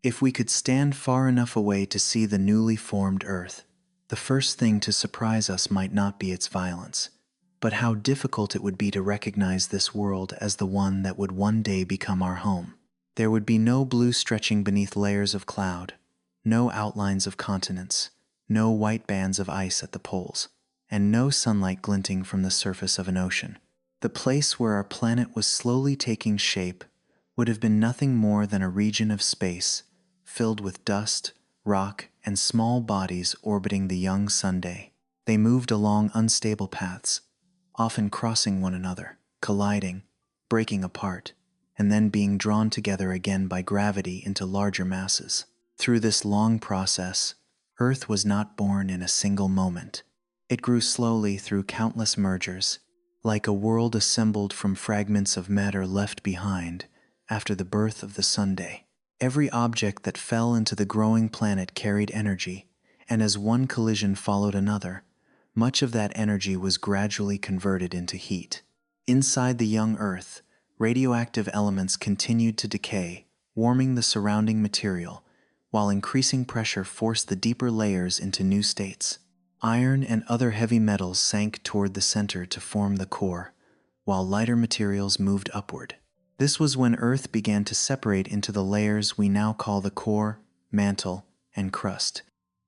If we could stand far enough away to see the newly formed Earth, the first thing to surprise us might not be its violence, but how difficult it would be to recognize this world as the one that would one day become our home. There would be no blue stretching beneath layers of cloud, no outlines of continents, no white bands of ice at the poles, and no sunlight glinting from the surface of an ocean. The place where our planet was slowly taking shape would have been nothing more than a region of space filled with dust, rock, and small bodies orbiting the young Sunday. They moved along unstable paths, often crossing one another, colliding, breaking apart, and then being drawn together again by gravity into larger masses. Through this long process, Earth was not born in a single moment. It grew slowly through countless mergers, like a world assembled from fragments of matter left behind after the birth of the Sunday. Every object that fell into the growing planet carried energy, and as one collision followed another, much of that energy was gradually converted into heat. Inside the young Earth, radioactive elements continued to decay, warming the surrounding material, while increasing pressure forced the deeper layers into new states. Iron and other heavy metals sank toward the center to form the core, while lighter materials moved upward. This was when Earth began to separate into the layers we now call the core, mantle, and crust.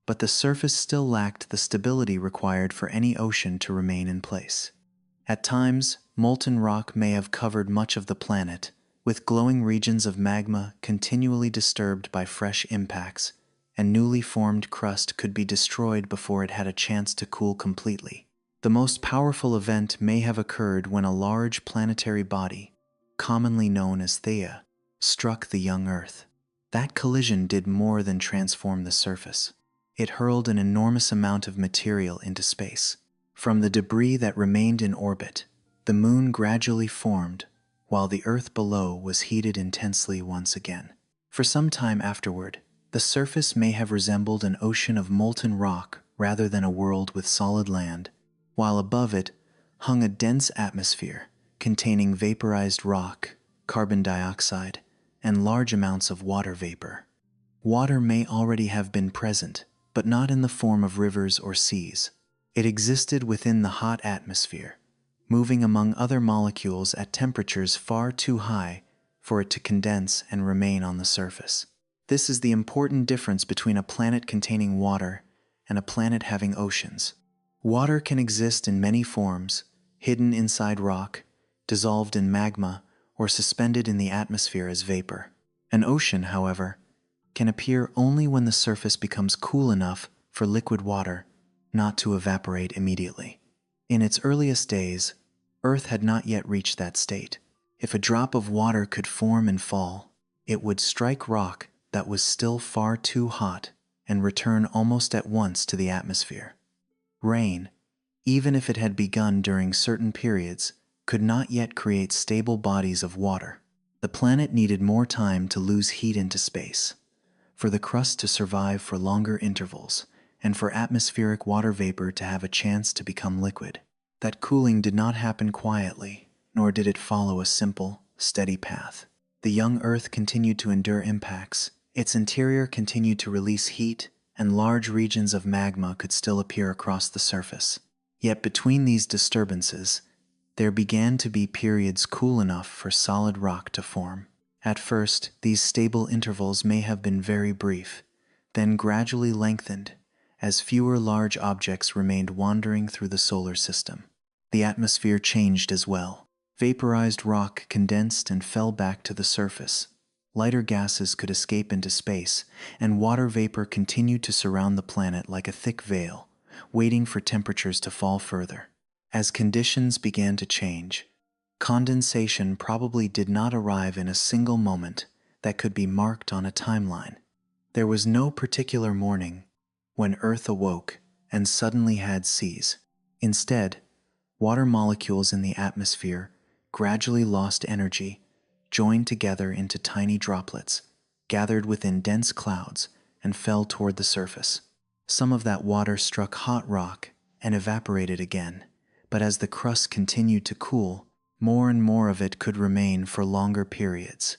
But the surface still lacked the stability required for any ocean to remain in place. At times, molten rock may have covered much of the planet, with glowing regions of magma continually disturbed by fresh impacts, and newly formed crust could be destroyed before it had a chance to cool completely. The most powerful event may have occurred when a large planetary body, commonly known as Theia, struck the young Earth. That collision did more than transform the surface. It hurled an enormous amount of material into space. From the debris that remained in orbit, the moon gradually formed, while the Earth below was heated intensely once again. For some time afterward, the surface may have resembled an ocean of molten rock rather than a world with solid land, while above it hung a dense atmosphere containing vaporized rock, carbon dioxide, and large amounts of water vapor. Water may already have been present, but not in the form of rivers or seas. It existed within the hot atmosphere, moving among other molecules at temperatures far too high for it to condense and remain on the surface. This is the important difference between a planet containing water and a planet having oceans. Water can exist in many forms, hidden inside rock, dissolved in magma, or suspended in the atmosphere as vapor. An ocean, however, can appear only when the surface becomes cool enough for liquid water not to evaporate immediately. In its earliest days, Earth had not yet reached that state. If a drop of water could form and fall, it would strike rock that was still far too hot and return almost at once to the atmosphere. Rain, even if it had begun during certain periods, could not yet create stable bodies of water. The planet needed more time to lose heat into space, for the crust to survive for longer intervals, and for atmospheric water vapor to have a chance to become liquid. That cooling did not happen quietly, nor did it follow a simple, steady path. The young Earth continued to endure impacts. Its interior continued to release heat, and large regions of magma could still appear across the surface. Yet between these disturbances, there began to be periods cool enough for solid rock to form. At first, these stable intervals may have been very brief, then gradually lengthened as fewer large objects remained wandering through the solar system. The atmosphere changed as well. Vaporized rock condensed and fell back to the surface. Lighter gases could escape into space, and water vapor continued to surround the planet like a thick veil, waiting for temperatures to fall further. As conditions began to change, condensation probably did not arrive in a single moment that could be marked on a timeline. There was no particular morning when Earth awoke and suddenly had seas. Instead, water molecules in the atmosphere gradually lost energy, joined together into tiny droplets, gathered within dense clouds, and fell toward the surface. Some of that water struck hot rock and evaporated again, but as the crust continued to cool, more and more of it could remain for longer periods.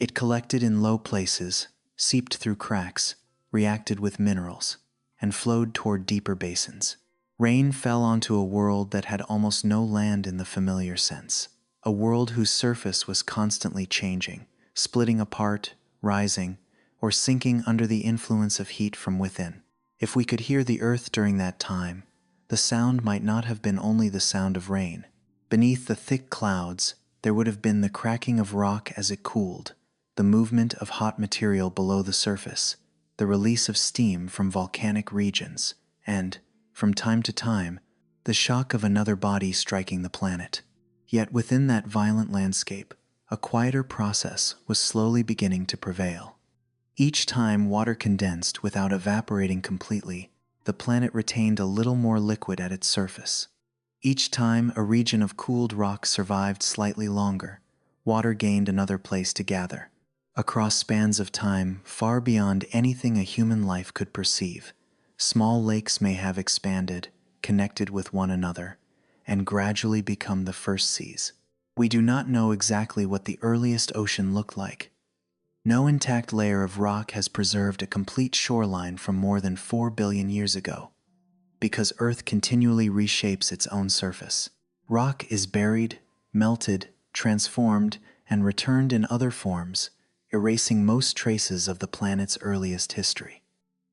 It collected in low places, seeped through cracks, reacted with minerals, and flowed toward deeper basins. Rain fell onto a world that had almost no land in the familiar sense, a world whose surface was constantly changing, splitting apart, rising, or sinking under the influence of heat from within. If we could hear the earth during that time, the sound might not have been only the sound of rain. Beneath the thick clouds, there would have been the cracking of rock as it cooled, the movement of hot material below the surface, the release of steam from volcanic regions, and, from time to time, the shock of another body striking the planet. Yet within that violent landscape, a quieter process was slowly beginning to prevail. Each time water condensed without evaporating completely, the planet retained a little more liquid at its surface. Each time a region of cooled rock survived slightly longer, water gained another place to gather. Across spans of time far beyond anything a human life could perceive, small lakes may have expanded, connected with one another, and gradually become the first seas. We do not know exactly what the earliest ocean looked like. No intact layer of rock has preserved a complete shoreline from more than 4 billion years ago, because Earth continually reshapes its own surface. Rock is buried, melted, transformed, and returned in other forms, erasing most traces of the planet's earliest history.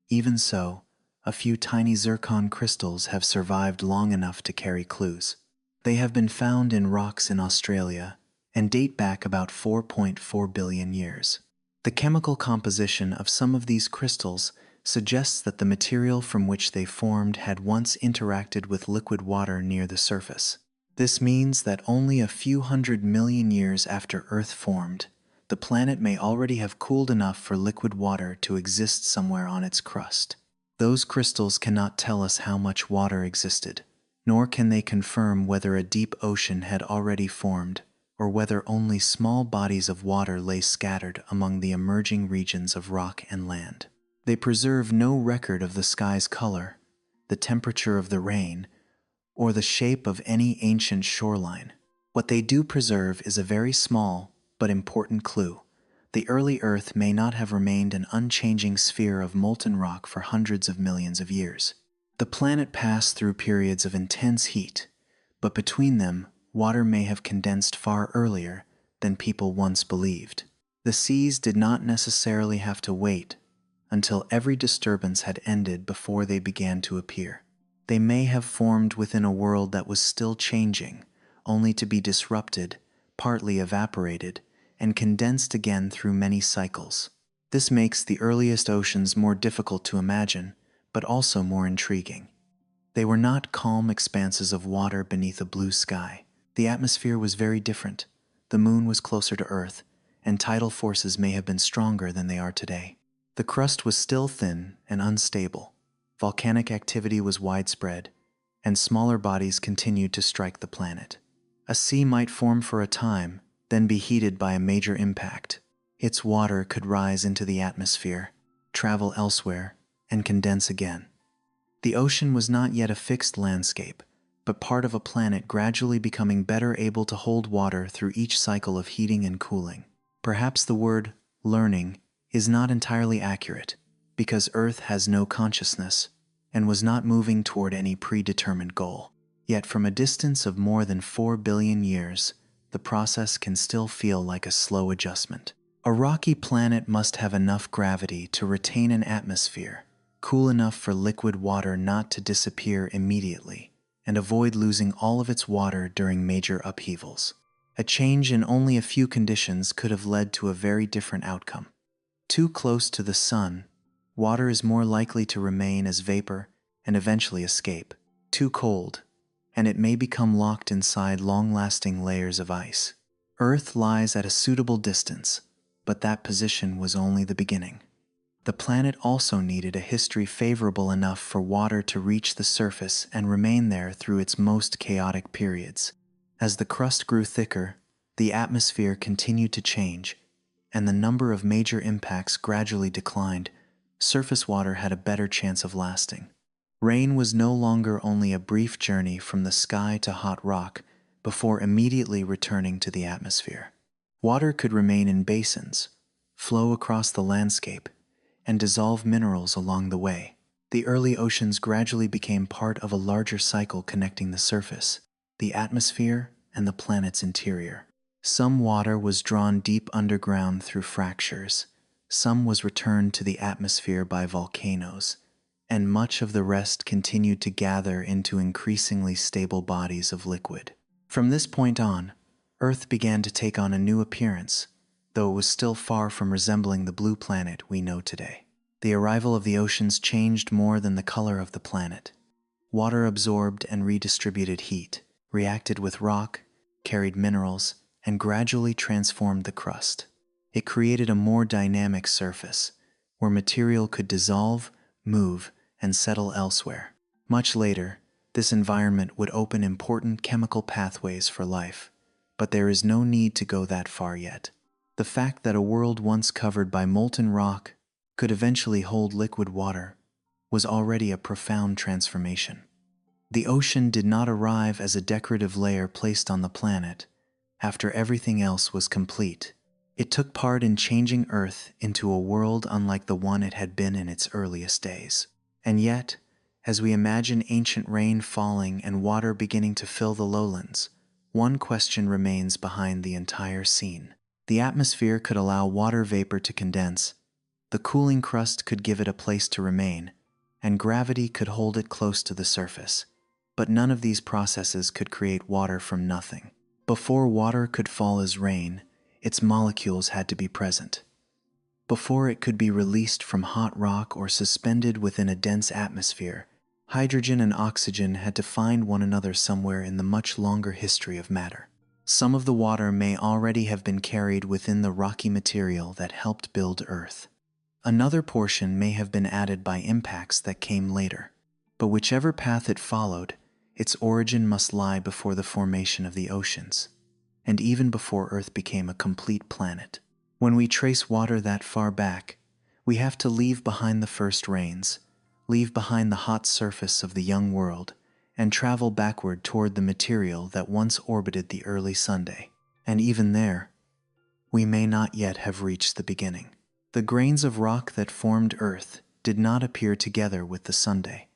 Even so, a few tiny zircon crystals have survived long enough to carry clues. They have been found in rocks in Australia and date back about 4.4 billion years. The chemical composition of some of these crystals suggests that the material from which they formed had once interacted with liquid water near the surface. This means that only a few 100 million years after Earth formed, the planet may already have cooled enough for liquid water to exist somewhere on its crust. Those crystals cannot tell us how much water existed, nor can they confirm whether a deep ocean had already formed or whether only small bodies of water lay scattered among the emerging regions of rock and land. They preserve no record of the sky's color, the temperature of the rain, or the shape of any ancient shoreline. What they do preserve is a very small but important clue. The early Earth may not have remained an unchanging sphere of molten rock for hundreds of millions of years. The planet passed through periods of intense heat, but between them, water may have condensed far earlier than people once believed. The seas did not necessarily have to wait until every disturbance had ended before they began to appear. They may have formed within a world that was still changing, only to be disrupted, partly evaporated, and condensed again through many cycles. This makes the earliest oceans more difficult to imagine, but also more intriguing. They were not calm expanses of water beneath a blue sky. The atmosphere was very different. The moon was closer to Earth, and tidal forces may have been stronger than they are today. The crust was still thin and unstable. Volcanic activity was widespread, and smaller bodies continued to strike the planet. A sea might form for a time, then be heated by a major impact. Its water could rise into the atmosphere, travel elsewhere, and condense again. The ocean was not yet a fixed landscape, but part of a planet gradually becoming better able to hold water through each cycle of heating and cooling. Perhaps the word learning is not entirely accurate, because Earth has no consciousness and was not moving toward any predetermined goal. Yet from a distance of more than 4 billion years, the process can still feel like a slow adjustment. A rocky planet must have enough gravity to retain an atmosphere, cool enough for liquid water not to disappear immediately, and avoid losing all of its water during major upheavals. A change in only a few conditions could have led to a very different outcome. Too close to the sun, water is more likely to remain as vapor and eventually escape. Too cold, and it may become locked inside long-lasting layers of ice. Earth lies at a suitable distance, but that position was only the beginning. The planet also needed a history favorable enough for water to reach the surface and remain there through its most chaotic periods. As the crust grew thicker, the atmosphere continued to change, and the number of major impacts gradually declined. Surface water had a better chance of lasting. Rain was no longer only a brief journey from the sky to hot rock before immediately returning to the atmosphere. Water could remain in basins, flow across the landscape, and dissolve minerals along the way. The early oceans gradually became part of a larger cycle connecting the surface, the atmosphere, and the planet's interior. Some water was drawn deep underground through fractures, some was returned to the atmosphere by volcanoes, and much of the rest continued to gather into increasingly stable bodies of liquid. From this point on, Earth began to take on a new appearance, though it was still far from resembling the blue planet we know today. The arrival of the oceans changed more than the color of the planet. Water absorbed and redistributed heat, reacted with rock, carried minerals, and gradually transformed the crust. It created a more dynamic surface, where material could dissolve, move, and settle elsewhere. Much later, this environment would open important chemical pathways for life, but there is no need to go that far yet. The fact that a world once covered by molten rock could eventually hold liquid water was already a profound transformation. The ocean did not arrive as a decorative layer placed on the planet after everything else was complete. It took part in changing Earth into a world unlike the one it had been in its earliest days. And yet, as we imagine ancient rain falling and water beginning to fill the lowlands, one question remains behind the entire scene. The atmosphere could allow water vapor to condense, the cooling crust could give it a place to remain, and gravity could hold it close to the surface. But none of these processes could create water from nothing. Before water could fall as rain, its molecules had to be present. Before it could be released from hot rock or suspended within a dense atmosphere, hydrogen and oxygen had to find one another somewhere in the much longer history of matter. Some of the water may already have been carried within the rocky material that helped build Earth. Another portion may have been added by impacts that came later. But whichever path it followed, its origin must lie before the formation of the oceans, and even before Earth became a complete planet. When we trace water that far back, we have to leave behind the first rains, leave behind the hot surface of the young world, and travel backward toward the material that once orbited the early Sunday. And even there, we may not yet have reached the beginning. The grains of rock that formed Earth did not appear together with the Sunday.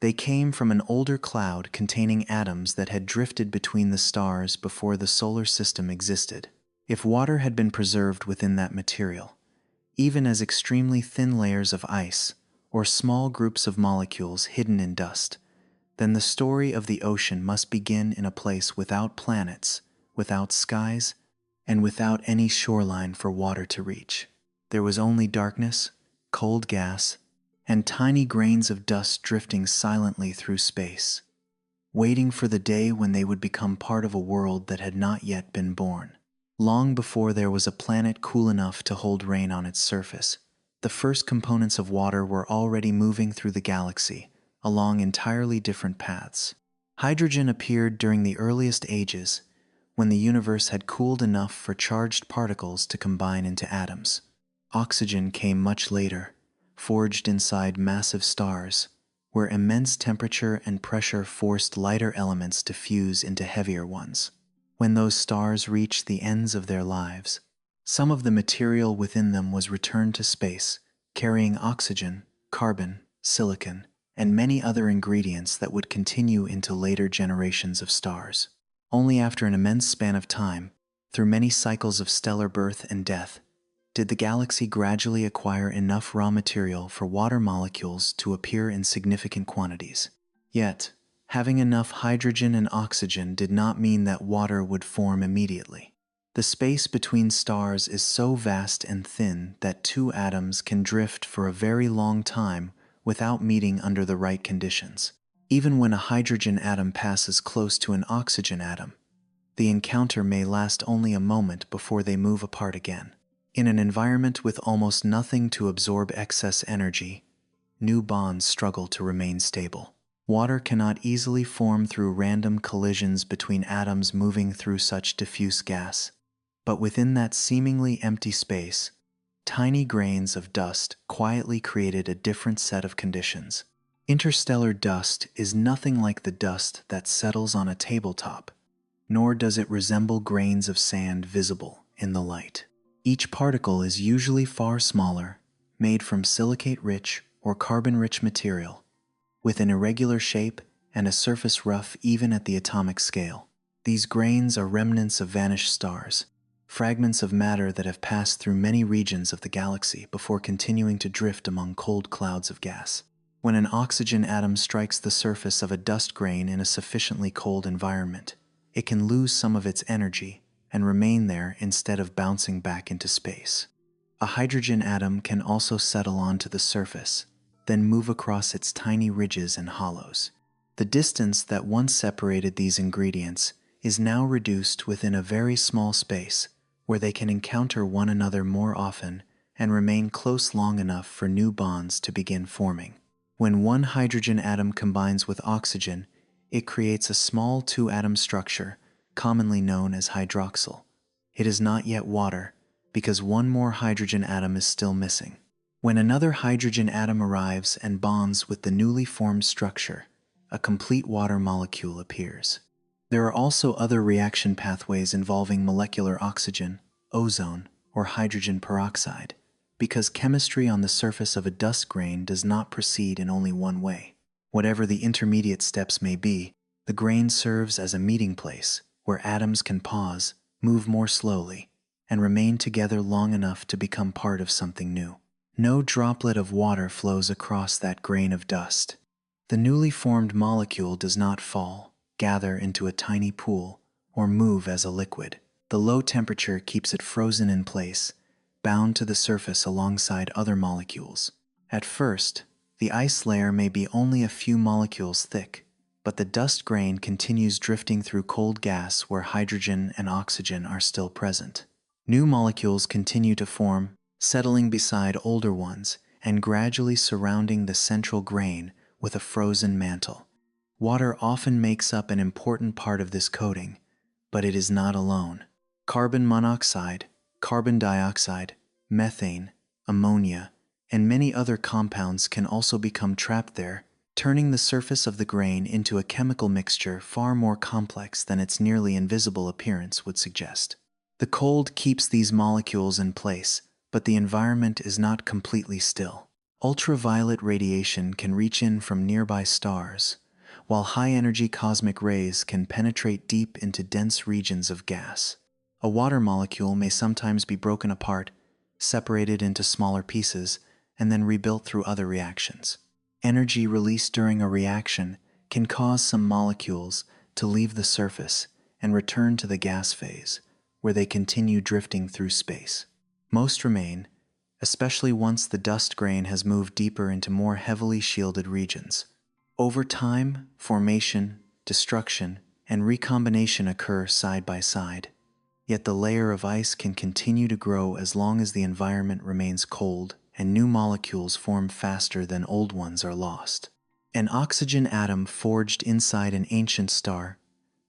They came from an older cloud containing atoms that had drifted between the stars before the solar system existed. If water had been preserved within that material, even as extremely thin layers of ice or small groups of molecules hidden in dust, then the story of the ocean must begin in a place without planets, without skies, and without any shoreline for water to reach. There was only darkness, cold gas, and tiny grains of dust drifting silently through space, waiting for the day when they would become part of a world that had not yet been born. Long before there was a planet cool enough to hold rain on its surface, the first components of water were already moving through the galaxy, along entirely different paths. Hydrogen appeared during the earliest ages, when the universe had cooled enough for charged particles to combine into atoms. Oxygen came much later, forged inside massive stars, where immense temperature and pressure forced lighter elements to fuse into heavier ones. When those stars reached the ends of their lives, some of the material within them was returned to space, carrying oxygen, carbon, silicon, and many other ingredients that would continue into later generations of stars. Only after an immense span of time, through many cycles of stellar birth and death, did the galaxy gradually acquire enough raw material for water molecules to appear in significant quantities. Yet, having enough hydrogen and oxygen did not mean that water would form immediately. The space between stars is so vast and thin that two atoms can drift for a very long time without meeting under the right conditions. Even when a hydrogen atom passes close to an oxygen atom, the encounter may last only a moment before they move apart again. In an environment with almost nothing to absorb excess energy, new bonds struggle to remain stable. Water cannot easily form through random collisions between atoms moving through such diffuse gas. But within that seemingly empty space, tiny grains of dust quietly created a different set of conditions. Interstellar dust is nothing like the dust that settles on a tabletop, nor does it resemble grains of sand visible in the light. Each particle is usually far smaller, made from silicate-rich or carbon-rich material, with an irregular shape and a surface rough even at the atomic scale. These grains are remnants of vanished stars, fragments of matter that have passed through many regions of the galaxy before continuing to drift among cold clouds of gas. When an oxygen atom strikes the surface of a dust grain in a sufficiently cold environment, it can lose some of its energy and remain there instead of bouncing back into space. A hydrogen atom can also settle onto the surface, then move across its tiny ridges and hollows. The distance that once separated these ingredients is now reduced within a very small space where they can encounter one another more often and remain close long enough for new bonds to begin forming. When one hydrogen atom combines with oxygen, it creates a small two-atom structure, commonly known as hydroxyl. It is not yet water, because one more hydrogen atom is still missing. When another hydrogen atom arrives and bonds with the newly formed structure, a complete water molecule appears. There are also other reaction pathways involving molecular oxygen, ozone, or hydrogen peroxide, because chemistry on the surface of a dust grain does not proceed in only one way. Whatever the intermediate steps may be, the grain serves as a meeting place where atoms can pause, move more slowly, and remain together long enough to become part of something new. No droplet of water flows across that grain of dust. The newly formed molecule does not fall, gather into a tiny pool, or move as a liquid. The low temperature keeps it frozen in place, bound to the surface alongside other molecules. At first, the ice layer may be only a few molecules thick, but the dust grain continues drifting through cold gas where hydrogen and oxygen are still present. New molecules continue to form, settling beside older ones and gradually surrounding the central grain with a frozen mantle. Water often makes up an important part of this coating, but it is not alone. Carbon monoxide, carbon dioxide, methane, ammonia, and many other compounds can also become trapped there, turning the surface of the grain into a chemical mixture far more complex than its nearly invisible appearance would suggest. The cold keeps these molecules in place, but the environment is not completely still. Ultraviolet radiation can reach in from nearby stars, while high-energy cosmic rays can penetrate deep into dense regions of gas. A water molecule may sometimes be broken apart, separated into smaller pieces, and then rebuilt through other reactions. Energy released during a reaction can cause some molecules to leave the surface and return to the gas phase, where they continue drifting through space. Most remain, especially once the dust grain has moved deeper into more heavily shielded regions. Over time, formation, destruction, and recombination occur side by side, yet the layer of ice can continue to grow as long as the environment remains cold and new molecules form faster than old ones are lost. An oxygen atom forged inside an ancient star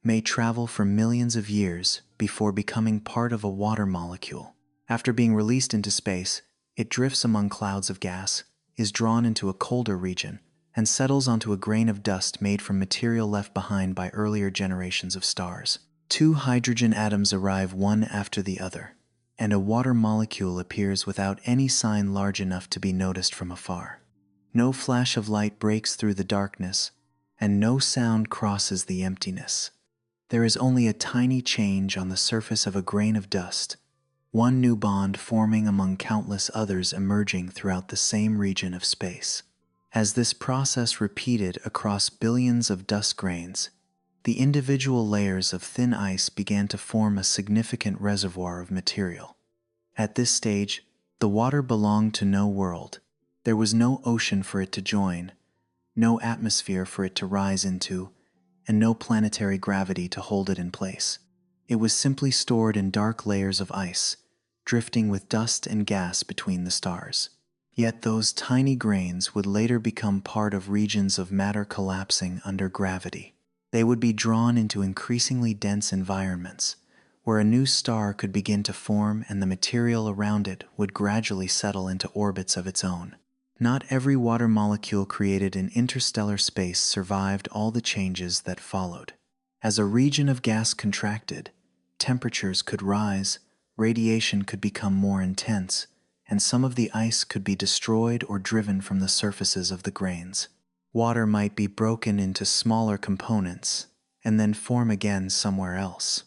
may travel for millions of years before becoming part of a water molecule. After being released into space, it drifts among clouds of gas, is drawn into a colder region, and settles onto a grain of dust made from material left behind by earlier generations of stars. Two hydrogen atoms arrive one after the other, and a water molecule appears without any sign large enough to be noticed from afar. No flash of light breaks through the darkness, and no sound crosses the emptiness. There is only a tiny change on the surface of a grain of dust, one new bond forming among countless others emerging throughout the same region of space. As this process repeated across billions of dust grains, the individual layers of thin ice began to form a significant reservoir of material. At this stage, the water belonged to no world. There was no ocean for it to join, no atmosphere for it to rise into, and no planetary gravity to hold it in place. It was simply stored in dark layers of ice, drifting with dust and gas between the stars. Yet those tiny grains would later become part of regions of matter collapsing under gravity. They would be drawn into increasingly dense environments, where a new star could begin to form and the material around it would gradually settle into orbits of its own. Not every water molecule created in interstellar space survived all the changes that followed. As a region of gas contracted, temperatures could rise, radiation could become more intense, and some of the ice could be destroyed or driven from the surfaces of the grains. Water might be broken into smaller components and then form again somewhere else.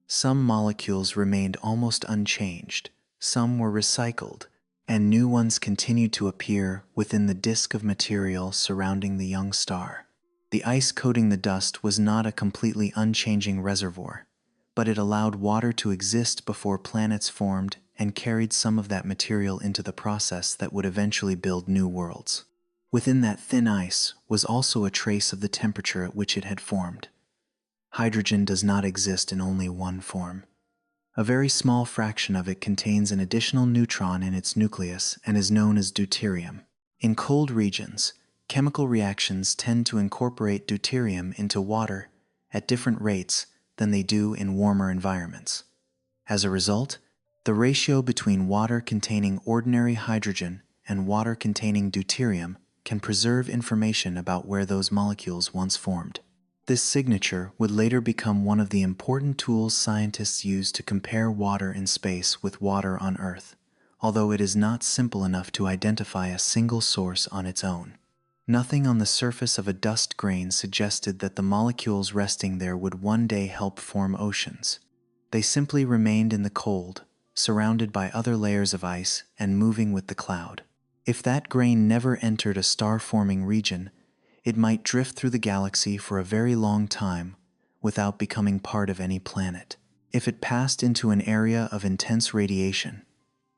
Some molecules remained almost unchanged, some were recycled, and new ones continued to appear within the disk of material surrounding the young star. The ice coating the dust was not a completely unchanging reservoir, but it allowed water to exist before planets formed and carried some of that material into the process that would eventually build new worlds. Within that thin ice was also a trace of the temperature at which it had formed. Hydrogen does not exist in only one form. A very small fraction of it contains an additional neutron in its nucleus and is known as deuterium. In cold regions, chemical reactions tend to incorporate deuterium into water at different rates than they do in warmer environments. As a result, the ratio between water containing ordinary hydrogen and water containing deuterium can preserve information about where those molecules once formed. This signature would later become one of the important tools scientists use to compare water in space with water on Earth, although it is not simple enough to identify a single source on its own. Nothing on the surface of a dust grain suggested that the molecules resting there would one day help form oceans. They simply remained in the cold, surrounded by other layers of ice and moving with the cloud. If that grain never entered a star-forming region, it might drift through the galaxy for a very long time without becoming part of any planet. If it passed into an area of intense radiation,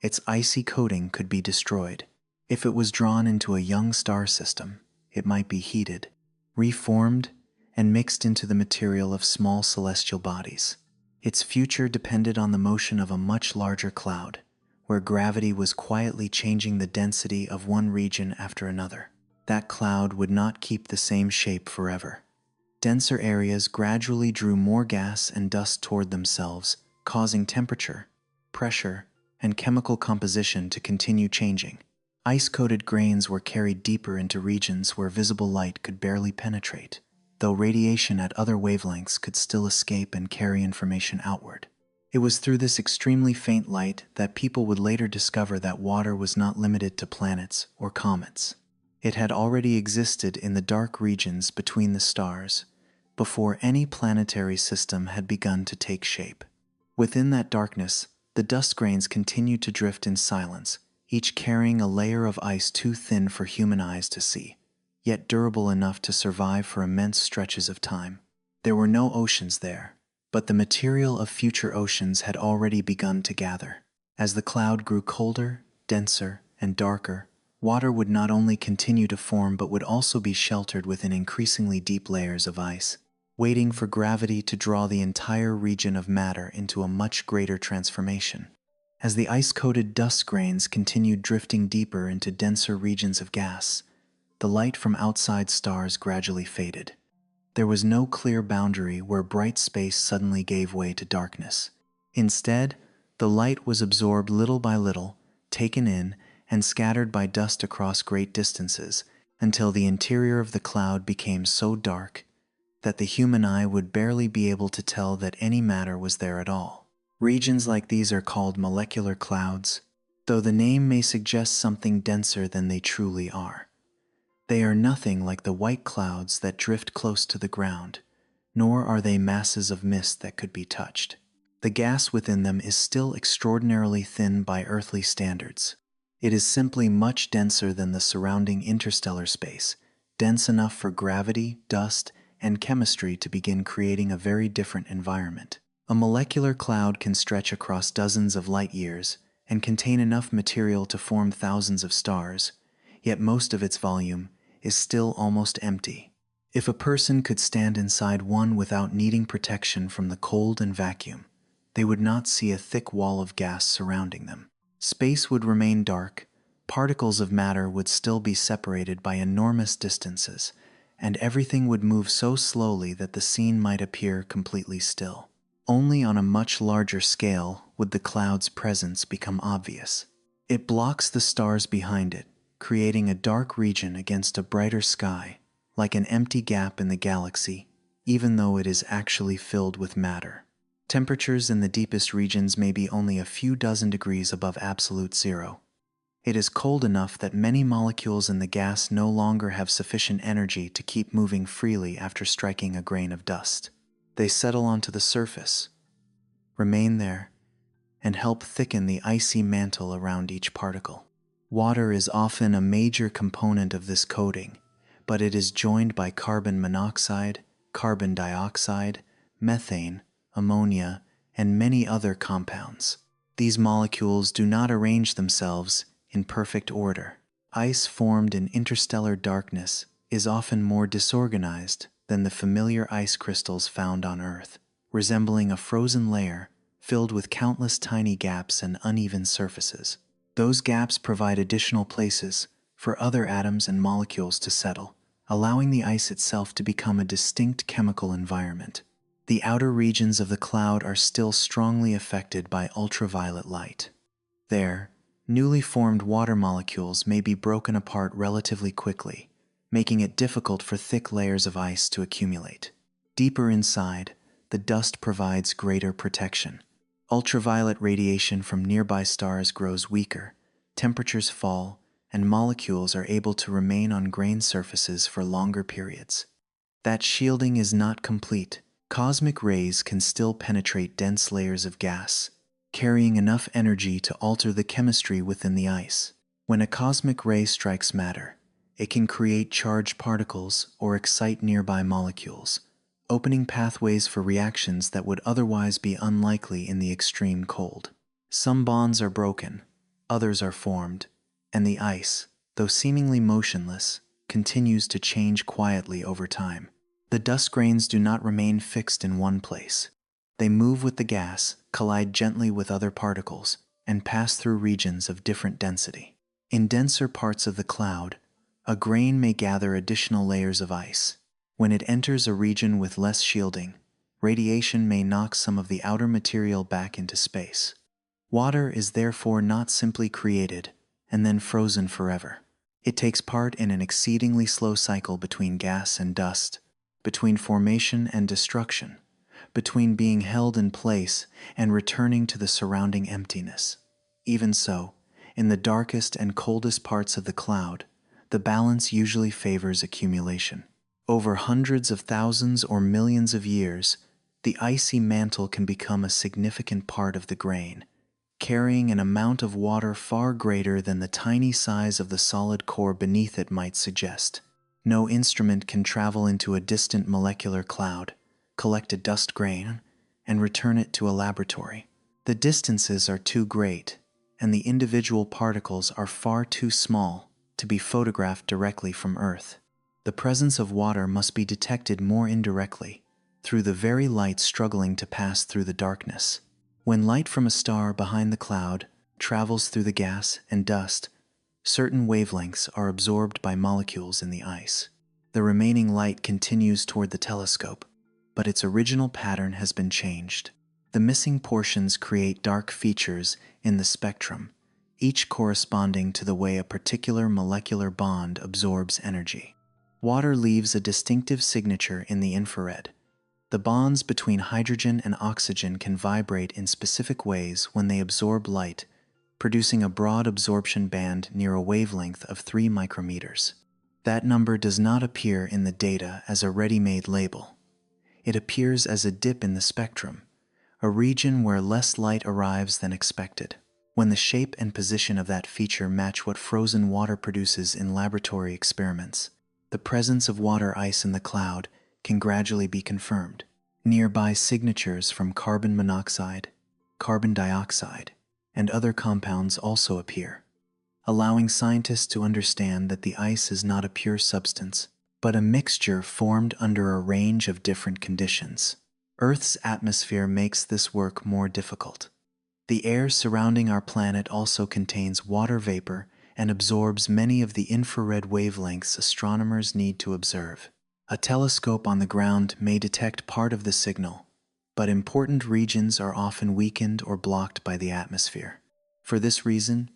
its icy coating could be destroyed. If it was drawn into a young star system, it might be heated, reformed, and mixed into the material of small celestial bodies. Its future depended on the motion of a much larger cloud, where gravity was quietly changing the density of one region after another. That cloud would not keep the same shape forever. Denser areas gradually drew more gas and dust toward themselves, causing temperature, pressure, and chemical composition to continue changing. Ice-coated grains were carried deeper into regions where visible light could barely penetrate, though radiation at other wavelengths could still escape and carry information outward. It was through this extremely faint light that people would later discover that water was not limited to planets or comets. It had already existed in the dark regions between the stars, before any planetary system had begun to take shape. Within that darkness, the dust grains continued to drift in silence, each carrying a layer of ice too thin for human eyes to see, yet durable enough to survive for immense stretches of time. There were no oceans there, but the material of future oceans had already begun to gather. As the cloud grew colder, denser, and darker, water would not only continue to form but would also be sheltered within increasingly deep layers of ice, waiting for gravity to draw the entire region of matter into a much greater transformation. As the ice-coated dust grains continued drifting deeper into denser regions of gas, the light from outside stars gradually faded. There was no clear boundary where bright space suddenly gave way to darkness. Instead, the light was absorbed little by little, taken in, and scattered by dust across great distances, until the interior of the cloud became so dark that the human eye would barely be able to tell that any matter was there at all. Regions like these are called molecular clouds, though the name may suggest something denser than they truly are. They are nothing like the white clouds that drift close to the ground, nor are they masses of mist that could be touched. The gas within them is still extraordinarily thin by earthly standards. It is simply much denser than the surrounding interstellar space, dense enough for gravity, dust, and chemistry to begin creating a very different environment. A molecular cloud can stretch across dozens of light years and contain enough material to form thousands of stars, yet most of its volume is still almost empty. If a person could stand inside one without needing protection from the cold and vacuum, they would not see a thick wall of gas surrounding them. Space would remain dark, particles of matter would still be separated by enormous distances, and everything would move so slowly that the scene might appear completely still. Only on a much larger scale would the cloud's presence become obvious. It blocks the stars behind it, creating a dark region against a brighter sky, like an empty gap in the galaxy, even though it is actually filled with matter. Temperatures in the deepest regions may be only a few dozen degrees above absolute zero. It is cold enough that many molecules in the gas no longer have sufficient energy to keep moving freely after striking a grain of dust. They settle onto the surface, remain there, and help thicken the icy mantle around each particle. Water is often a major component of this coating, but it is joined by carbon monoxide, carbon dioxide, methane, ammonia, and many other compounds. These molecules do not arrange themselves in perfect order. Ice formed in interstellar darkness is often more disorganized than the familiar ice crystals found on Earth, resembling a frozen layer filled with countless tiny gaps and uneven surfaces. Those gaps provide additional places for other atoms and molecules to settle, allowing the ice itself to become a distinct chemical environment. The outer regions of the cloud are still strongly affected by ultraviolet light. There, newly formed water molecules may be broken apart relatively quickly, making it difficult for thick layers of ice to accumulate. Deeper inside, the dust provides greater protection. Ultraviolet radiation from nearby stars grows weaker, temperatures fall, and molecules are able to remain on grain surfaces for longer periods. That shielding is not complete. Cosmic rays can still penetrate dense layers of gas, carrying enough energy to alter the chemistry within the ice. When a cosmic ray strikes matter, it can create charged particles or excite nearby molecules, opening pathways for reactions that would otherwise be unlikely in the extreme cold. Some bonds are broken, others are formed, and the ice, though seemingly motionless, continues to change quietly over time. The dust grains do not remain fixed in one place. They move with the gas, collide gently with other particles, and pass through regions of different density. In denser parts of the cloud, a grain may gather additional layers of ice. When it enters a region with less shielding, radiation may knock some of the outer material back into space. Water is therefore not simply created and then frozen forever. It takes part in an exceedingly slow cycle between gas and dust, between formation and destruction, between being held in place and returning to the surrounding emptiness. Even so, in the darkest and coldest parts of the cloud, the balance usually favors accumulation. Over hundreds of thousands or millions of years, the icy mantle can become a significant part of the grain, carrying an amount of water far greater than the tiny size of the solid core beneath it might suggest. No instrument can travel into a distant molecular cloud, collect a dust grain, and return it to a laboratory. The distances are too great, and the individual particles are far too small to be photographed directly from Earth. The presence of water must be detected more indirectly, through the very light struggling to pass through the darkness. When light from a star behind the cloud travels through the gas and dust, certain wavelengths are absorbed by molecules in the ice. The remaining light continues toward the telescope, but its original pattern has been changed. The missing portions create dark features in the spectrum, each corresponding to the way a particular molecular bond absorbs energy. Water leaves a distinctive signature in the infrared. The bonds between hydrogen and oxygen can vibrate in specific ways when they absorb light, producing a broad absorption band near a wavelength of 3 micrometers. That number does not appear in the data as a ready-made label. It appears as a dip in the spectrum, a region where less light arrives than expected. When the shape and position of that feature match what frozen water produces in laboratory experiments, the presence of water ice in the cloud can gradually be confirmed. Nearby signatures from carbon monoxide, carbon dioxide, and other compounds also appear, allowing scientists to understand that the ice is not a pure substance, but a mixture formed under a range of different conditions. Earth's atmosphere makes this work more difficult. The air surrounding our planet also contains water vapor and absorbs many of the infrared wavelengths astronomers need to observe. A telescope on the ground may detect part of the signal, but important regions are often weakened or blocked by the atmosphere. For this reason,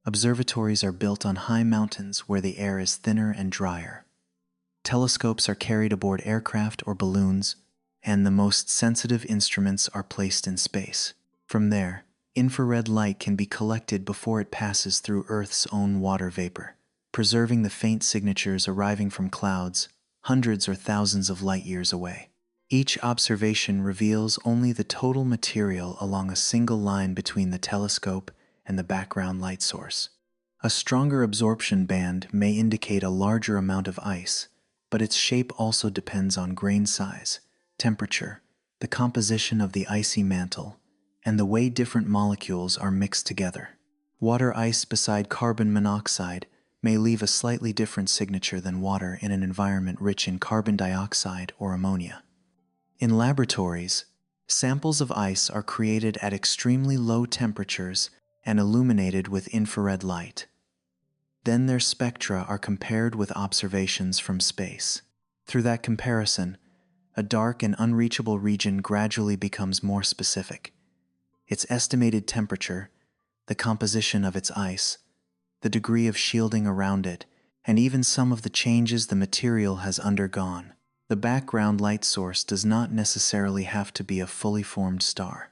observatories are built on high mountains where the air is thinner and drier. Telescopes are carried aboard aircraft or balloons, and the most sensitive instruments are placed in space. From there, infrared light can be collected before it passes through Earth's own water vapor, preserving the faint signatures arriving from clouds hundreds or thousands of light years away. Each observation reveals only the total material along a single line between the telescope and the background light source. A stronger absorption band may indicate a larger amount of ice, but its shape also depends on grain size, temperature, the composition of the icy mantle, and the way different molecules are mixed together. Water ice beside carbon monoxide may leave a slightly different signature than water in an environment rich in carbon dioxide or ammonia. In laboratories, samples of ice are created at extremely low temperatures and illuminated with infrared light. Then their spectra are compared with observations from space. Through that comparison, a dark and unreachable region gradually becomes more specific. Its estimated temperature, the composition of its ice, the degree of shielding around it, and even some of the changes the material has undergone. The background light source does not necessarily have to be a fully formed star.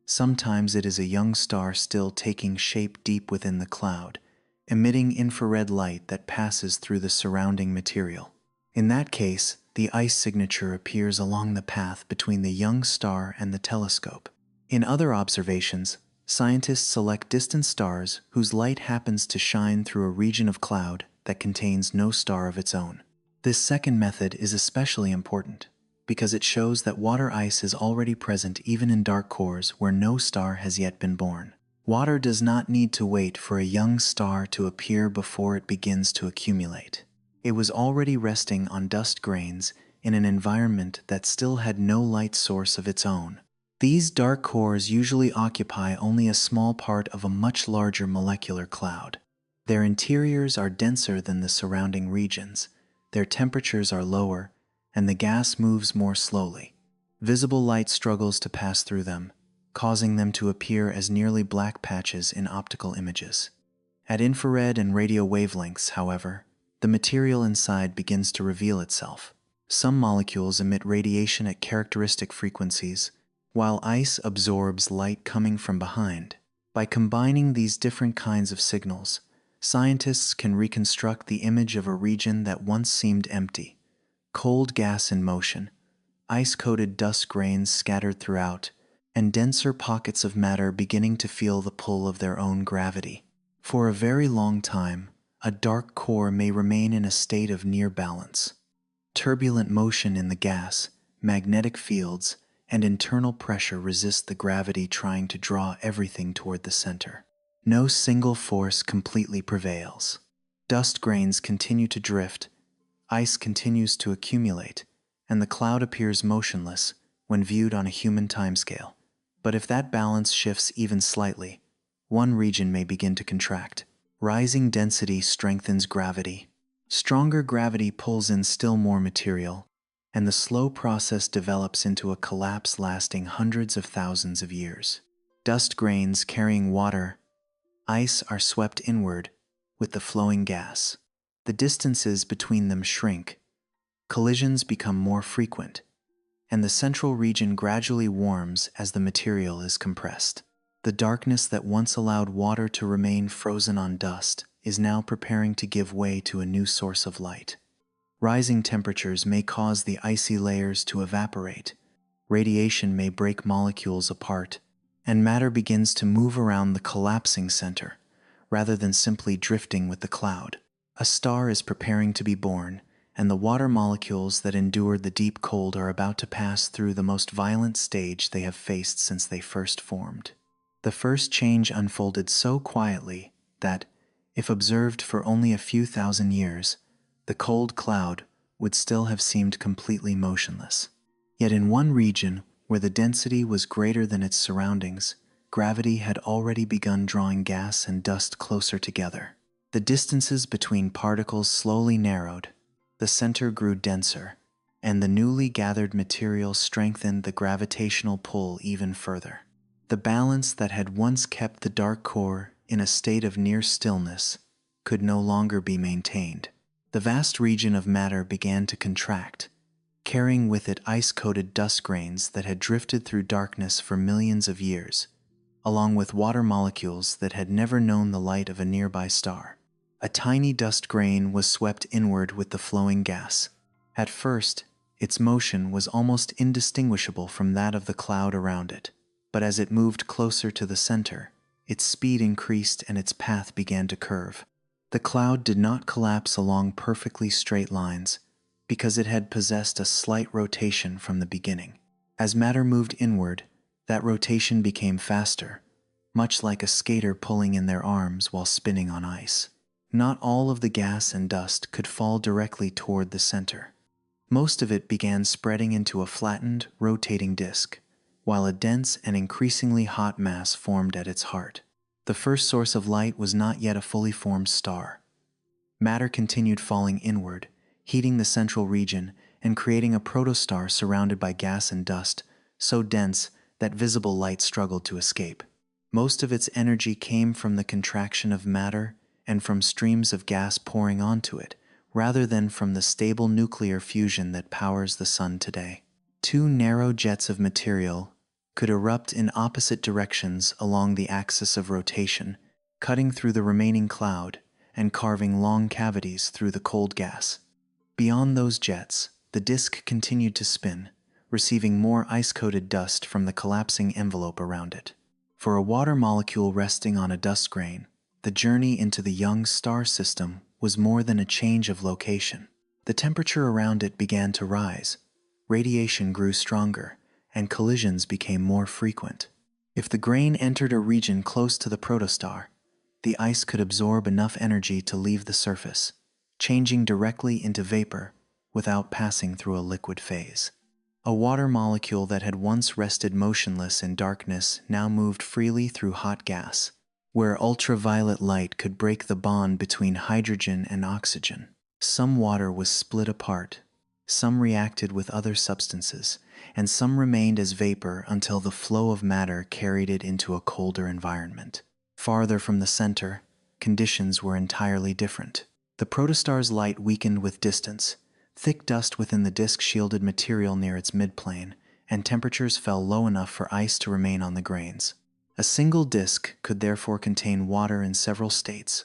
Sometimes it is a young star still taking shape deep within the cloud, emitting infrared light that passes through the surrounding material. In that case, the ice signature appears along the path between the young star and the telescope. In other observations, scientists select distant stars whose light happens to shine through a region of cloud that contains no star of its own. This second method is especially important because it shows that water ice is already present even in dark cores where no star has yet been born. Water does not need to wait for a young star to appear before it begins to accumulate. It was already resting on dust grains in an environment that still had no light source of its own. These dark cores usually occupy only a small part of a much larger molecular cloud. Their interiors are denser than the surrounding regions, their temperatures are lower, and the gas moves more slowly. Visible light struggles to pass through them, causing them to appear as nearly black patches in optical images. At infrared and radio wavelengths, however, the material inside begins to reveal itself. Some molecules emit radiation at characteristic frequencies, while ice absorbs light coming from behind. By combining these different kinds of signals, scientists can reconstruct the image of a region that once seemed empty. Cold gas in motion, ice-coated dust grains scattered throughout, and denser pockets of matter beginning to feel the pull of their own gravity. For a very long time, a dark core may remain in a state of near balance. Turbulent motion in the gas, magnetic fields, and internal pressure resist the gravity trying to draw everything toward the center. No single force completely prevails. Dust grains continue to drift, ice continues to accumulate, and the cloud appears motionless when viewed on a human timescale. But if that balance shifts even slightly, one region may begin to contract. Rising density strengthens gravity. Stronger gravity pulls in still more material, and the slow process develops into a collapse lasting hundreds of thousands of years. Dust grains carrying water, ice are swept inward with the flowing gas. The distances between them shrink, collisions become more frequent, and the central region gradually warms as the material is compressed. The darkness that once allowed water to remain frozen on dust is now preparing to give way to a new source of light. Rising temperatures may cause the icy layers to evaporate, radiation may break molecules apart, and matter begins to move around the collapsing center, rather than simply drifting with the cloud. A star is preparing to be born, and the water molecules that endured the deep cold are about to pass through the most violent stage they have faced since they first formed. The first change unfolded so quietly that, if observed for only a few thousand years, the cold cloud would still have seemed completely motionless. Yet in one region, where the density was greater than its surroundings, gravity had already begun drawing gas and dust closer together. The distances between particles slowly narrowed, the center grew denser, and the newly gathered material strengthened the gravitational pull even further. The balance that had once kept the dark core in a state of near stillness could no longer be maintained. The vast region of matter began to contract, carrying with it ice-coated dust grains that had drifted through darkness for millions of years, along with water molecules that had never known the light of a nearby star. A tiny dust grain was swept inward with the flowing gas. At first, its motion was almost indistinguishable from that of the cloud around it, but as it moved closer to the center, its speed increased and its path began to curve. The cloud did not collapse along perfectly straight lines, because it had possessed a slight rotation from the beginning. As matter moved inward, that rotation became faster, much like a skater pulling in their arms while spinning on ice. Not all of the gas and dust could fall directly toward the center. Most of it began spreading into a flattened, rotating disk, while a dense and increasingly hot mass formed at its heart. The first source of light was not yet a fully formed star. Matter continued falling inward, heating the central region and creating a protostar surrounded by gas and dust, so dense that visible light struggled to escape. Most of its energy came from the contraction of matter and from streams of gas pouring onto it, rather than from the stable nuclear fusion that powers the sun today. Two narrow jets of material could erupt in opposite directions along the axis of rotation, cutting through the remaining cloud and carving long cavities through the cold gas. Beyond those jets, the disk continued to spin, receiving more ice-coated dust from the collapsing envelope around it. For a water molecule resting on a dust grain, the journey into the young star system was more than a change of location. The temperature around it began to rise, radiation grew stronger, and collisions became more frequent. If the grain entered a region close to the protostar, the ice could absorb enough energy to leave the surface, changing directly into vapor without passing through a liquid phase. A water molecule that had once rested motionless in darkness now moved freely through hot gas, where ultraviolet light could break the bond between hydrogen and oxygen. Some water was split apart, some reacted with other substances, and some remained as vapor until the flow of matter carried it into a colder environment. Farther from the center, conditions were entirely different. The protostar's light weakened with distance. Thick dust within the disk shielded material near its midplane, and temperatures fell low enough for ice to remain on the grains. A single disk could therefore contain water in several states: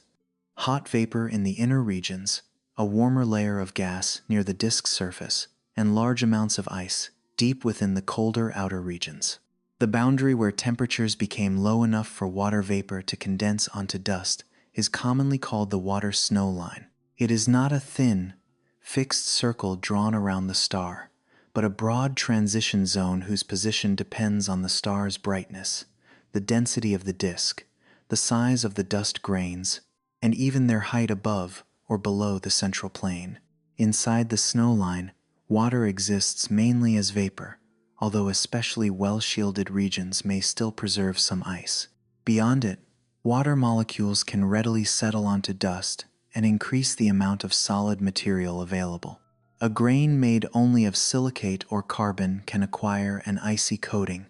hot vapor in the inner regions, a warmer layer of gas near the disk's surface, and large amounts of ice deep within the colder outer regions. The boundary where temperatures became low enough for water vapor to condense onto dust is commonly called the water snow line. It is not a thin, fixed circle drawn around the star, but a broad transition zone whose position depends on the star's brightness, the density of the disk, the size of the dust grains, and even their height above or below the central plane. Inside the snow line, water exists mainly as vapor, although especially well-shielded regions may still preserve some ice. Beyond it, water molecules can readily settle onto dust and increase the amount of solid material available. A grain made only of silicate or carbon can acquire an icy coating,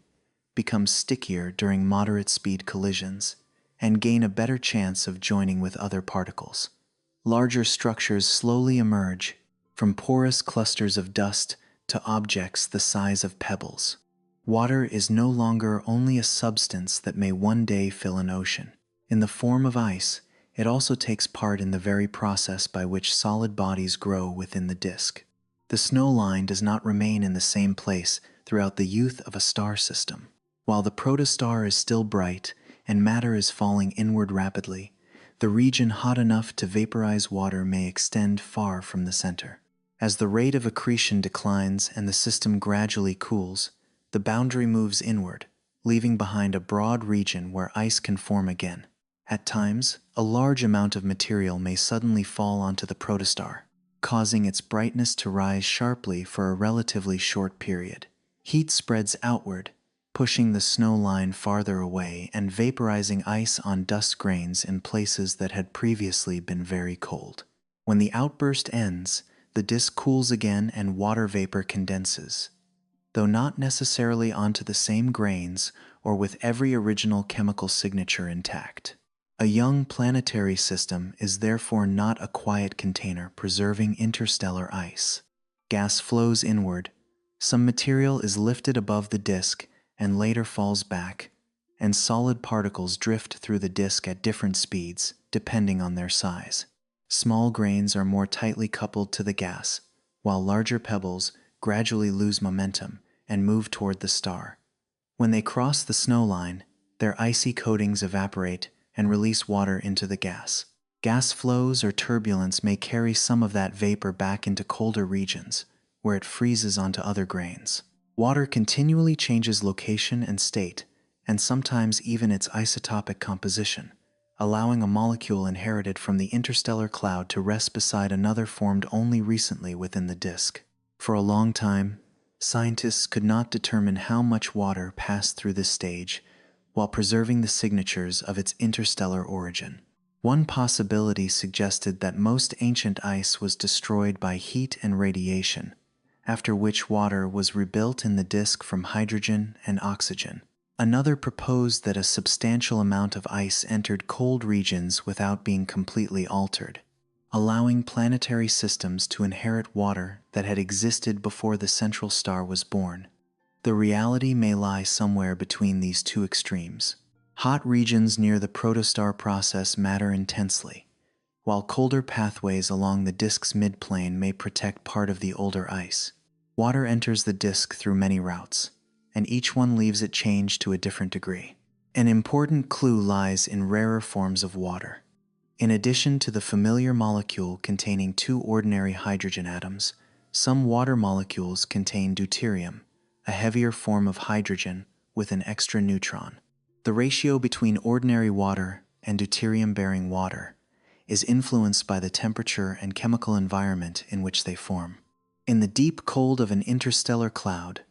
become stickier during moderate speed collisions, and gain a better chance of joining with other particles. Larger structures slowly emerge, from porous clusters of dust to objects the size of pebbles. Water is no longer only a substance that may one day fill an ocean. In the form of ice, it also takes part in the very process by which solid bodies grow within the disk. The snow line does not remain in the same place throughout the youth of a star system. While the protostar is still bright and matter is falling inward rapidly, the region hot enough to vaporize water may extend far from the center. As the rate of accretion declines and the system gradually cools, the boundary moves inward, leaving behind a broad region where ice can form again. At times, a large amount of material may suddenly fall onto the protostar, causing its brightness to rise sharply for a relatively short period. Heat spreads outward, pushing the snow line farther away and vaporizing ice on dust grains in places that had previously been very cold. When the outburst ends, the disk cools again and water vapor condenses, though not necessarily onto the same grains or with every original chemical signature intact. A young planetary system is therefore not a quiet container preserving interstellar ice. Gas flows inward, some material is lifted above the disk and later falls back, and solid particles drift through the disk at different speeds, depending on their size. Small grains are more tightly coupled to the gas, while larger pebbles gradually lose momentum and move toward the star. When they cross the snow line, their icy coatings evaporate and release water into the gas. Gas flows or turbulence may carry some of that vapor back into colder regions, where it freezes onto other grains. Water continually changes location and state, and sometimes even its isotopic composition, allowing a molecule inherited from the interstellar cloud to rest beside another formed only recently within the disk. For a long time, scientists could not determine how much water passed through this stage while preserving the signatures of its interstellar origin. One possibility suggested that most ancient ice was destroyed by heat and radiation, after which water was rebuilt in the disk from hydrogen and oxygen. Another proposed that a substantial amount of ice entered cold regions without being completely altered, allowing planetary systems to inherit water that had existed before the central star was born. The reality may lie somewhere between these two extremes. Hot regions near the protostar process matter intensely, while colder pathways along the disk's midplane may protect part of the older ice. Water enters the disk through many routes, and each one leaves it changed to a different degree. An important clue lies in rarer forms of water. In addition to the familiar molecule containing two ordinary hydrogen atoms, some water molecules contain deuterium, a heavier form of hydrogen with an extra neutron. The ratio between ordinary water and deuterium-bearing water is influenced by the temperature and chemical environment in which they form. In the deep cold of an interstellar cloud,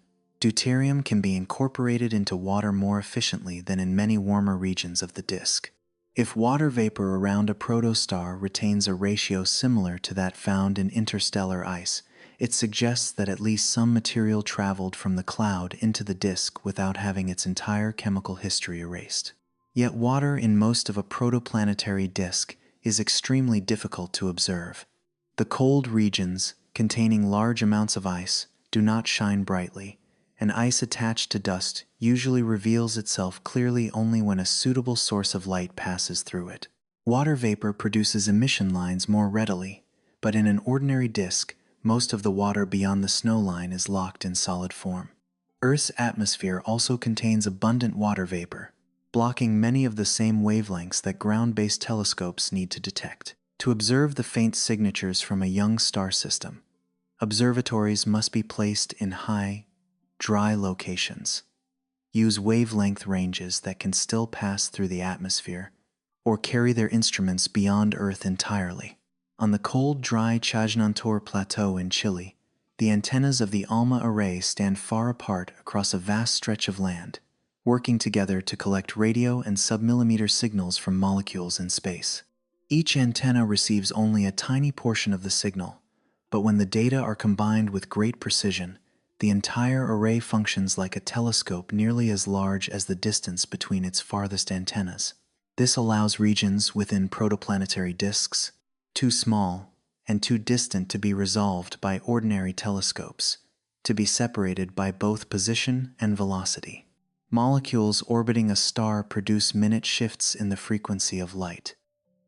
deuterium can be incorporated into water more efficiently than in many warmer regions of the disk. If water vapor around a protostar retains a ratio similar to that found in interstellar ice, it suggests that at least some material traveled from the cloud into the disk without having its entire chemical history erased. Yet water in most of a protoplanetary disk is extremely difficult to observe. The cold regions, containing large amounts of ice, do not shine brightly, and ice attached to dust usually reveals itself clearly only when a suitable source of light passes through it. Water vapor produces emission lines more readily, but in an ordinary disk, most of the water beyond the snow line is locked in solid form. Earth's atmosphere also contains abundant water vapor, blocking many of the same wavelengths that ground-based telescopes need to detect. To observe the faint signatures from a young star system, observatories must be placed in high, dry locations, use wavelength ranges that can still pass through the atmosphere, or carry their instruments beyond Earth entirely. On the cold, dry Chajnantor Plateau in Chile, the antennas of the ALMA array stand far apart across a vast stretch of land, working together to collect radio and submillimeter signals from molecules in space. Each antenna receives only a tiny portion of the signal, but when the data are combined with great precision, the entire array functions like a telescope nearly as large as the distance between its farthest antennas. This allows regions within protoplanetary disks, too small and too distant to be resolved by ordinary telescopes, to be separated by both position and velocity. Molecules orbiting a star produce minute shifts in the frequency of light,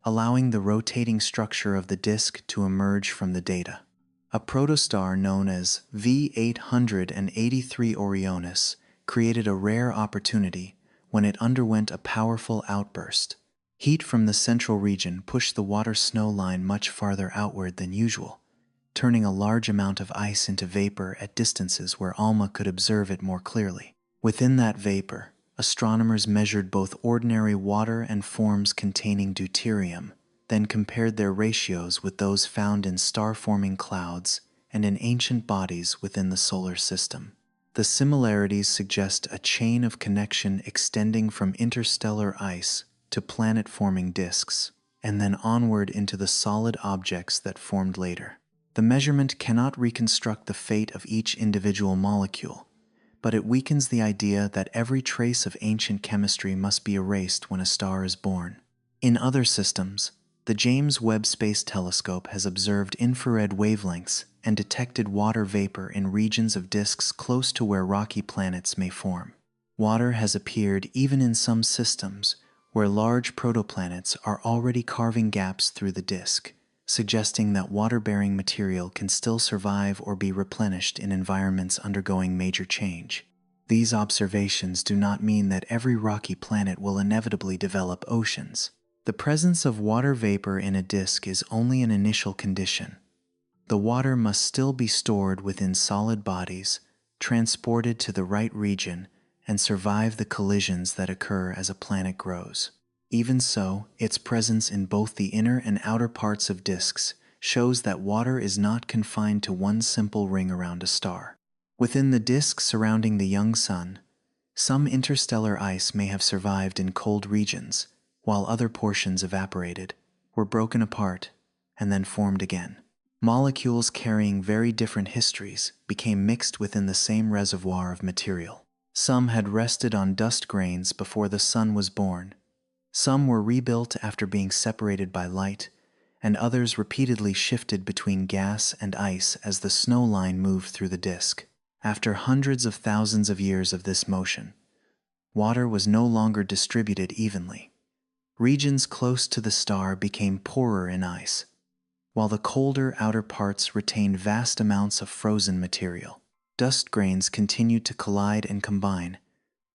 allowing the rotating structure of the disk to emerge from the data. A protostar known as V883 Orionis created a rare opportunity when it underwent a powerful outburst. Heat from the central region pushed the water snow line much farther outward than usual, turning a large amount of ice into vapor at distances where ALMA could observe it more clearly. Within that vapor, astronomers measured both ordinary water and forms containing deuterium, then compared their ratios with those found in star-forming clouds and in ancient bodies within the solar system. The similarities suggest a chain of connection extending from interstellar ice to planet-forming disks, and then onward into the solid objects that formed later. The measurement cannot reconstruct the fate of each individual molecule, but it weakens the idea that every trace of ancient chemistry must be erased when a star is born. In other systems, the James Webb Space Telescope has observed infrared wavelengths and detected water vapor in regions of disks close to where rocky planets may form. Water has appeared even in some systems where large protoplanets are already carving gaps through the disk, suggesting that water-bearing material can still survive or be replenished in environments undergoing major change. These observations do not mean that every rocky planet will inevitably develop oceans. The presence of water vapor in a disk is only an initial condition. The water must still be stored within solid bodies, transported to the right region, and survive the collisions that occur as a planet grows. Even so, its presence in both the inner and outer parts of disks shows that water is not confined to one simple ring around a star. Within the disk surrounding the young sun, some interstellar ice may have survived in cold regions, while other portions evaporated, were broken apart, and then formed again. Molecules carrying very different histories became mixed within the same reservoir of material. Some had rested on dust grains before the sun was born. Some were rebuilt after being separated by light, and others repeatedly shifted between gas and ice as the snow line moved through the disk. After hundreds of thousands of years of this motion, water was no longer distributed evenly. Regions close to the star became poorer in ice, while the colder outer parts retained vast amounts of frozen material. Dust grains continued to collide and combine,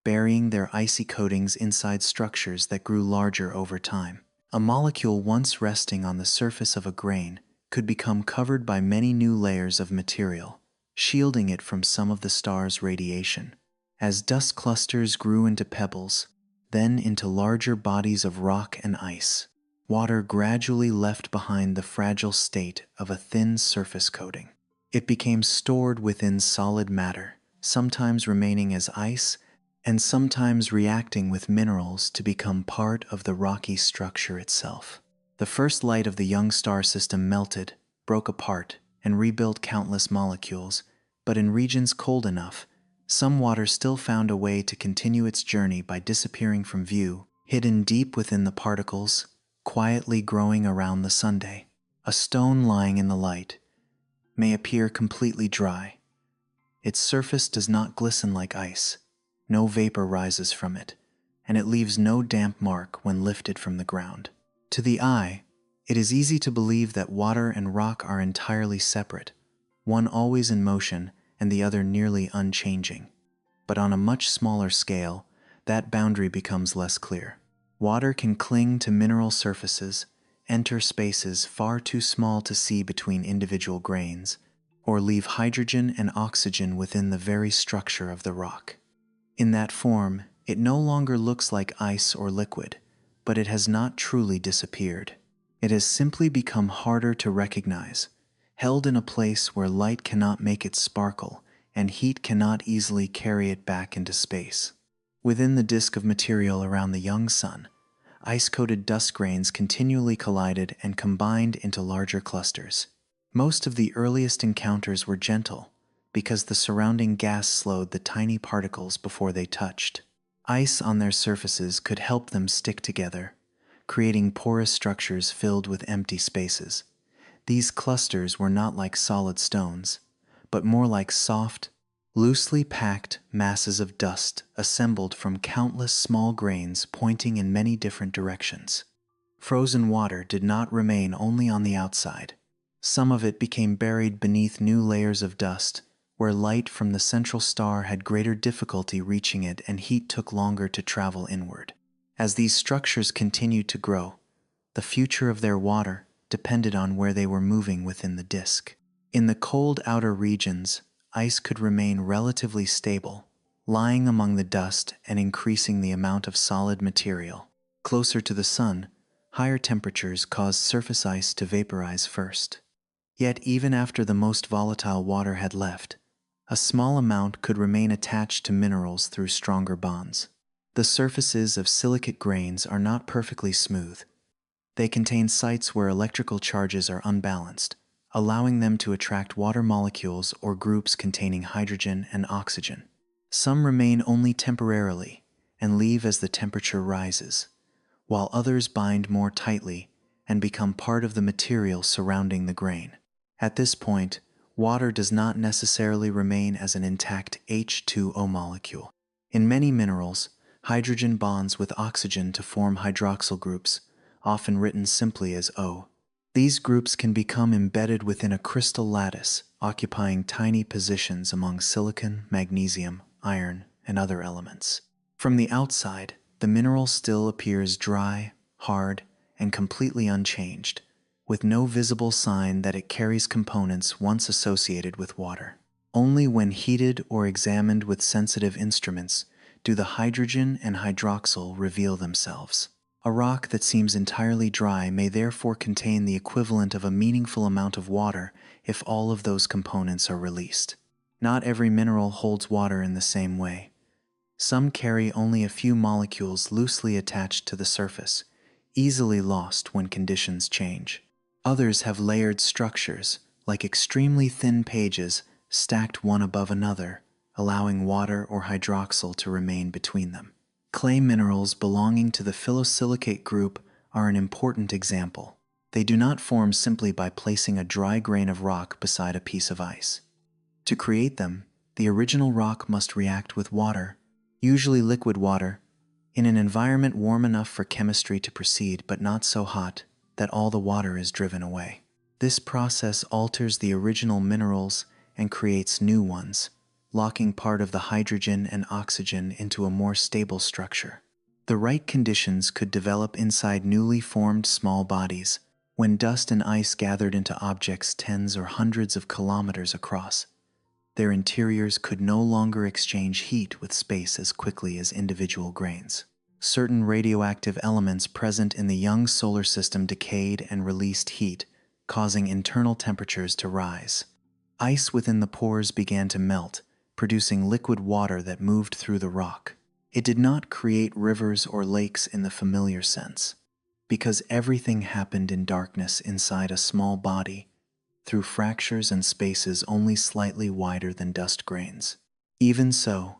burying their icy coatings inside structures that grew larger over time. A molecule once resting on the surface of a grain could become covered by many new layers of material, shielding it from some of the star's radiation. As dust clusters grew into pebbles, then into larger bodies of rock and ice, water gradually left behind the fragile state of a thin surface coating. It became stored within solid matter, sometimes remaining as ice and sometimes reacting with minerals to become part of the rocky structure itself. The first light of the young star system melted, broke apart, and rebuilt countless molecules, but in regions cold enough, some water still found a way to continue its journey by disappearing from view, hidden deep within the particles, quietly growing around the sundae. A stone lying in the light may appear completely dry. Its surface does not glisten like ice, no vapor rises from it, and it leaves no damp mark when lifted from the ground. To the eye, it is easy to believe that water and rock are entirely separate, one always in motion and the other nearly unchanging. But on a much smaller scale, that boundary becomes less clear. Water can cling to mineral surfaces, enter spaces far too small to see between individual grains, or leave hydrogen and oxygen within the very structure of the rock. In that form, it no longer looks like ice or liquid, but it has not truly disappeared. It has simply become harder to recognize, held in a place where light cannot make it sparkle and heat cannot easily carry it back into space. Within the disk of material around the young sun, ice-coated dust grains continually collided and combined into larger clusters. Most of the earliest encounters were gentle, because the surrounding gas slowed the tiny particles before they touched. Ice on their surfaces could help them stick together, creating porous structures filled with empty spaces. These clusters were not like solid stones, but more like soft, loosely packed masses of dust assembled from countless small grains pointing in many different directions. Frozen water did not remain only on the outside. Some of it became buried beneath new layers of dust, where light from the central star had greater difficulty reaching it and heat took longer to travel inward. As these structures continued to grow, the future of their water depended on where they were moving within the disk. In the cold outer regions, ice could remain relatively stable, lying among the dust and increasing the amount of solid material. Closer to the sun, higher temperatures caused surface ice to vaporize first. Yet even after the most volatile water had left, a small amount could remain attached to minerals through stronger bonds. The surfaces of silicate grains are not perfectly smooth. They contain sites where electrical charges are unbalanced, allowing them to attract water molecules or groups containing hydrogen and oxygen. Some remain only temporarily and leave as the temperature rises, while others bind more tightly and become part of the material surrounding the grain. At this point, water does not necessarily remain as an intact H2O molecule. In many minerals, hydrogen bonds with oxygen to form hydroxyl groups, often written simply as O. These groups can become embedded within a crystal lattice, occupying tiny positions among silicon, magnesium, iron, and other elements. From the outside, the mineral still appears dry, hard, and completely unchanged, with no visible sign that it carries components once associated with water. Only when heated or examined with sensitive instruments do the hydrogen and hydroxyl reveal themselves. A rock that seems entirely dry may therefore contain the equivalent of a meaningful amount of water if all of those components are released. Not every mineral holds water in the same way. Some carry only a few molecules loosely attached to the surface, easily lost when conditions change. Others have layered structures, like extremely thin pages stacked one above another, allowing water or hydroxyl to remain between them. Clay minerals belonging to the phyllosilicate group are an important example. They do not form simply by placing a dry grain of rock beside a piece of ice. To create them, the original rock must react with water, usually liquid water, in an environment warm enough for chemistry to proceed but not so hot that all the water is driven away. This process alters the original minerals and creates new ones, locking part of the hydrogen and oxygen into a more stable structure. The right conditions could develop inside newly formed small bodies when dust and ice gathered into objects tens or hundreds of kilometers across. Their interiors could no longer exchange heat with space as quickly as individual grains. Certain radioactive elements present in the young solar system decayed and released heat, causing internal temperatures to rise. Ice within the pores began to melt, producing liquid water that moved through the rock. It did not create rivers or lakes in the familiar sense, because everything happened in darkness inside a small body, through fractures and spaces only slightly wider than dust grains. Even so,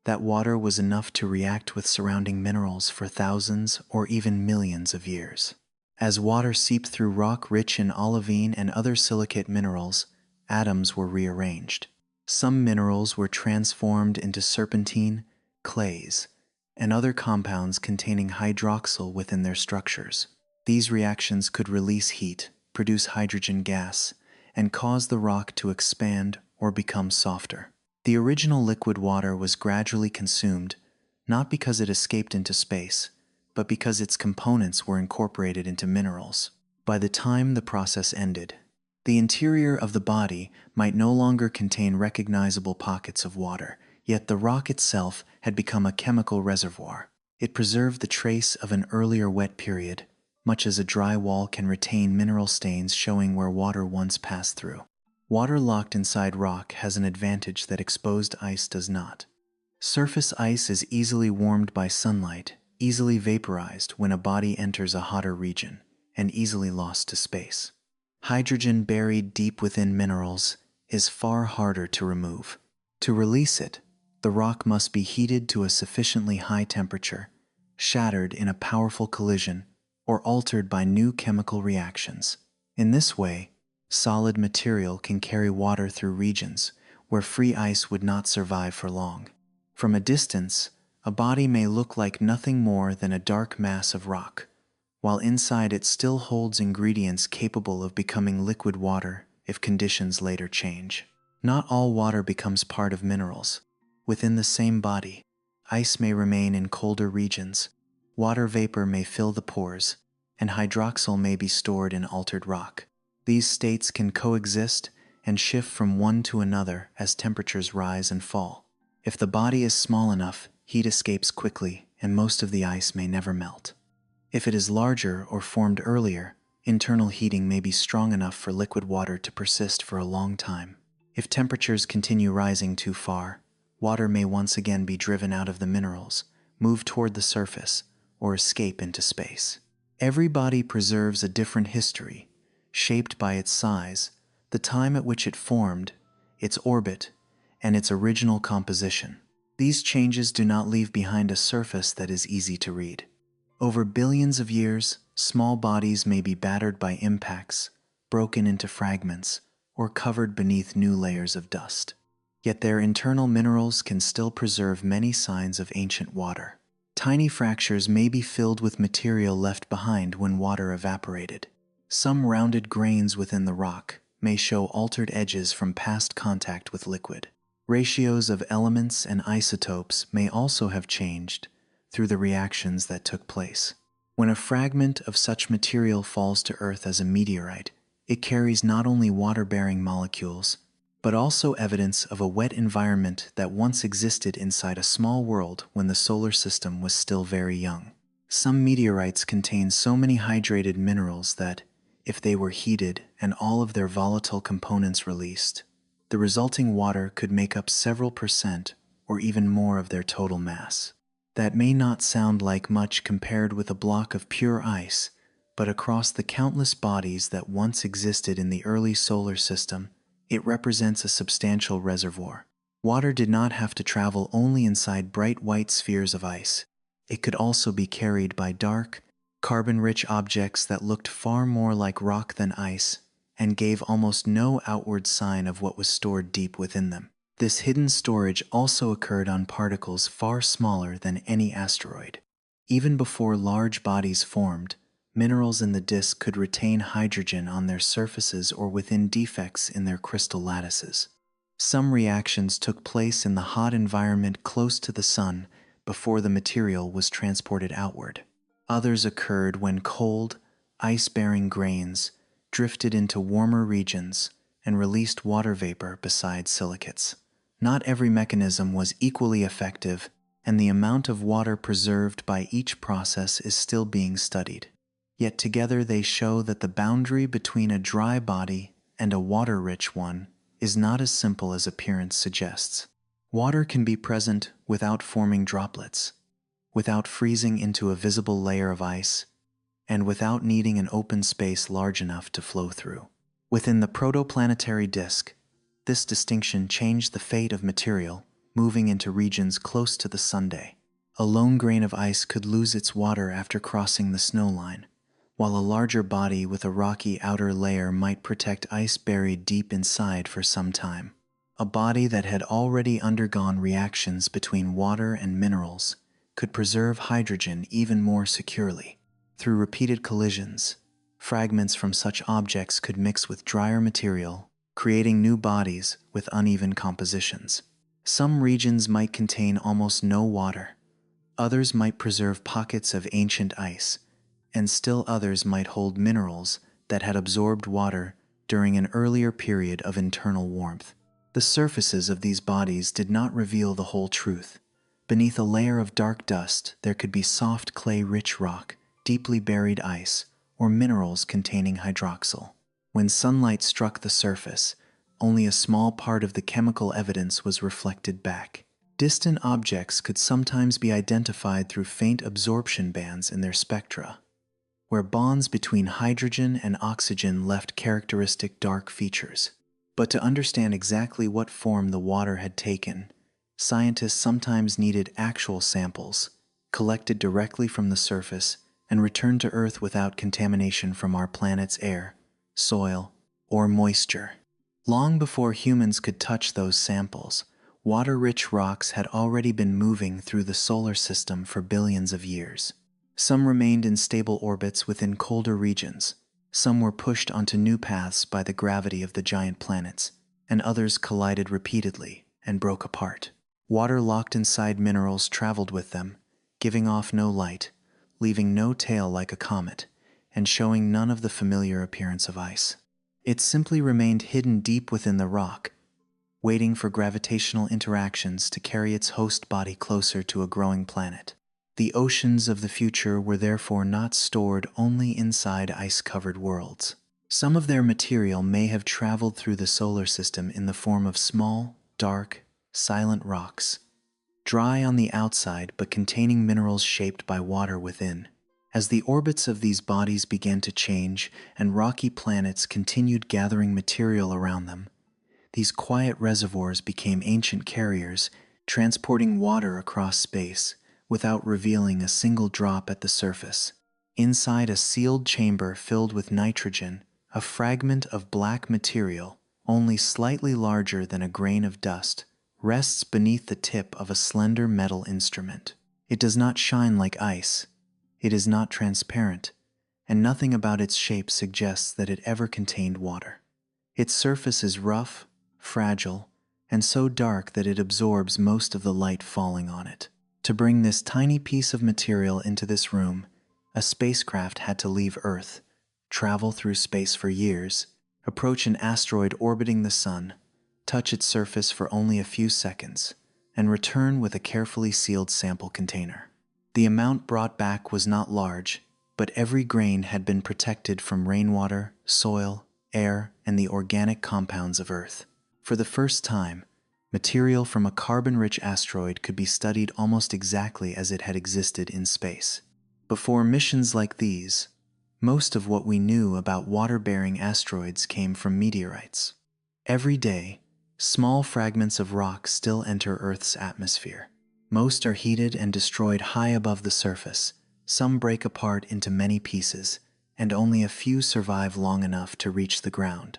that water was enough to react with surrounding minerals for thousands or even millions of years. As water seeped through rock rich in olivine and other silicate minerals, atoms were rearranged. Some minerals were transformed into serpentine, clays, and other compounds containing hydroxyl within their structures. These reactions could release heat, produce hydrogen gas, and cause the rock to expand or become softer. The original liquid water was gradually consumed, not because it escaped into space, but because its components were incorporated into minerals. By the time the process ended, the interior of the body might no longer contain recognizable pockets of water, yet the rock itself had become a chemical reservoir. It preserved the trace of an earlier wet period, much as a dry wall can retain mineral stains showing where water once passed through. Water locked inside rock has an advantage that exposed ice does not. Surface ice is easily warmed by sunlight, easily vaporized when a body enters a hotter region, and easily lost to space. Hydrogen buried deep within minerals is far harder to remove. To release it, the rock must be heated to a sufficiently high temperature, shattered in a powerful collision, or altered by new chemical reactions. In this way, solid material can carry water through regions where free ice would not survive for long. From a distance, a body may look like nothing more than a dark mass of rock, while inside it still holds ingredients capable of becoming liquid water if conditions later change. Not all water becomes part of minerals. Within the same body, ice may remain in colder regions, water vapor may fill the pores, and hydroxyl may be stored in altered rock. These states can coexist and shift from one to another as temperatures rise and fall. If the body is small enough, heat escapes quickly and most of the ice may never melt. If it is larger or formed earlier, internal heating may be strong enough for liquid water to persist for a long time. If temperatures continue rising too far, water may once again be driven out of the minerals, move toward the surface, or escape into space. Every body preserves a different history, shaped by its size, the time at which it formed, its orbit, and its original composition. These changes do not leave behind a surface that is easy to read. Over billions of years, small bodies may be battered by impacts, broken into fragments, or covered beneath new layers of dust. yet their internal minerals can still preserve many signs of ancient water. Tiny fractures may be filled with material left behind when water evaporated. Some rounded grains within the rock may show altered edges from past contact with liquid. Ratios of elements and isotopes may also have changed through the reactions that took place. When a fragment of such material falls to Earth as a meteorite, it carries not only water-bearing molecules, but also evidence of a wet environment that once existed inside a small world when the solar system was still very young. Some meteorites contain so many hydrated minerals that, if they were heated and all of their volatile components released, the resulting water could make up several percent or even more of their total mass. That may not sound like much compared with a block of pure ice, but across the countless bodies that once existed in the early solar system, it represents a substantial reservoir. Water did not have to travel only inside bright white spheres of ice. It could also be carried by dark, carbon-rich objects that looked far more like rock than ice and gave almost no outward sign of what was stored deep within them. This hidden storage also occurred on particles far smaller than any asteroid. Even before large bodies formed, minerals in the disk could retain hydrogen on their surfaces or within defects in their crystal lattices. Some reactions took place in the hot environment close to the sun before the material was transported outward. Others occurred when cold, ice-bearing grains drifted into warmer regions and released water vapor beside silicates. Not every mechanism was equally effective, and the amount of water preserved by each process is still being studied. Yet together they show that the boundary between a dry body and a water-rich one is not as simple as appearance suggests. Water can be present without forming droplets, without freezing into a visible layer of ice, and without needing an open space large enough to flow through. Within the protoplanetary disk, this distinction changed the fate of material, moving into regions close to the sunday. A lone grain of ice could lose its water after crossing the snow line, while a larger body with a rocky outer layer might protect ice buried deep inside for some time. A body that had already undergone reactions between water and minerals could preserve hydrogen even more securely. Through repeated collisions, fragments from such objects could mix with drier material, creating new bodies with uneven compositions. Some regions might contain almost no water, others might preserve pockets of ancient ice, and still others might hold minerals that had absorbed water during an earlier period of internal warmth. The surfaces of these bodies did not reveal the whole truth. Beneath a layer of dark dust, there could be soft clay-rich rock, deeply buried ice, or minerals containing hydroxyl. When sunlight struck the surface, only a small part of the chemical evidence was reflected back. Distant objects could sometimes be identified through faint absorption bands in their spectra, where bonds between hydrogen and oxygen left characteristic dark features. But to understand exactly what form the water had taken, scientists sometimes needed actual samples, collected directly from the surface and returned to Earth without contamination from our planet's air, soil, or moisture. Long before humans could touch those samples, water-rich rocks had already been moving through the solar system for billions of years. Some remained in stable orbits within colder regions, some were pushed onto new paths by the gravity of the giant planets, and others collided repeatedly and broke apart. Water locked inside minerals traveled with them, giving off no light, leaving no tail like a comet, and showing none of the familiar appearance of ice. It simply remained hidden deep within the rock, waiting for gravitational interactions to carry its host body closer to a growing planet. The oceans of the future were therefore not stored only inside ice-covered worlds. Some of their material may have traveled through the solar system in the form of small, dark, silent rocks, dry on the outside but containing minerals shaped by water within. As the orbits of these bodies began to change and rocky planets continued gathering material around them, these quiet reservoirs became ancient carriers, transporting water across space without revealing a single drop at the surface. Inside a sealed chamber filled with nitrogen, a fragment of black material, only slightly larger than a grain of dust, rests beneath the tip of a slender metal instrument. It does not shine like ice, it is not transparent, and nothing about its shape suggests that it ever contained water. Its surface is rough, fragile, and so dark that it absorbs most of the light falling on it. To bring this tiny piece of material into this room, a spacecraft had to leave Earth, travel through space for years, approach an asteroid orbiting the Sun, touch its surface for only a few seconds, and return with a carefully sealed sample container. The amount brought back was not large, but every grain had been protected from rainwater, soil, air, and the organic compounds of Earth. For the first time, material from a carbon-rich asteroid could be studied almost exactly as it had existed in space. Before missions like these, most of what we knew about water-bearing asteroids came from meteorites. Every day, small fragments of rock still enter Earth's atmosphere. Most are heated and destroyed high above the surface. Some break apart into many pieces, and only a few survive long enough to reach the ground.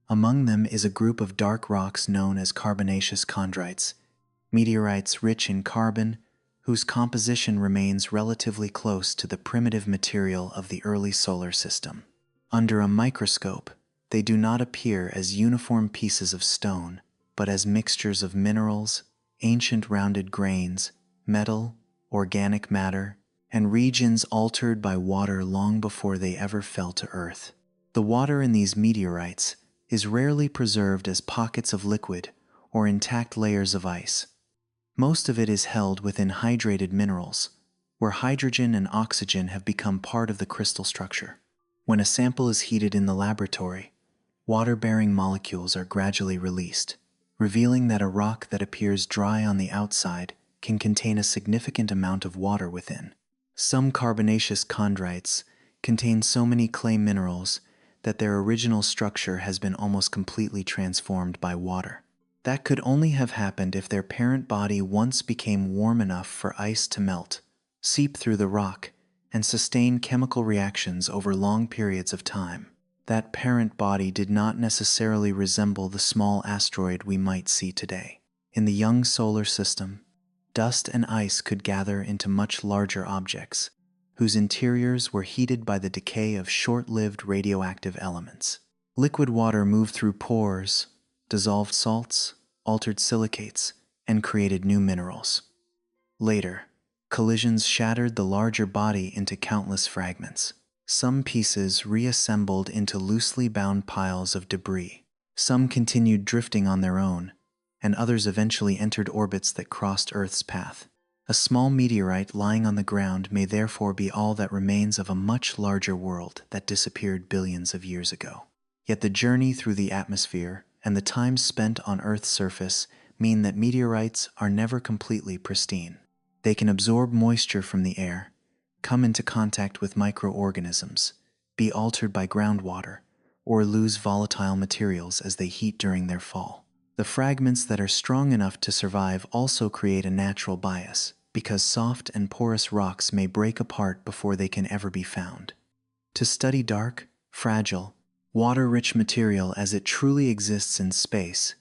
Among them is a group of dark rocks known as carbonaceous chondrites, meteorites rich in carbon, whose composition remains relatively close to the primitive material of the early solar system. Under a microscope, they do not appear as uniform pieces of stone, but as mixtures of minerals, ancient rounded grains, metal, organic matter, and regions altered by water long before they ever fell to Earth. The water in these meteorites is rarely preserved as pockets of liquid or intact layers of ice. Most of it is held within hydrated minerals, where hydrogen and oxygen have become part of the crystal structure. When a sample is heated in the laboratory, water-bearing molecules are gradually released, revealing that a rock that appears dry on the outside can contain a significant amount of water within. Some carbonaceous chondrites contain so many clay minerals that their original structure has been almost completely transformed by water. That could only have happened if their parent body once became warm enough for ice to melt, seep through the rock, and sustain chemical reactions over long periods of time. That parent body did not necessarily resemble the small asteroid we might see today. In the young solar system, dust and ice could gather into much larger objects, whose interiors were heated by the decay of short-lived radioactive elements. Liquid water moved through pores, dissolved salts, altered silicates, and created new minerals. Later, collisions shattered the larger body into countless fragments. Some pieces reassembled into loosely bound piles of debris. Some continued drifting on their own, and others eventually entered orbits that crossed Earth's path. A small meteorite lying on the ground may therefore be all that remains of a much larger world that disappeared billions of years ago. Yet the journey through the atmosphere and the time spent on Earth's surface mean that meteorites are never completely pristine. They can absorb moisture from the air, come into contact with microorganisms, be altered by groundwater, or lose volatile materials as they heat during their fall. The fragments that are strong enough to survive also create a natural bias, because soft and porous rocks may break apart before they can ever be found. To study dark, fragile, water-rich material as it truly exists in space,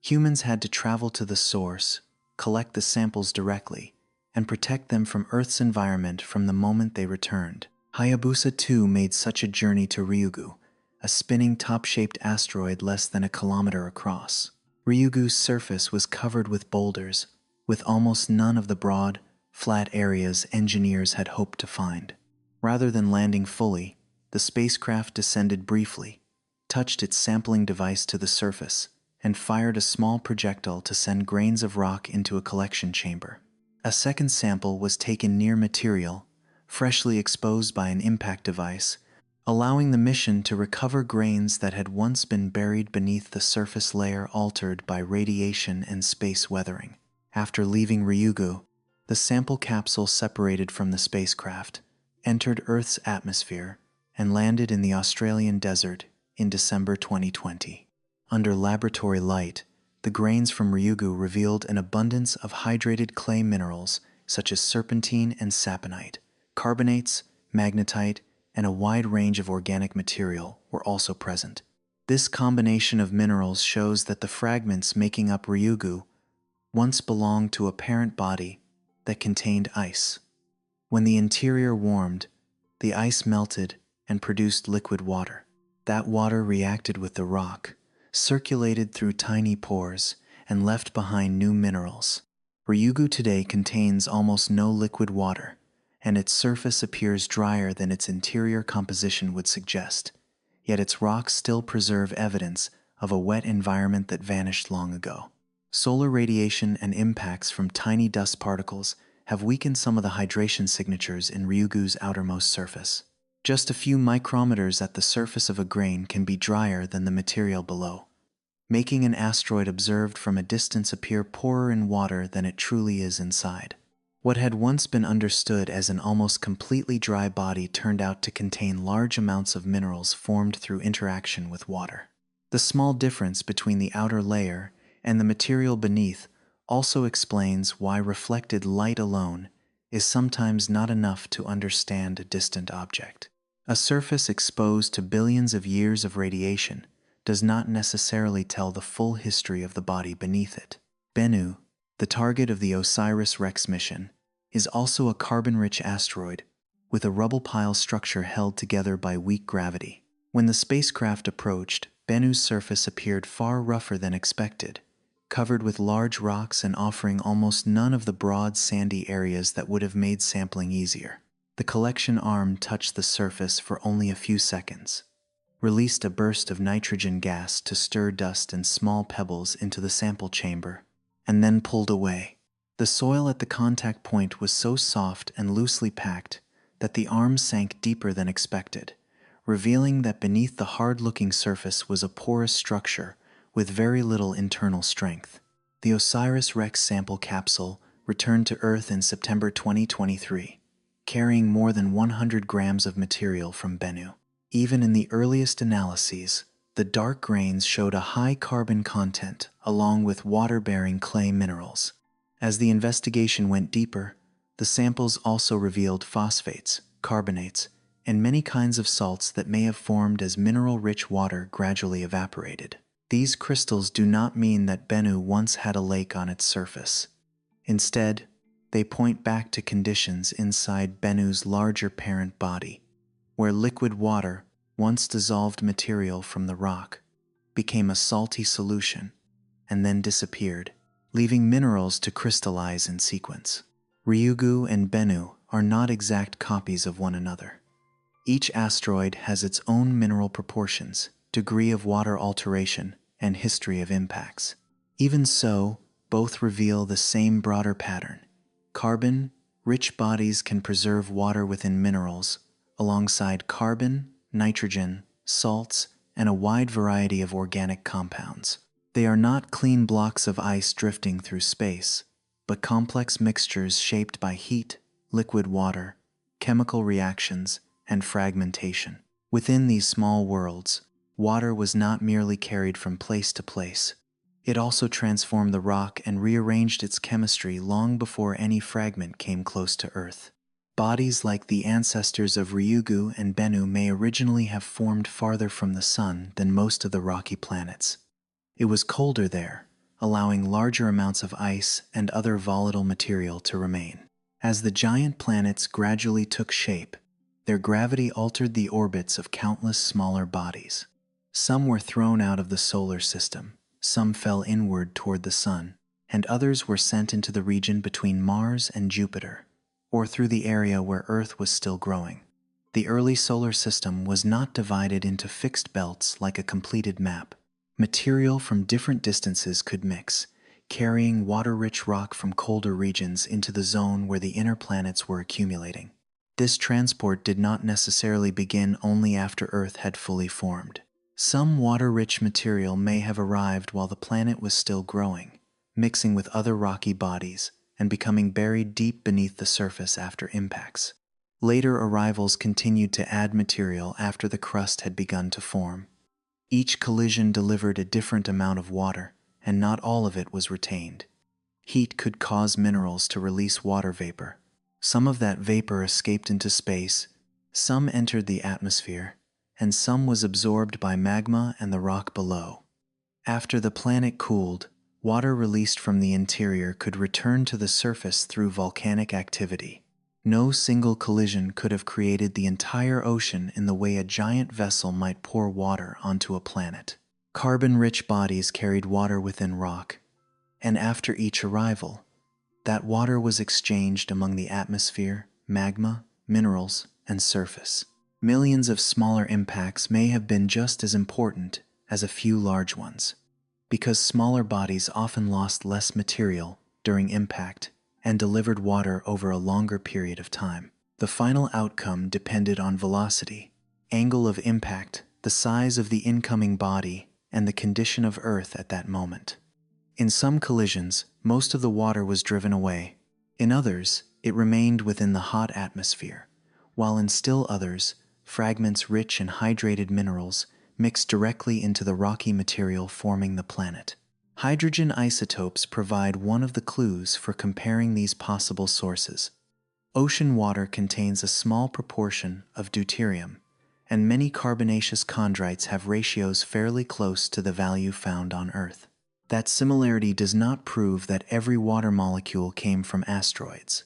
humans had to travel to the source, collect the samples directly, and protect them from Earth's environment from the moment they returned. Hayabusa 2 made such a journey to Ryugu, a spinning top-shaped asteroid less than a kilometer across. Ryugu's surface was covered with boulders, with almost none of the broad, flat areas engineers had hoped to find. Rather than landing fully, the spacecraft descended briefly, touched its sampling device to the surface, and fired a small projectile to send grains of rock into a collection chamber. A second sample was taken near material, freshly exposed by an impact device, allowing the mission to recover grains that had once been buried beneath the surface layer altered by radiation and space weathering. After leaving Ryugu, the sample capsule separated from the spacecraft, entered Earth's atmosphere, and landed in the Australian desert in December 2020. Under laboratory light, the grains from Ryugu revealed an abundance of hydrated clay minerals such as serpentine and saponite. Carbonates, magnetite, and a wide range of organic material were also present. This combination of minerals shows that the fragments making up Ryugu once belonged to a parent body that contained ice. When the interior warmed, the ice melted and produced liquid water. That water reacted with the rock, circulated through tiny pores, and left behind new minerals. Ryugu today contains almost no liquid water, and its surface appears drier than its interior composition would suggest. Yet its rocks still preserve evidence of a wet environment that vanished long ago. Solar radiation and impacts from tiny dust particles have weakened some of the hydration signatures in Ryugu's outermost surface. Just a few micrometers at the surface of a grain can be drier than the material below, making an asteroid observed from a distance appear poorer in water than it truly is inside. What had once been understood as an almost completely dry body turned out to contain large amounts of minerals formed through interaction with water. The small difference between the outer layer and the material beneath also explains why reflected light alone is sometimes not enough to understand a distant object. A surface exposed to billions of years of radiation does not necessarily tell the full history of the body beneath it. Bennu, the target of the OSIRIS-REx mission, is also a carbon-rich asteroid with a rubble pile structure held together by weak gravity. When the spacecraft approached, Bennu's surface appeared far rougher than expected, covered with large rocks and offering almost none of the broad sandy areas that would have made sampling easier. The collection arm touched the surface for only a few seconds, released a burst of nitrogen gas to stir dust and small pebbles into the sample chamber, and then pulled away. The soil at the contact point was so soft and loosely packed that the arm sank deeper than expected, revealing that beneath the hard-looking surface was a porous structure with very little internal strength. The OSIRIS-REx sample capsule returned to Earth in September 2023, carrying more than 100 grams of material from Bennu. Even in the earliest analyses, the dark grains showed a high carbon content along with water-bearing clay minerals. As the investigation went deeper, the samples also revealed phosphates, carbonates, and many kinds of salts that may have formed as mineral-rich water gradually evaporated. These crystals do not mean that Bennu once had a lake on its surface. Instead, they point back to conditions inside Bennu's larger parent body, where liquid water, once dissolved material from the rock, became a salty solution and then disappeared, leaving minerals to crystallize in sequence. Ryugu and Bennu are not exact copies of one another. Each asteroid has its own mineral proportions, degree of water alteration, and history of impacts. Even so, both reveal the same broader pattern. Carbon-rich bodies can preserve water within minerals, alongside carbon, nitrogen, salts, and a wide variety of organic compounds. They are not clean blocks of ice drifting through space, but complex mixtures shaped by heat, liquid water, chemical reactions, and fragmentation. Within these small worlds, water was not merely carried from place to place. It also transformed the rock and rearranged its chemistry long before any fragment came close to Earth. Bodies like the ancestors of Ryugu and Bennu may originally have formed farther from the Sun than most of the rocky planets. It was colder there, allowing larger amounts of ice and other volatile material to remain. As the giant planets gradually took shape, their gravity altered the orbits of countless smaller bodies. Some were thrown out of the solar system, some fell inward toward the Sun, and others were sent into the region between Mars and Jupiter, or through the area where Earth was still growing. The early solar system was not divided into fixed belts like a completed map. Material from different distances could mix, carrying water-rich rock from colder regions into the zone where the inner planets were accumulating. This transport did not necessarily begin only after Earth had fully formed. Some water-rich material may have arrived while the planet was still growing, mixing with other rocky bodies and becoming buried deep beneath the surface after impacts. Later arrivals continued to add material after the crust had begun to form. Each collision delivered a different amount of water, and not all of it was retained. Heat could cause minerals to release water vapor. Some of that vapor escaped into space, some entered the atmosphere, and some was absorbed by magma and the rock below. After the planet cooled, Water released from the interior could return to the surface through volcanic activity. No single collision could have created the entire ocean in the way a giant vessel might pour water onto a planet. Carbon-rich bodies carried water within rock, and after each arrival, that water was exchanged among the atmosphere, magma, minerals, and surface. Millions of smaller impacts may have been just as important as a few large ones, because smaller bodies often lost less material during impact and delivered water over a longer period of time. The final outcome depended on velocity, angle of impact, the size of the incoming body, and the condition of Earth at that moment. In some collisions, most of the water was driven away. In others, it remained within the hot atmosphere, while in still others, fragments rich in hydrated minerals mixed directly into the rocky material forming the planet. Hydrogen isotopes provide one of the clues for comparing these possible sources. Ocean water contains a small proportion of deuterium, and many carbonaceous chondrites have ratios fairly close to the value found on Earth. That similarity does not prove that every water molecule came from asteroids,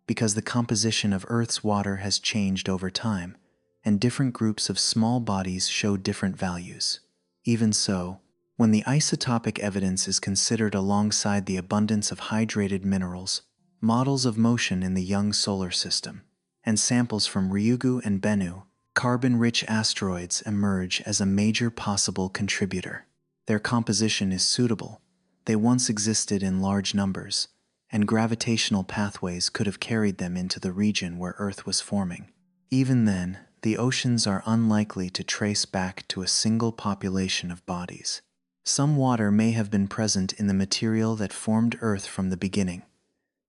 because the composition of Earth's water has changed over time, and different groups of small bodies show different values. Even so, when the isotopic evidence is considered alongside the abundance of hydrated minerals, models of motion in the young solar system, and samples from Ryugu and Bennu, carbon-rich asteroids emerge as a major possible contributor. Their composition is suitable. They once existed in large numbers, and gravitational pathways could have carried them into the region where Earth was forming. Even then, the oceans are unlikely to trace back to a single population of bodies. Some water may have been present in the material that formed Earth from the beginning.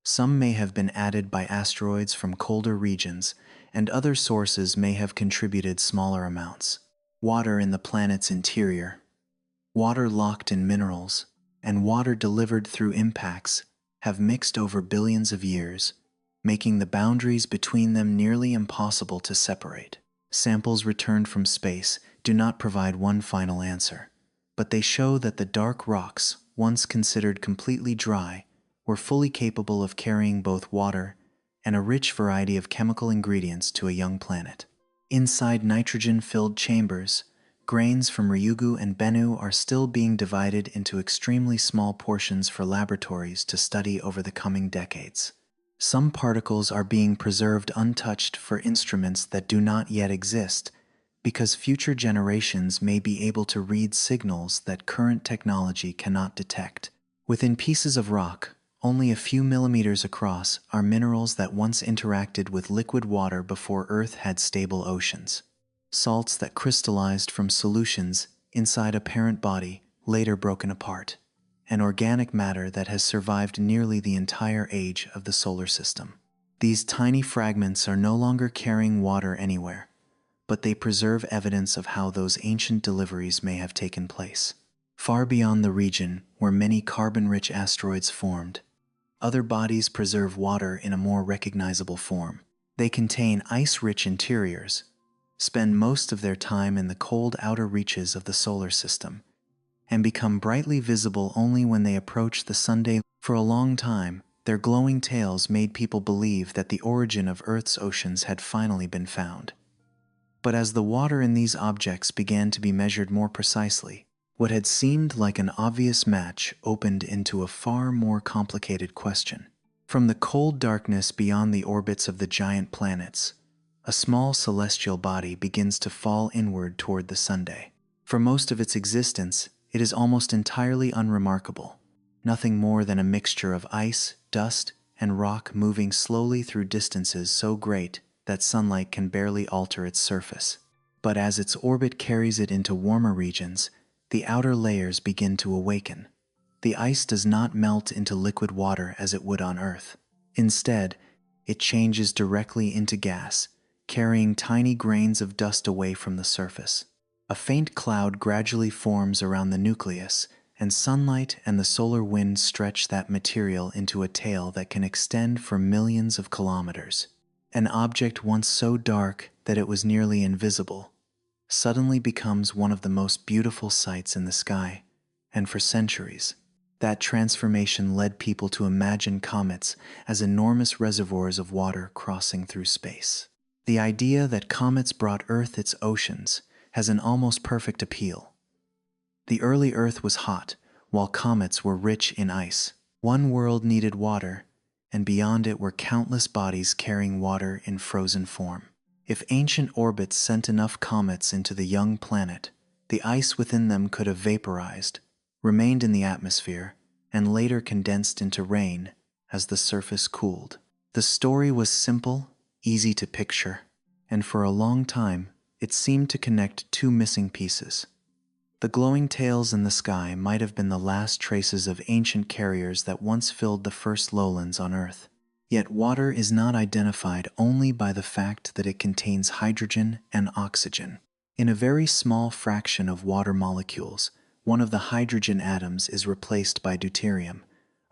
Some may have been added by asteroids from colder regions, and other sources may have contributed smaller amounts. Water in the planet's interior, water locked in minerals, and water delivered through impacts have mixed over billions of years, making the boundaries between them nearly impossible to separate. Samples returned from space do not provide one final answer, but they show that the dark rocks, once considered completely dry, were fully capable of carrying both water and a rich variety of chemical ingredients to a young planet. Inside nitrogen-filled chambers, grains from Ryugu and Bennu are still being divided into extremely small portions for laboratories to study over the coming decades. Some particles are being preserved untouched for instruments that do not yet exist, because future generations may be able to read signals that current technology cannot detect. Within pieces of rock, only a few millimeters across, are minerals that once interacted with liquid water before Earth had stable oceans. Salts that crystallized from solutions inside a parent body, later broken apart, and organic matter that has survived nearly the entire age of the solar system. These tiny fragments are no longer carrying water anywhere, but they preserve evidence of how those ancient deliveries may have taken place. Far beyond the region where many carbon-rich asteroids formed, other bodies preserve water in a more recognizable form. They contain ice-rich interiors, spend most of their time in the cold outer reaches of the solar system, and become brightly visible only when they approach the sunday. For a long time, their glowing tails made people believe that the origin of Earth's oceans had finally been found. But as the water in these objects began to be measured more precisely, what had seemed like an obvious match opened into a far more complicated question. From the cold darkness beyond the orbits of the giant planets, a small celestial body begins to fall inward toward the sunday. For most of its existence, it is almost entirely unremarkable, nothing more than a mixture of ice, dust, and rock moving slowly through distances so great that sunlight can barely alter its surface. But as its orbit carries it into warmer regions, the outer layers begin to awaken. The ice does not melt into liquid water as it would on Earth. Instead, it changes directly into gas, carrying tiny grains of dust away from the surface. A faint cloud gradually forms around the nucleus, and sunlight and the solar wind stretch that material into a tail that can extend for millions of kilometers. An object once so dark that it was nearly invisible suddenly becomes one of the most beautiful sights in the sky, and for centuries, That transformation led people to imagine comets as enormous reservoirs of water crossing through space. The idea that comets brought Earth its oceans has an almost perfect appeal. The early Earth was hot, while comets were rich in ice. One world needed water, and beyond it were countless bodies carrying water in frozen form. If ancient orbits sent enough comets into the young planet, the ice within them could have vaporized, remained in the atmosphere, and later condensed into rain as the surface cooled. The story was simple, easy to picture, and for a long time it seemed to connect two missing pieces. The glowing tails in the sky might have been the last traces of ancient carriers that once filled the first lowlands on Earth. Yet water is not identified only by the fact that it contains hydrogen and oxygen. In a very small fraction of water molecules, one of the hydrogen atoms is replaced by deuterium,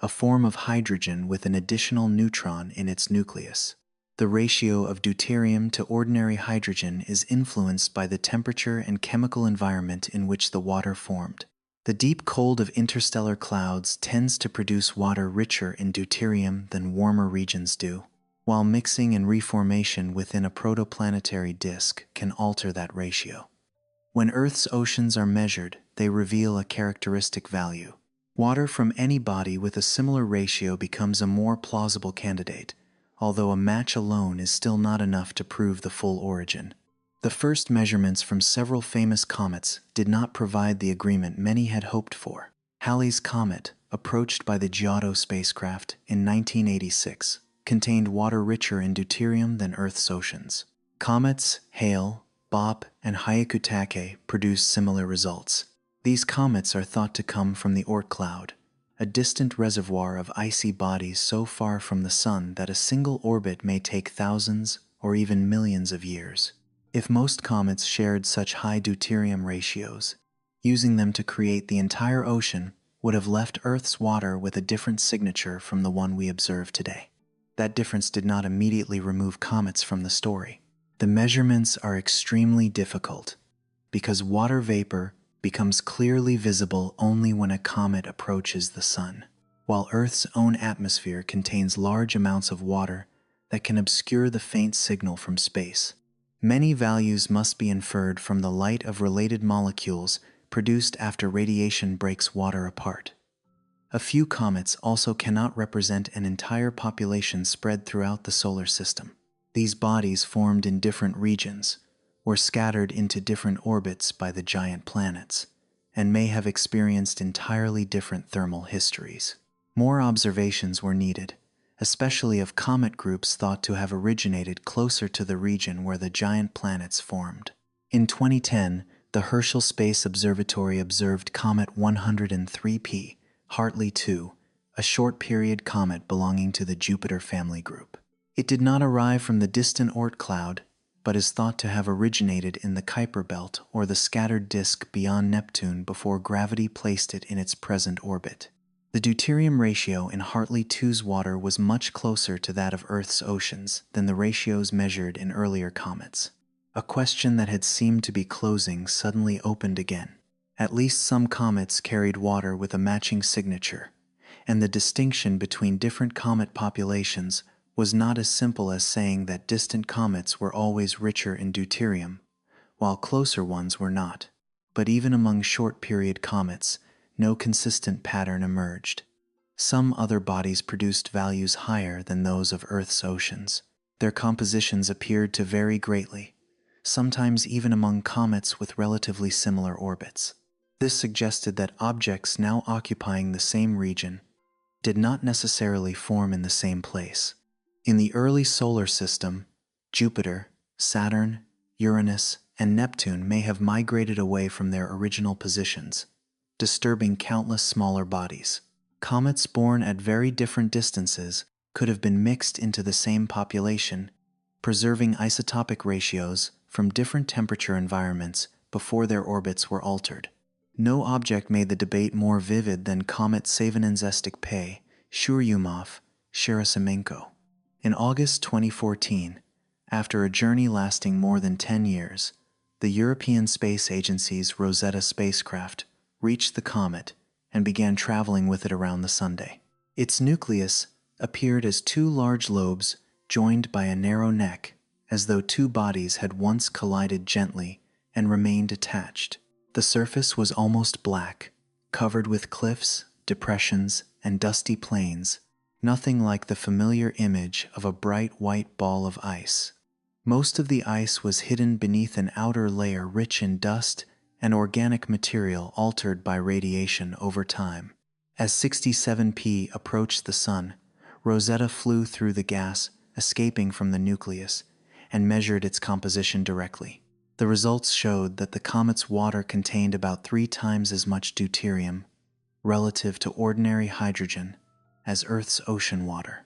a form of hydrogen with an additional neutron in its nucleus. The ratio of deuterium to ordinary hydrogen is influenced by the temperature and chemical environment in which the water formed. The deep cold of interstellar clouds tends to produce water richer in deuterium than warmer regions do, while mixing and reformation within a protoplanetary disk can alter that ratio. When Earth's oceans are measured, they reveal a characteristic value. Water from any body with a similar ratio becomes a more plausible candidate, although a match alone is still not enough to prove the full origin. The first measurements from several famous comets did not provide the agreement many had hoped for. Halley's Comet, approached by the Giotto spacecraft in 1986, contained water richer in deuterium than Earth's oceans. Comets Hale, Bopp, and Hyakutake produced similar results. These comets are thought to come from the Oort cloud, a distant reservoir of icy bodies so far from the Sun that a single orbit may take thousands or even millions of years. If most comets shared such high deuterium ratios, using them to create the entire ocean would have left Earth's water with a different signature from the one we observe today. That difference did not immediately remove comets from the story. The measurements are extremely difficult because water vapor becomes clearly visible only when a comet approaches the Sun, while Earth's own atmosphere contains large amounts of water that can obscure the faint signal from space. Many values must be inferred from the light of related molecules produced after radiation breaks water apart. A few comets also cannot represent an entire population spread throughout the solar system. These bodies formed in different regions, or scattered into different orbits by the giant planets, and may have experienced entirely different thermal histories. More observations were needed, especially of comet groups thought to have originated closer to the region where the giant planets formed. In 2010, the Herschel Space Observatory observed Comet 103P, Hartley 2, a short-period comet belonging to the Jupiter family group. It did not arrive from the distant Oort cloud, but is thought to have originated in the Kuiper belt or the scattered disk beyond Neptune before gravity placed it in its present orbit. The deuterium ratio in Hartley 2's water was much closer to that of Earth's oceans than the ratios measured in earlier comets. A question that had seemed to be closing suddenly opened again. At least some comets carried water with a matching signature, and the distinction between different comet populations was not as simple as saying that distant comets were always richer in deuterium, while closer ones were not. But even among short-period comets, no consistent pattern emerged. Some other bodies produced values higher than those of Earth's oceans. Their compositions appeared to vary greatly, sometimes even among comets with relatively similar orbits. This suggested that objects now occupying the same region did not necessarily form in the same place. In the early solar system, Jupiter, Saturn, Uranus, and Neptune may have migrated away from their original positions, disturbing countless smaller bodies. Comets born at very different distances could have been mixed into the same population, preserving isotopic ratios from different temperature environments before their orbits were altered. No object made the debate more vivid than Comet Savinens-Estic-Pei, Churyumov-Gerasimenko. In August 2014, after a journey lasting more than 10 years, the European Space Agency's Rosetta spacecraft reached the comet and began traveling with it around the Sunday. Its nucleus appeared as two large lobes joined by a narrow neck, as though two bodies had once collided gently and remained attached. The surface was almost black, covered with cliffs, depressions, and dusty plains, nothing like the familiar image of a bright white ball of ice. Most of the ice was hidden beneath an outer layer rich in dust and organic material altered by radiation over time. As 67P approached the Sun, Rosetta flew through the gas, escaping from the nucleus, and measured its composition directly. The results showed that the comet's water contained about 3 times as much deuterium, relative to ordinary hydrogen, as Earth's ocean water.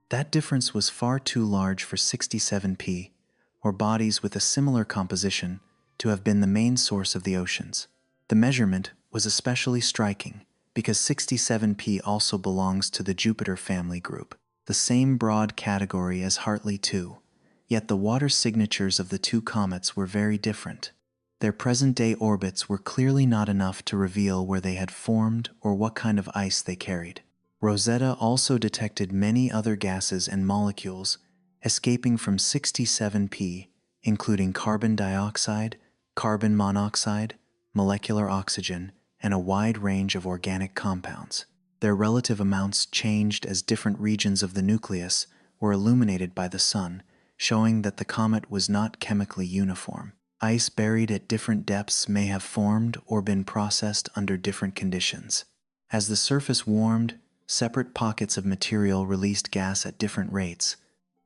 That difference was far too large for 67P, or bodies with a similar composition, to have been the main source of the oceans. The measurement was especially striking because 67P also belongs to the Jupiter family group, the same broad category as Hartley 2, yet the water signatures of the two comets were very different. Their present-day orbits were clearly not enough to reveal where they had formed or what kind of ice they carried. Rosetta also detected many other gases and molecules escaping from 67P, including carbon dioxide, carbon monoxide, molecular oxygen, and a wide range of organic compounds. Their relative amounts changed as different regions of the nucleus were illuminated by the sun, showing that the comet was not chemically uniform. Ice buried at different depths may have formed or been processed under different conditions. As the surface warmed, separate pockets of material released gas at different rates,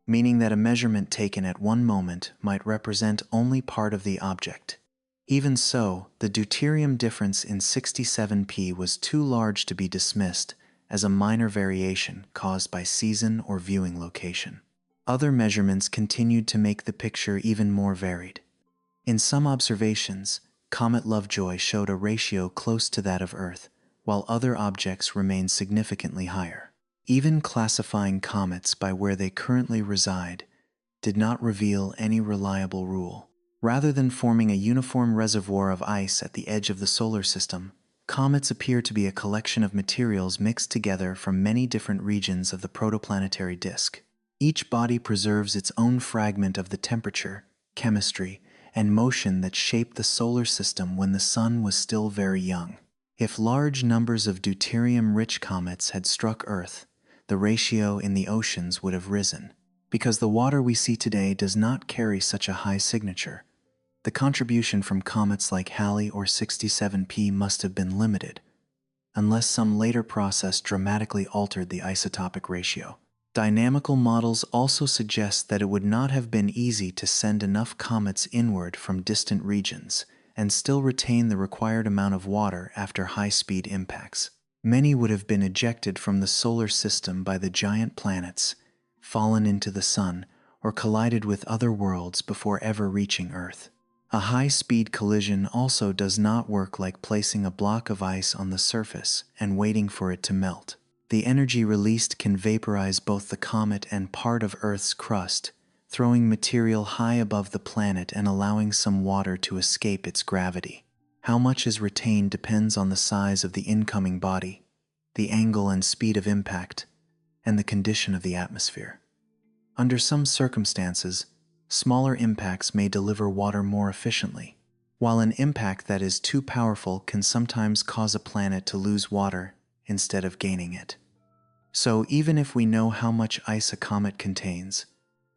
meaning that a measurement taken at one moment might represent only part of the object. Even so, the deuterium difference in 67P was too large to be dismissed as a minor variation caused by season or viewing location. Other measurements continued to make the picture even more varied. In some observations, Comet Lovejoy showed a ratio close to that of Earth, while other objects remained significantly higher. Even classifying comets by where they currently reside did not reveal any reliable rule. Rather than forming a uniform reservoir of ice at the edge of the solar system, comets appear to be a collection of materials mixed together from many different regions of the protoplanetary disk. Each body preserves its own fragment of the temperature, chemistry, and motion that shaped the solar system when the sun was still very young. If large numbers of deuterium-rich comets had struck Earth, the ratio in the oceans would have risen. Because the water we see today does not carry such a high signature, the contribution from comets like Halley or 67P must have been limited, unless some later process dramatically altered the isotopic ratio. Dynamical models also suggest that it would not have been easy to send enough comets inward from distant regions and still retain the required amount of water after high-speed impacts. Many would have been ejected from the solar system by the giant planets, fallen into the sun, or collided with other worlds before ever reaching Earth. A high-speed collision also does not work like placing a block of ice on the surface and waiting for it to melt. The energy released can vaporize both the comet and part of Earth's crust, throwing material high above the planet and allowing some water to escape its gravity. How much is retained depends on the size of the incoming body, the angle and speed of impact, and the condition of the atmosphere. Under some circumstances, smaller impacts may deliver water more efficiently, while an impact that is too powerful can sometimes cause a planet to lose water instead of gaining it. So even if we know how much ice a comet contains,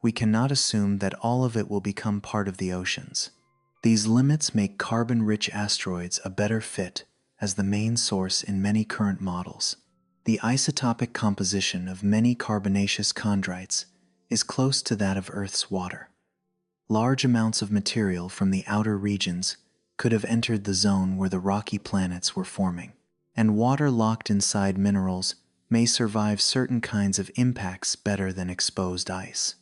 we cannot assume that all of it will become part of the oceans. These limits make carbon-rich asteroids a better fit as the main source in many current models. The isotopic composition of many carbonaceous chondrites is close to that of Earth's water. Large amounts of material from the outer regions could have entered the zone where the rocky planets were forming, and water locked inside minerals may survive certain kinds of impacts better than exposed ice.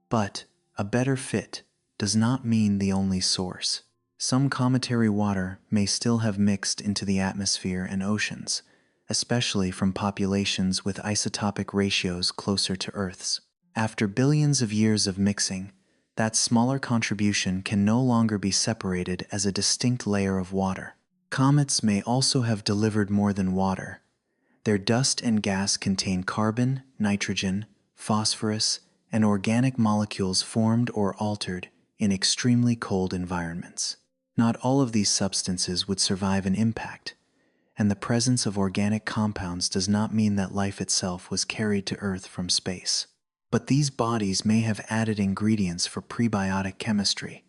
But a better fit does not mean the only source. Some cometary water may still have mixed into the atmosphere and oceans, especially from populations with isotopic ratios closer to Earth's. After billions of years of mixing, that smaller contribution can no longer be separated as a distinct layer of water. Comets may also have delivered more than water. Their dust and gas contain carbon, nitrogen, phosphorus, and organic molecules formed or altered in extremely cold environments. Not all of these substances would survive an impact, and the presence of organic compounds does not mean that life itself was carried to Earth from space. But these bodies may have added ingredients for prebiotic chemistry,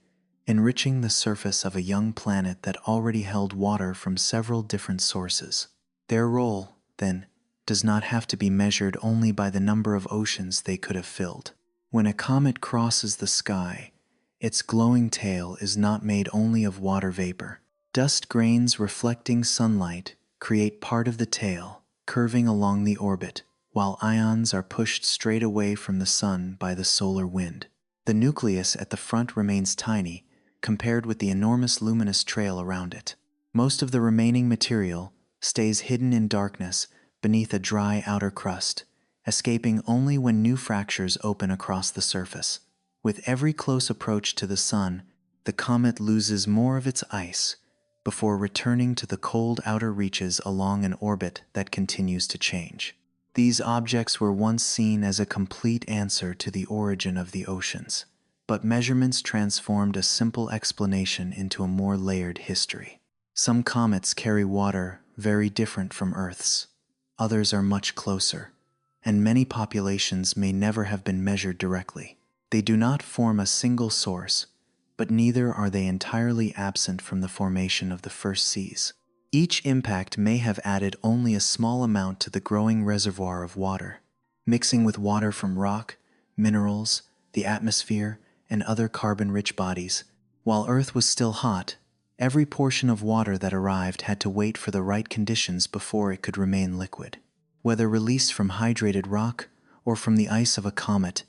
enriching the surface of a young planet that already held water from several different sources. Their role, then, does not have to be measured only by the number of oceans they could have filled. When a comet crosses the sky, its glowing tail is not made only of water vapor. Dust grains reflecting sunlight create part of the tail, curving along the orbit, while ions are pushed straight away from the sun by the solar wind. The nucleus at the front remains tiny, compared with the enormous luminous trail around it. Most of the remaining material stays hidden in darkness beneath a dry outer crust, escaping only when new fractures open across the surface. With every close approach to the sun, the comet loses more of its ice before returning to the cold outer reaches along an orbit that continues to change. These objects were once seen as a complete answer to the origin of the oceans, but measurements transformed a simple explanation into a more layered history. Some comets carry water very different from Earth's. Others are much closer, and many populations may never have been measured directly. They do not form a single source, but neither are they entirely absent from the formation of the first seas. Each impact may have added only a small amount to the growing reservoir of water, mixing with water from rock, minerals, the atmosphere, and other carbon-rich bodies. While Earth was still hot, every portion of water that arrived had to wait for the right conditions before it could remain liquid. Whether released from hydrated rock or from the ice of a comet,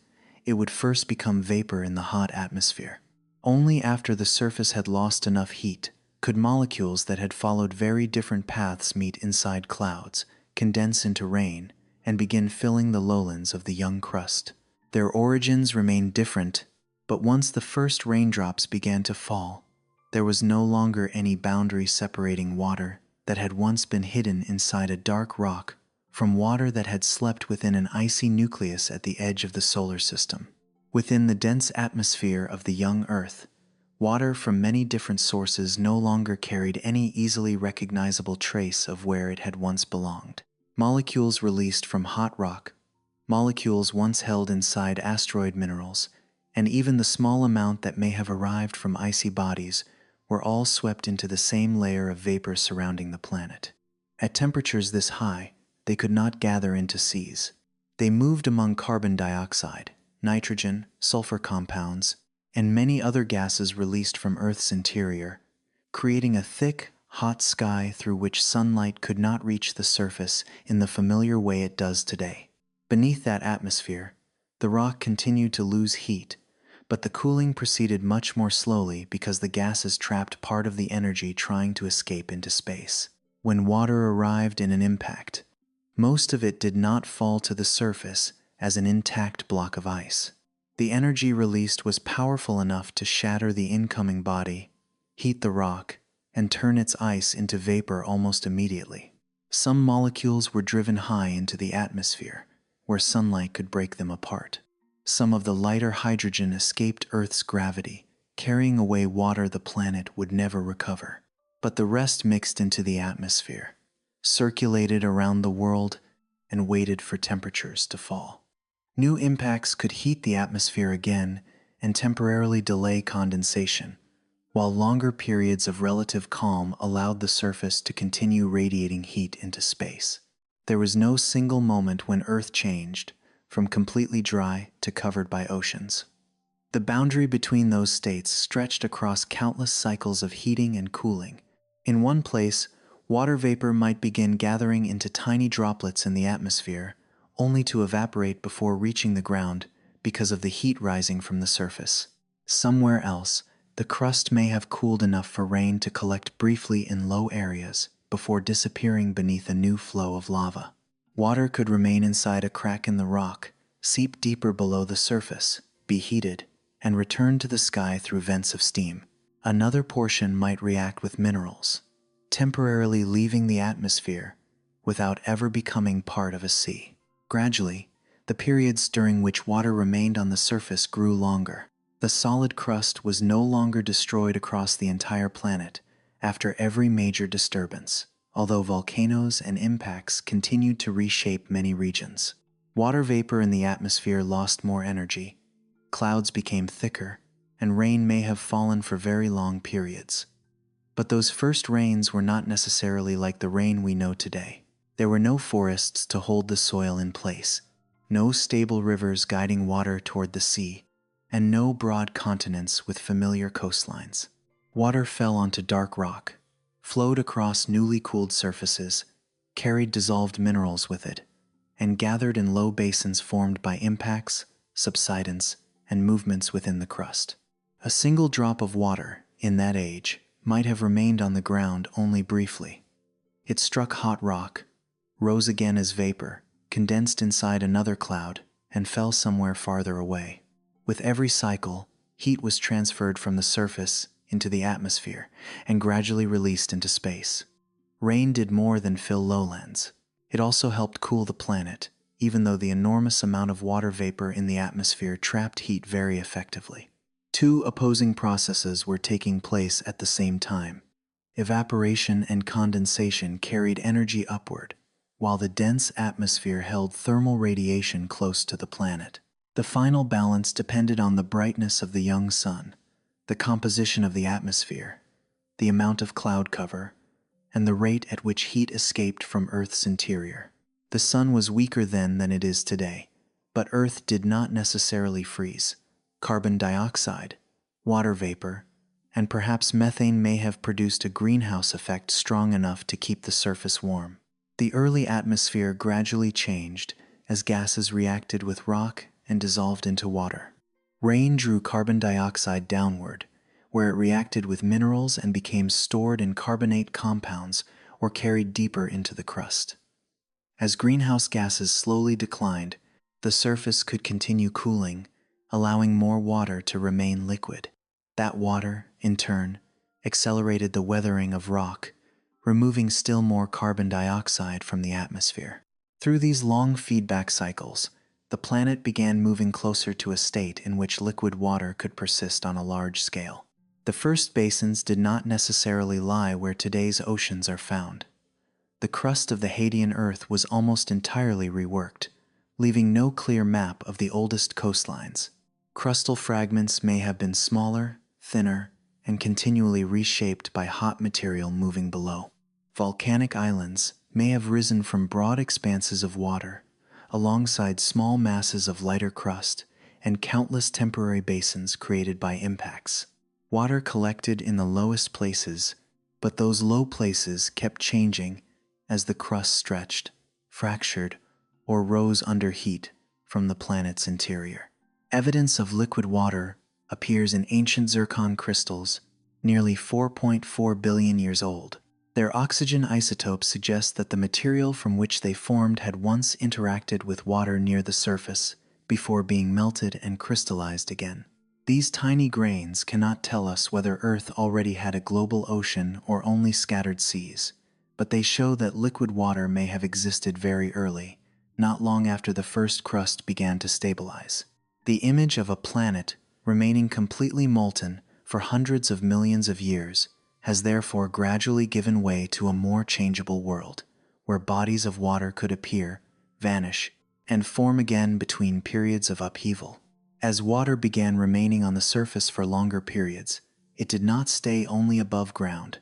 it would first become vapor in the hot atmosphere. Only after the surface had lost enough heat could molecules that had followed very different paths meet inside clouds, condense into rain, and begin filling the lowlands of the young crust. Their origins remained different, but once the first raindrops began to fall, there was no longer any boundary separating water that had once been hidden inside a dark rock from water that had slept within an icy nucleus at the edge of the solar system. Within the dense atmosphere of the young Earth, water from many different sources no longer carried any easily recognizable trace of where it had once belonged. Molecules released from hot rock, molecules once held inside asteroid minerals, and even the small amount that may have arrived from icy bodies were all swept into the same layer of vapor surrounding the planet. At temperatures this high, they could not gather into seas. They moved among carbon dioxide, nitrogen, sulfur compounds, and many other gases released from Earth's interior, creating a thick, hot sky through which sunlight could not reach the surface in the familiar way it does today. Beneath that atmosphere, the rock continued to lose heat, but the cooling proceeded much more slowly because the gases trapped part of the energy trying to escape into space. When water arrived in an impact, most of it did not fall to the surface as an intact block of ice. The energy released was powerful enough to shatter the incoming body, heat the rock, and turn its ice into vapor almost immediately. Some molecules were driven high into the atmosphere, where sunlight could break them apart. Some of the lighter hydrogen escaped Earth's gravity, carrying away water the planet would never recover. But the rest mixed into the atmosphere, circulated around the world, and waited for temperatures to fall. New impacts could heat the atmosphere again and temporarily delay condensation, while longer periods of relative calm allowed the surface to continue radiating heat into space. There was no single moment when Earth changed from completely dry to covered by oceans. The boundary between those states stretched across countless cycles of heating and cooling. In one place, water vapor might begin gathering into tiny droplets in the atmosphere, only to evaporate before reaching the ground because of the heat rising from the surface. Somewhere else, the crust may have cooled enough for rain to collect briefly in low areas before disappearing beneath a new flow of lava. Water could remain inside a crack in the rock, seep deeper below the surface, be heated, and return to the sky through vents of steam. Another portion might react with minerals, temporarily leaving the atmosphere without ever becoming part of a sea. Gradually, the periods during which water remained on the surface grew longer. The solid crust was no longer destroyed across the entire planet after every major disturbance, although volcanoes and impacts continued to reshape many regions. Water vapor in the atmosphere lost more energy, clouds became thicker, and rain may have fallen for very long periods. But those first rains were not necessarily like the rain we know today. There were no forests to hold the soil in place, no stable rivers guiding water toward the sea, and no broad continents with familiar coastlines. Water fell onto dark rock, flowed across newly cooled surfaces, carried dissolved minerals with it, and gathered in low basins formed by impacts, subsidence, and movements within the crust. A single drop of water, in that age, might have remained on the ground only briefly. It struck hot rock, rose again as vapor, condensed inside another cloud, and fell somewhere farther away. With every cycle, heat was transferred from the surface into the atmosphere and gradually released into space. Rain did more than fill lowlands. It also helped cool the planet, even though the enormous amount of water vapor in the atmosphere trapped heat very effectively. Two opposing processes were taking place at the same time. Evaporation and condensation carried energy upward, while the dense atmosphere held thermal radiation close to the planet. The final balance depended on the brightness of the young sun, the composition of the atmosphere, the amount of cloud cover, and the rate at which heat escaped from Earth's interior. The sun was weaker then than it is today, but Earth did not necessarily freeze. Carbon dioxide, water vapor, and perhaps methane may have produced a greenhouse effect strong enough to keep the surface warm. The early atmosphere gradually changed as gases reacted with rock and dissolved into water. Rain drew carbon dioxide downward, where it reacted with minerals and became stored in carbonate compounds or carried deeper into the crust. As greenhouse gases slowly declined, the surface could continue cooling, allowing more water to remain liquid. That water, in turn, accelerated the weathering of rock, removing still more carbon dioxide from the atmosphere. Through these long feedback cycles, the planet began moving closer to a state in which liquid water could persist on a large scale. The first basins did not necessarily lie where today's oceans are found. The crust of the Hadean Earth was almost entirely reworked, leaving no clear map of the oldest coastlines. Crustal fragments may have been smaller, thinner, and continually reshaped by hot material moving below. Volcanic islands may have risen from broad expanses of water, alongside small masses of lighter crust and countless temporary basins created by impacts. Water collected in the lowest places, but those low places kept changing as the crust stretched, fractured, or rose under heat from the planet's interior. Evidence of liquid water appears in ancient zircon crystals, nearly 4.4 billion years old. Their oxygen isotopes suggest that the material from which they formed had once interacted with water near the surface before being melted and crystallized again. These tiny grains cannot tell us whether Earth already had a global ocean or only scattered seas, but they show that liquid water may have existed very early, not long after the first crust began to stabilize. The image of a planet remaining completely molten for hundreds of millions of years has therefore gradually given way to a more changeable world, where bodies of water could appear, vanish, and form again between periods of upheaval. As water began remaining on the surface for longer periods, it did not stay only above ground.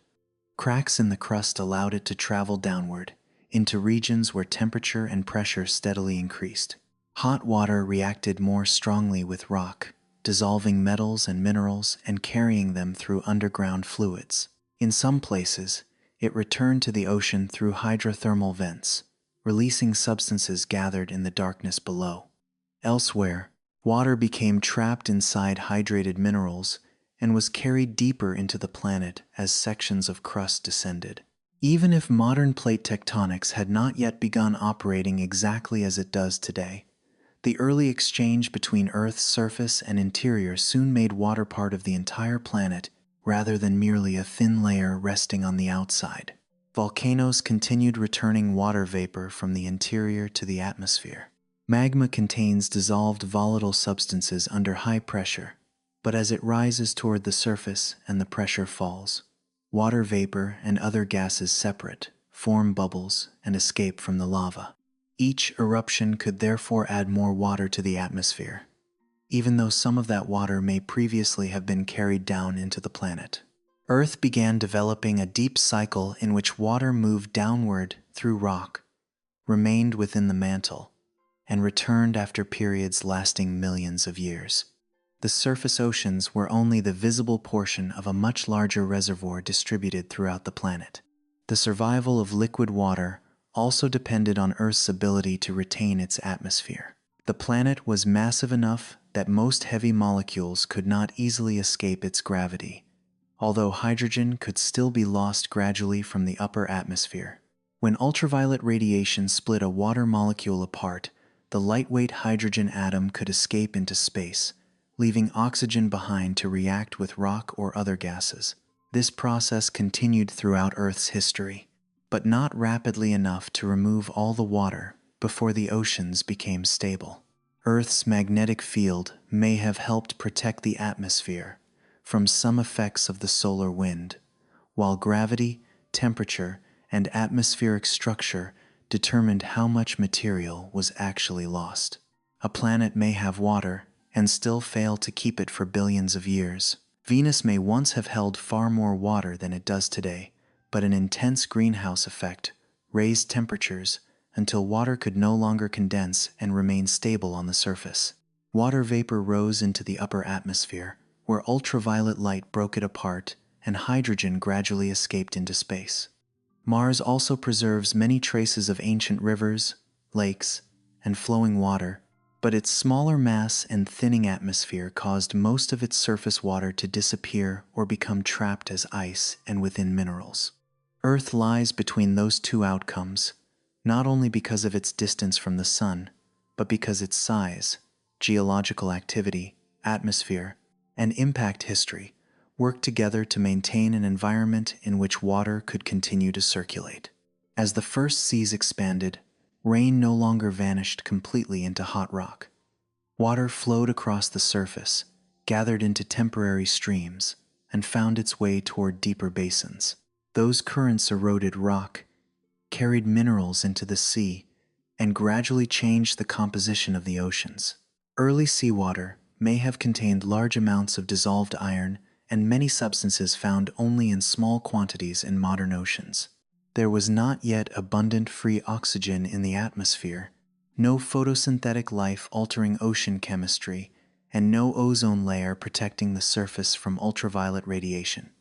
Cracks in the crust allowed it to travel downward, into regions where temperature and pressure steadily increased. Hot water reacted more strongly with rock, dissolving metals and minerals and carrying them through underground fluids. In some places, it returned to the ocean through hydrothermal vents, releasing substances gathered in the darkness below. Elsewhere, water became trapped inside hydrated minerals and was carried deeper into the planet as sections of crust descended. Even if modern plate tectonics had not yet begun operating exactly as it does today, the early exchange between Earth's surface and interior soon made water part of the entire planet rather than merely a thin layer resting on the outside. Volcanoes continued returning water vapor from the interior to the atmosphere. Magma contains dissolved volatile substances under high pressure, but as it rises toward the surface and the pressure falls, water vapor and other gases separate, form bubbles, and escape from the lava. Each eruption could therefore add more water to the atmosphere, even though some of that water may previously have been carried down into the planet. Earth began developing a deep cycle in which water moved downward through rock, remained within the mantle, and returned after periods lasting millions of years. The surface oceans were only the visible portion of a much larger reservoir distributed throughout the planet. The survival of liquid water also depended on Earth's ability to retain its atmosphere. The planet was massive enough that most heavy molecules could not easily escape its gravity, although hydrogen could still be lost gradually from the upper atmosphere. When ultraviolet radiation split a water molecule apart, the lightweight hydrogen atom could escape into space, leaving oxygen behind to react with rock or other gases. This process continued throughout Earth's history, but not rapidly enough to remove all the water before the oceans became stable. Earth's magnetic field may have helped protect the atmosphere from some effects of the solar wind, while gravity, temperature, and atmospheric structure determined how much material was actually lost. A planet may have water and still fail to keep it for billions of years. Venus may once have held far more water than it does today, but an intense greenhouse effect raised temperatures until water could no longer condense and remain stable on the surface. Water vapor rose into the upper atmosphere, where ultraviolet light broke it apart and hydrogen gradually escaped into space. Mars also preserves many traces of ancient rivers, lakes, and flowing water, but its smaller mass and thinning atmosphere caused most of its surface water to disappear or become trapped as ice and within minerals. Earth lies between those two outcomes, not only because of its distance from the Sun, but because its size, geological activity, atmosphere, and impact history work together to maintain an environment in which water could continue to circulate. As the first seas expanded, rain no longer vanished completely into hot rock. Water flowed across the surface, gathered into temporary streams, and found its way toward deeper basins. Those currents eroded rock, carried minerals into the sea, and gradually changed the composition of the oceans. Early seawater may have contained large amounts of dissolved iron and many substances found only in small quantities in modern oceans. There was not yet abundant free oxygen in the atmosphere, no photosynthetic life altering ocean chemistry, and no ozone layer protecting the surface from ultraviolet radiation.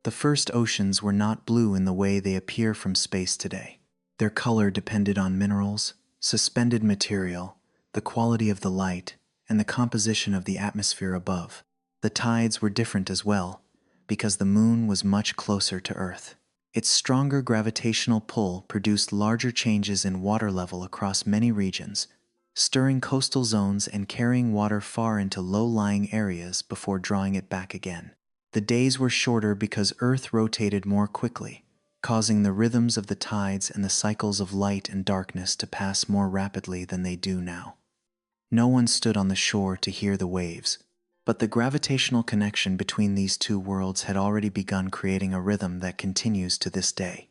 The first oceans were not blue in the way they appear from space today. Their color depended on minerals, suspended material, the quality of the light, and the composition of the atmosphere above. The tides were different as well, because the moon was much closer to Earth. Its stronger gravitational pull produced larger changes in water level across many regions, stirring coastal zones and carrying water far into low-lying areas before drawing it back again. The days were shorter because Earth rotated more quickly, causing the rhythms of the tides and the cycles of light and darkness to pass more rapidly than they do now. No one stood on the shore to hear the waves, but the gravitational connection between these two worlds had already begun creating a rhythm that continues to this day.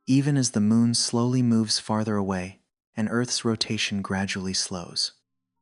Even as the moon slowly moves farther away and Earth's rotation gradually slows.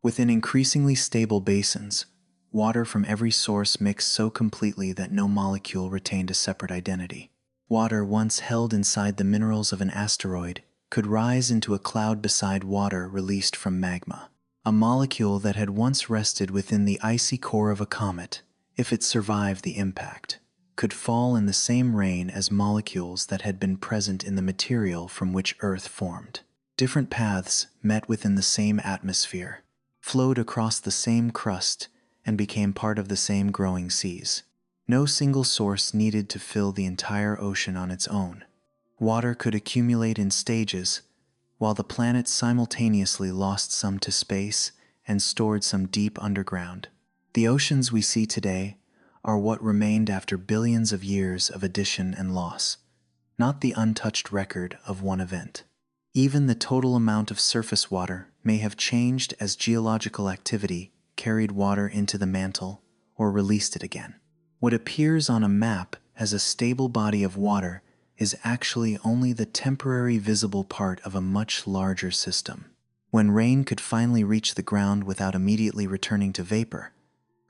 Within increasingly stable basins, water from every source mixed so completely that no molecule retained a separate identity. Water once held inside the minerals of an asteroid could rise into a cloud beside water released from magma. A molecule that had once rested within the icy core of a comet, if it survived the impact, could fall in the same rain as molecules that had been present in the material from which Earth formed. Different paths met within the same atmosphere, flowed across the same crust, and became part of the same growing seas. No single source needed to fill the entire ocean on its own. Water could accumulate in stages, while the planet simultaneously lost some to space and stored some deep underground. The oceans we see today are what remained after billions of years of addition and loss. not the untouched record of one event. Even the total amount of surface water may have changed as geological activity carried water into the mantle or released it again. What appears on a map as a stable body of water is actually only the temporary visible part of a much larger system. When rain could finally reach the ground without immediately returning to vapor,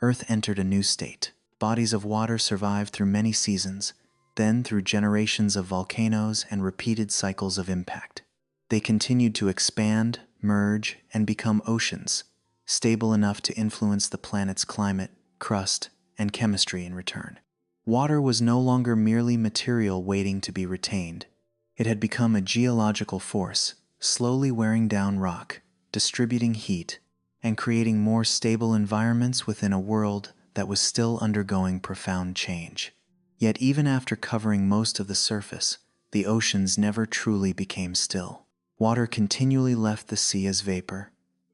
Earth entered a new state. Bodies of water survived through many seasons, then through generations of volcanoes and repeated cycles of impact. They continued to expand, merge, and become oceans, stable enough to influence the planet's climate, crust, and chemistry in return. Water was no longer merely material waiting to be retained. It had become a geological force, slowly wearing down rock, distributing heat, and creating more stable environments within a world that was still undergoing profound change. Yet even after covering most of the surface, the oceans never truly became still. Water continually left the sea as vapor,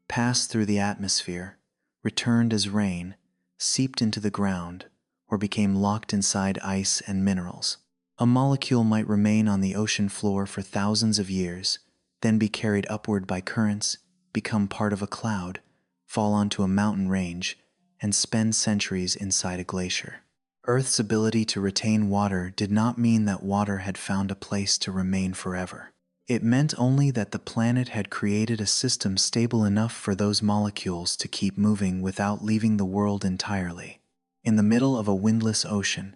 passed through the atmosphere, returned as rain, seeped into the ground, or became locked inside ice and minerals. A molecule might remain on the ocean floor for thousands of years, then be carried upward by currents, become part of a cloud, fall onto a mountain range, and spend centuries inside a glacier. Earth's ability to retain water did not mean that water had found a place to remain forever. It meant only that the planet had created a system stable enough for those molecules to keep moving without leaving the world entirely. In the middle of a windless ocean,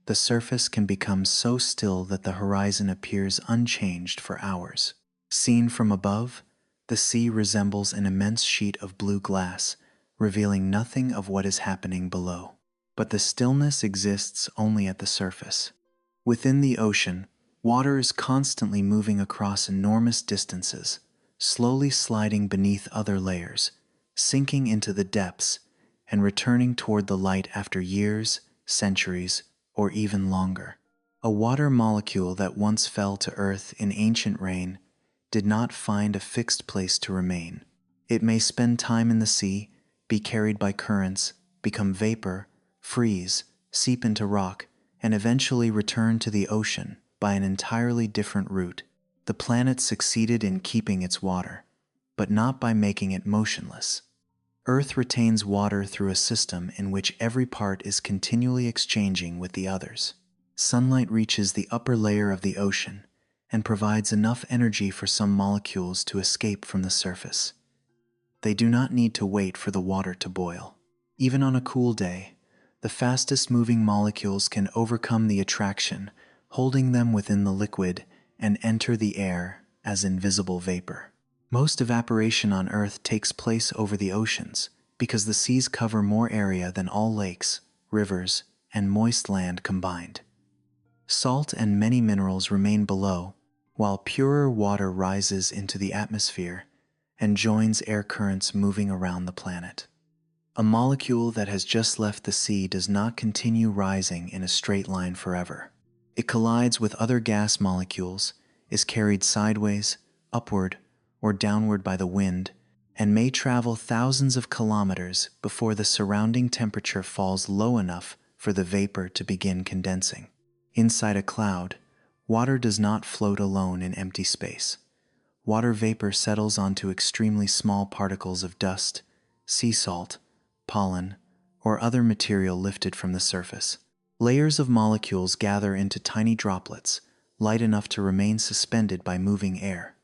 the surface can become so still that the horizon appears unchanged for hours. Seen from above, the sea resembles an immense sheet of blue glass, revealing nothing of what is happening below. But the stillness exists only at the surface. Within the ocean, water is constantly moving across enormous distances, slowly sliding beneath other layers, sinking into the depths, and returning toward the light after years, centuries, or even longer. A water molecule that once fell to Earth in ancient rain did not find a fixed place to remain. It may spend time in the sea, be carried by currents, become vapor, freeze, seep into rock, and eventually return to the ocean by an entirely different route. The planet succeeded in keeping its water, but not by making it motionless. Earth retains water through a system in which every part is continually exchanging with the others. Sunlight reaches the upper layer of the ocean and provides enough energy for some molecules to escape from the surface. They do not need to wait for the water to boil. Even on a cool day, the fastest moving molecules can overcome the attraction, holding them within the liquid, and enter the air as invisible vapor. Most evaporation on Earth takes place over the oceans because the seas cover more area than all lakes, rivers, and moist land combined. Salt and many minerals remain below, while purer water rises into the atmosphere and joins air currents moving around the planet. A molecule that has just left the sea does not continue rising in a straight line forever. It collides with other gas molecules, is carried sideways, upward, or downward by the wind, and may travel thousands of kilometers before the surrounding temperature falls low enough for the vapor to begin condensing. Inside a cloud, water does not float alone in empty space. Water vapor settles onto extremely small particles of dust, sea salt, pollen, or other material lifted from the surface. Layers of molecules gather into tiny droplets, light enough to remain suspended by moving air.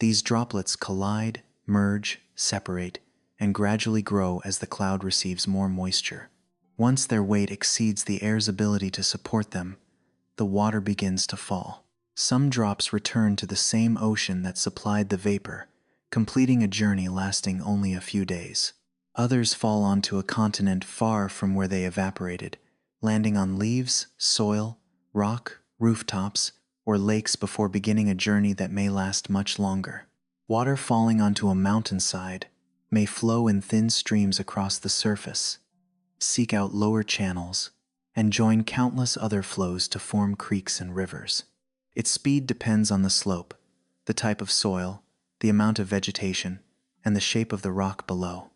These droplets collide, merge, separate, and gradually grow as the cloud receives more moisture. Once their weight exceeds the air's ability to support them, the water begins to fall. Some drops return to the same ocean that supplied the vapor, completing a journey lasting only a few days. Others fall onto a continent far from where they evaporated, landing on leaves, soil, rock, rooftops, or lakes before beginning a journey that may last much longer. Water falling onto a mountainside may flow in thin streams across the surface, seek out lower channels, and join countless other flows to form creeks and rivers. Its speed depends on the slope, the type of soil, the amount of vegetation, and the shape of the rock below.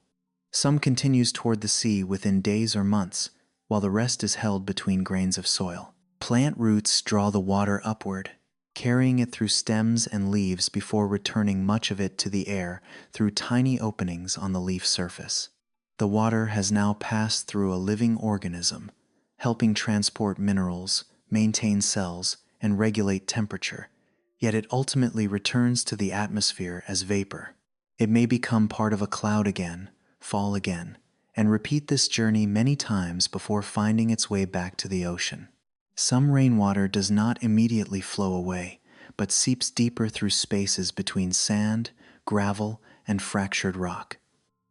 Some continues toward the sea within days or months, while the rest is held between grains of soil. Plant roots draw the water upward, carrying it through stems and leaves before returning much of it to the air through tiny openings on the leaf surface. The water has now passed through a living organism, helping transport minerals, maintain cells, and regulate temperature, yet it ultimately returns to the atmosphere as vapor. It may become part of a cloud again, fall again, and repeat this journey many times before finding its way back to the ocean. Some rainwater does not immediately flow away, but seeps deeper through spaces between sand, gravel, and fractured rock.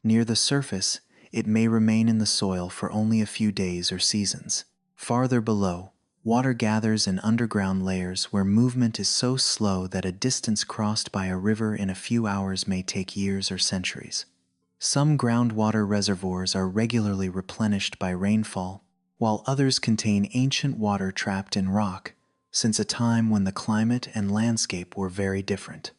Near the surface, it may remain in the soil for only a few days or seasons. Farther below, water gathers in underground layers where movement is so slow that a distance crossed by a river in a few hours may take years or centuries. Some groundwater reservoirs are regularly replenished by rainfall, while others contain ancient water trapped in rock, since a time when the climate and landscape were very different.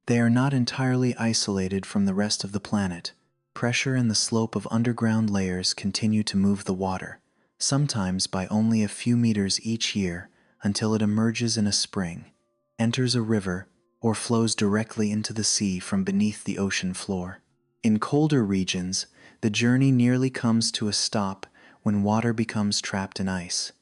They are not entirely isolated from the rest of the planet. Pressure and the slope of underground layers continue to move the water, sometimes by only a few meters each year, until it emerges in a spring, enters a river, or flows directly into the sea from beneath the ocean floor. In colder regions, the journey nearly comes to a stop when water becomes trapped in ice.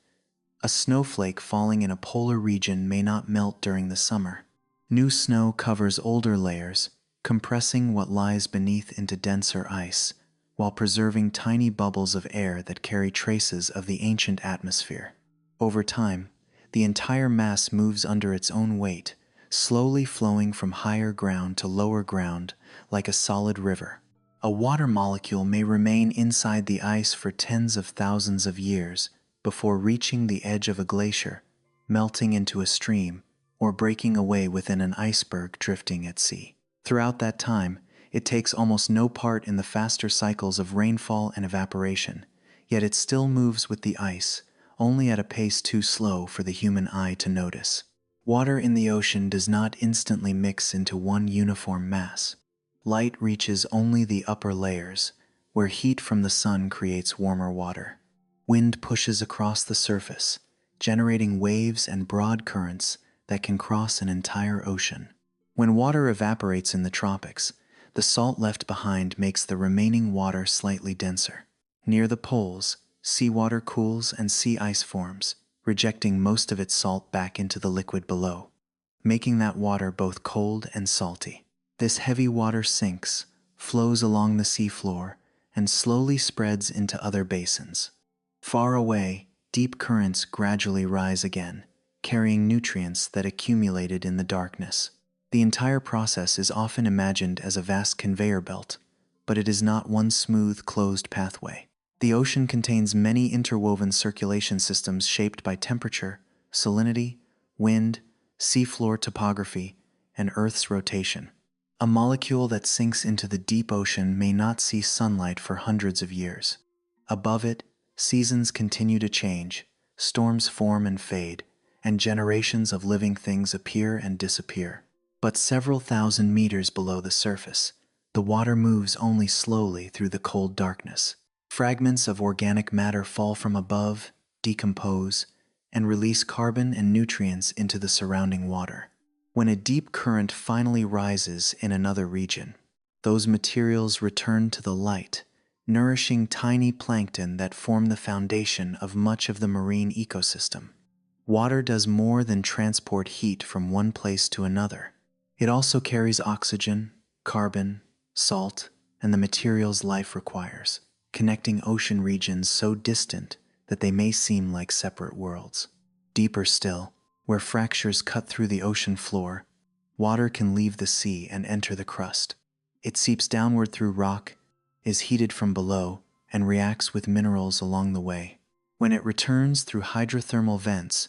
A snowflake falling in a polar region may not melt during the summer. New snow covers older layers, compressing what lies beneath into denser ice, while preserving tiny bubbles of air that carry traces of the ancient atmosphere. Over time, the entire mass moves under its own weight, slowly flowing from higher ground to lower ground like a solid river. A water molecule may remain inside the ice for tens of thousands of years before reaching the edge of a glacier, melting into a stream, or breaking away within an iceberg drifting at sea. Throughout that time, it takes almost no part in the faster cycles of rainfall and evaporation, yet it still moves with the ice, only at a pace too slow for the human eye to notice. Water in the ocean does not instantly mix into one uniform mass. Light reaches only the upper layers, where heat from the sun creates warmer water. Wind pushes across the surface, generating waves and broad currents that can cross an entire ocean. When water evaporates in the tropics, the salt left behind makes the remaining water slightly denser. Near the poles, seawater cools and sea ice forms, rejecting most of its salt back into the liquid below, making that water both cold and salty. This heavy water sinks, flows along the seafloor, and slowly spreads into other basins. Far away, deep currents gradually rise again, carrying nutrients that accumulated in the darkness. The entire process is often imagined as a vast conveyor belt, but it is not one smooth, closed pathway. The ocean contains many interwoven circulation systems shaped by temperature, salinity, wind, seafloor topography, and Earth's rotation. A molecule that sinks into the deep ocean may not see sunlight for hundreds of years. Above it, seasons continue to change, storms form and fade, and generations of living things appear and disappear. But several thousand meters below the surface, the water moves only slowly through the cold darkness. Fragments of organic matter fall from above, decompose, and release carbon and nutrients into the surrounding water. When a deep current finally rises in another region, those materials return to the light, nourishing tiny plankton that form the foundation of much of the marine ecosystem. Water does more than transport heat from one place to another. It also carries oxygen, carbon, salt, and the materials life requires, connecting ocean regions so distant that they may seem like separate worlds. Deeper still, where fractures cut through the ocean floor, water can leave the sea and enter the crust. It seeps downward through rock, is heated from below, and reacts with minerals along the way. When it returns through hydrothermal vents,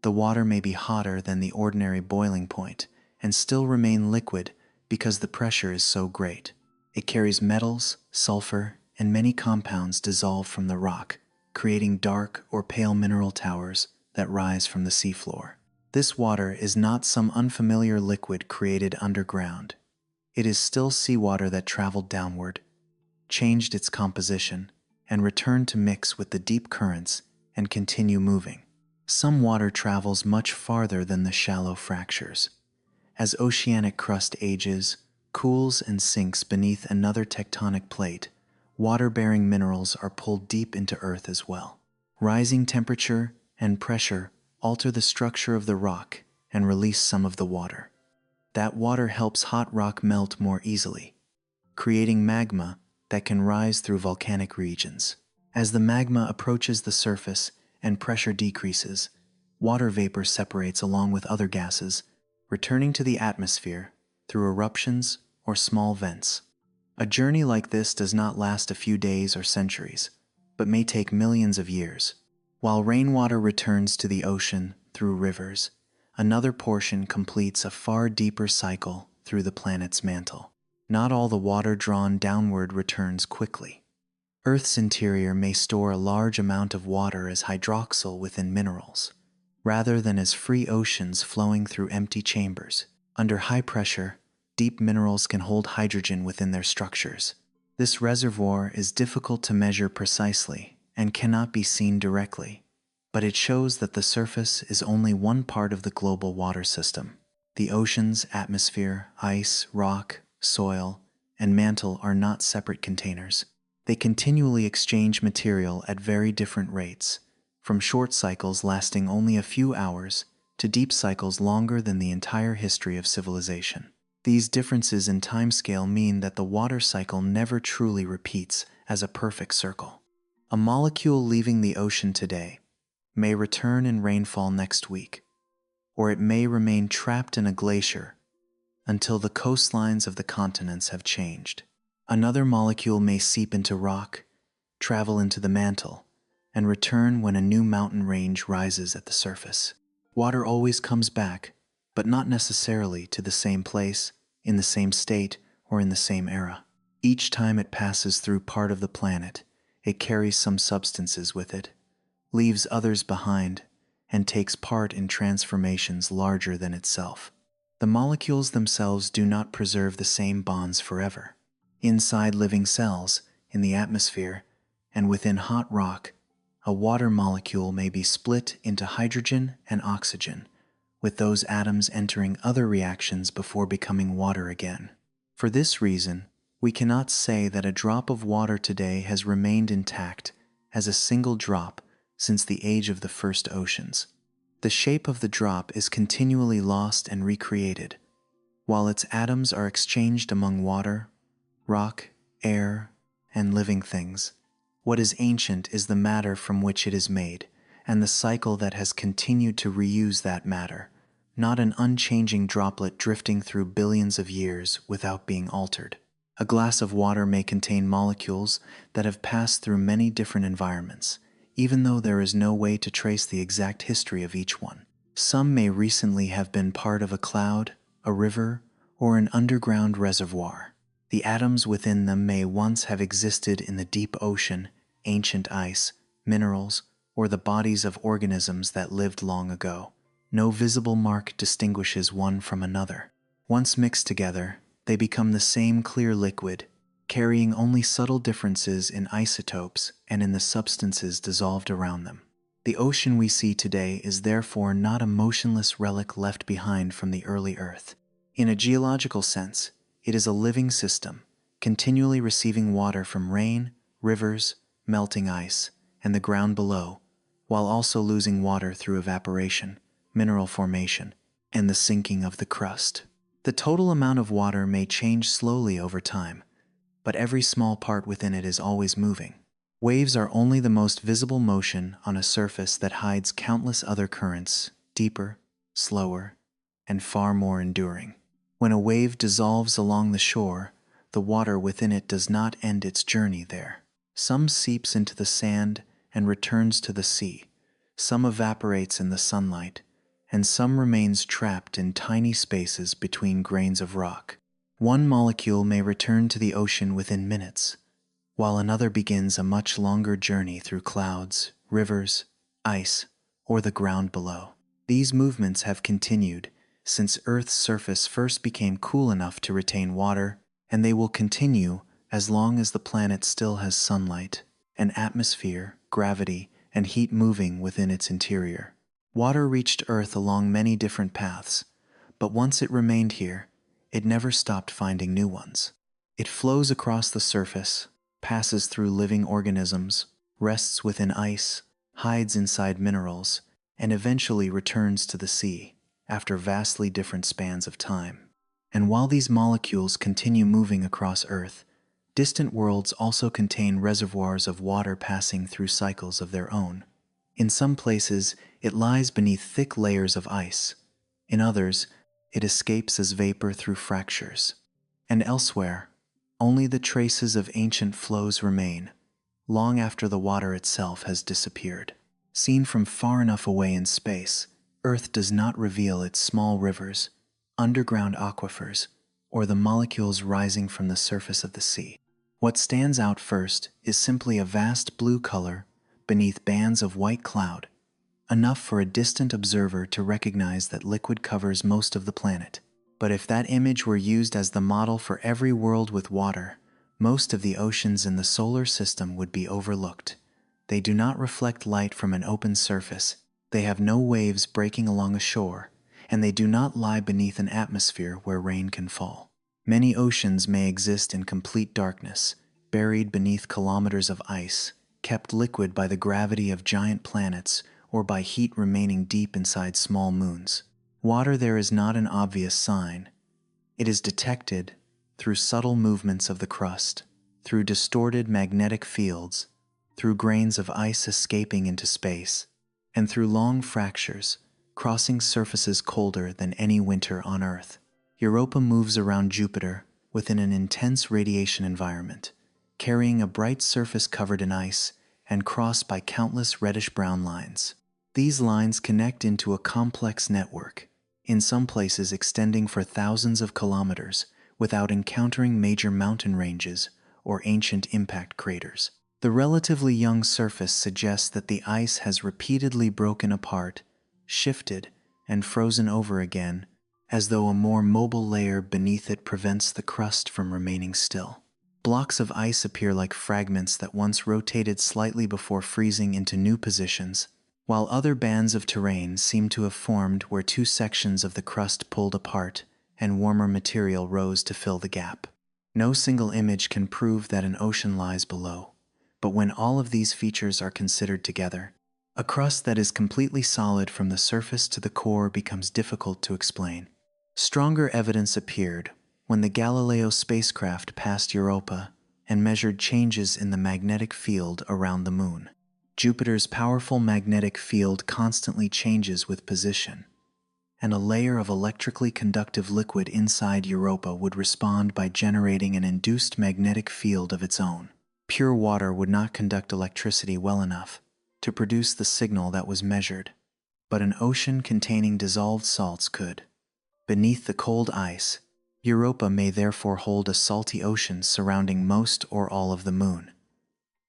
the water may be hotter than the ordinary boiling point and still remain liquid because the pressure is so great. It carries metals, sulfur, and many compounds dissolved from the rock, creating dark or pale mineral towers that rise from the seafloor. This water is not some unfamiliar liquid created underground. It is still seawater that traveled downward, changed its composition, and returned to mix with the deep currents and continue moving. Some water travels much farther than the shallow fractures. As oceanic crust ages, cools, and sinks beneath another tectonic plate, water-bearing minerals are pulled deep into Earth as well. Rising temperature and pressure alter the structure of the rock and release some of the water. That water helps hot rock melt more easily, creating magma that can rise through volcanic regions. As the magma approaches the surface and pressure decreases, water vapor separates along with other gases, returning to the atmosphere through eruptions or small vents. A journey like this does not last a few days or centuries, but may take millions of years. While rainwater returns to the ocean through rivers, another portion completes a far deeper cycle through the planet's mantle. Not all the water drawn downward returns quickly. Earth's interior may store a large amount of water as hydroxyl within minerals, rather than as free oceans flowing through empty chambers. Under high pressure, deep minerals can hold hydrogen within their structures. This reservoir is difficult to measure precisely and cannot be seen directly, but it shows that the surface is only one part of the global water system. The oceans, atmosphere, ice, rock, soil, and mantle are not separate containers. They continually exchange material at very different rates, from short cycles lasting only a few hours to deep cycles longer than the entire history of civilization. These differences in timescale mean that the water cycle never truly repeats as a perfect circle. A molecule leaving the ocean today may return in rainfall next week, or it may remain trapped in a glacier until the coastlines of the continents have changed. Another molecule may seep into rock, travel into the mantle, and return when a new mountain range rises at the surface. Water always comes back, but not necessarily to the same place, in the same state, or in the same era. Each time it passes through part of the planet, it carries some substances with it, leaves others behind, and takes part in transformations larger than itself. The molecules themselves do not preserve the same bonds forever. Inside living cells, in the atmosphere, and within hot rock, a water molecule may be split into hydrogen and oxygen, with those atoms entering other reactions before becoming water again. For this reason, we cannot say that a drop of water today has remained intact as a single drop since the age of the first oceans. The shape of the drop is continually lost and recreated, while its atoms are exchanged among water, rock, air, and living things. What is ancient is the matter from which it is made, and the cycle that has continued to reuse that matter, not an unchanging droplet drifting through billions of years without being altered. A glass of water may contain molecules that have passed through many different environments, even though there is no way to trace the exact history of each one. Some may recently have been part of a cloud, a river, or an underground reservoir. The atoms within them may once have existed in the deep ocean, ancient ice, minerals, or the bodies of organisms that lived long ago. No visible mark distinguishes one from another. Once mixed together, they become the same clear liquid, carrying only subtle differences in isotopes and in the substances dissolved around them. The ocean we see today is therefore not a motionless relic left behind from the early Earth. In a geological sense, it is a living system, continually receiving water from rain, rivers, melting ice, and the ground below, while also losing water through evaporation, mineral formation, and the sinking of the crust. The total amount of water may change slowly over time, but every small part within it is always moving. Waves are only the most visible motion on a surface that hides countless other currents, deeper, slower, and far more enduring. When a wave dissolves along the shore, the water within it does not end its journey there. Some seeps into the sand and returns to the sea, some evaporates in the sunlight, and some remains trapped in tiny spaces between grains of rock. One molecule may return to the ocean within minutes, while another begins a much longer journey through clouds, rivers, ice, or the ground below. These movements have continued since Earth's surface first became cool enough to retain water, and they will continue as long as the planet still has sunlight, an atmosphere, gravity, and heat moving within its interior. Water reached Earth along many different paths, but once it remained here, it never stopped finding new ones. It flows across the surface, passes through living organisms, rests within ice, hides inside minerals, and eventually returns to the sea after vastly different spans of time. And while these molecules continue moving across Earth, distant worlds also contain reservoirs of water passing through cycles of their own. In some places, it lies beneath thick layers of ice. In others, it escapes as vapor through fractures. And elsewhere, only the traces of ancient flows remain, long after the water itself has disappeared. Seen from far enough away in space, Earth does not reveal its small rivers, underground aquifers, or the molecules rising from the surface of the sea. What stands out first is simply a vast blue color beneath bands of white cloud, enough for a distant observer to recognize that liquid covers most of the planet. But if that image were used as the model for every world with water, most of the oceans in the solar system would be overlooked. They do not reflect light from an open surface, they have no waves breaking along a shore, and they do not lie beneath an atmosphere where rain can fall. Many oceans may exist in complete darkness, buried beneath kilometers of ice, kept liquid by the gravity of giant planets or by heat remaining deep inside small moons. Water there is not an obvious sign. It is detected through subtle movements of the crust, through distorted magnetic fields, through grains of ice escaping into space, and through long fractures, crossing surfaces colder than any winter on Earth. Europa moves around Jupiter within an intense radiation environment, carrying a bright surface covered in ice and crossed by countless reddish-brown lines. These lines connect into a complex network, in some places extending for thousands of kilometers without encountering major mountain ranges or ancient impact craters. The relatively young surface suggests that the ice has repeatedly broken apart, shifted, and frozen over again, as though a more mobile layer beneath it prevents the crust from remaining still. Blocks of ice appear like fragments that once rotated slightly before freezing into new positions, while other bands of terrain seem to have formed where two sections of the crust pulled apart and warmer material rose to fill the gap. No single image can prove that an ocean lies below, but when all of these features are considered together, a crust that is completely solid from the surface to the core becomes difficult to explain. Stronger evidence appeared when the Galileo spacecraft passed Europa and measured changes in the magnetic field around the Moon. Jupiter's powerful magnetic field constantly changes with position, and a layer of electrically conductive liquid inside Europa would respond by generating an induced magnetic field of its own. Pure water would not conduct electricity well enough to produce the signal that was measured, but an ocean containing dissolved salts could. Beneath the cold ice, Europa may therefore hold a salty ocean surrounding most or all of the Moon.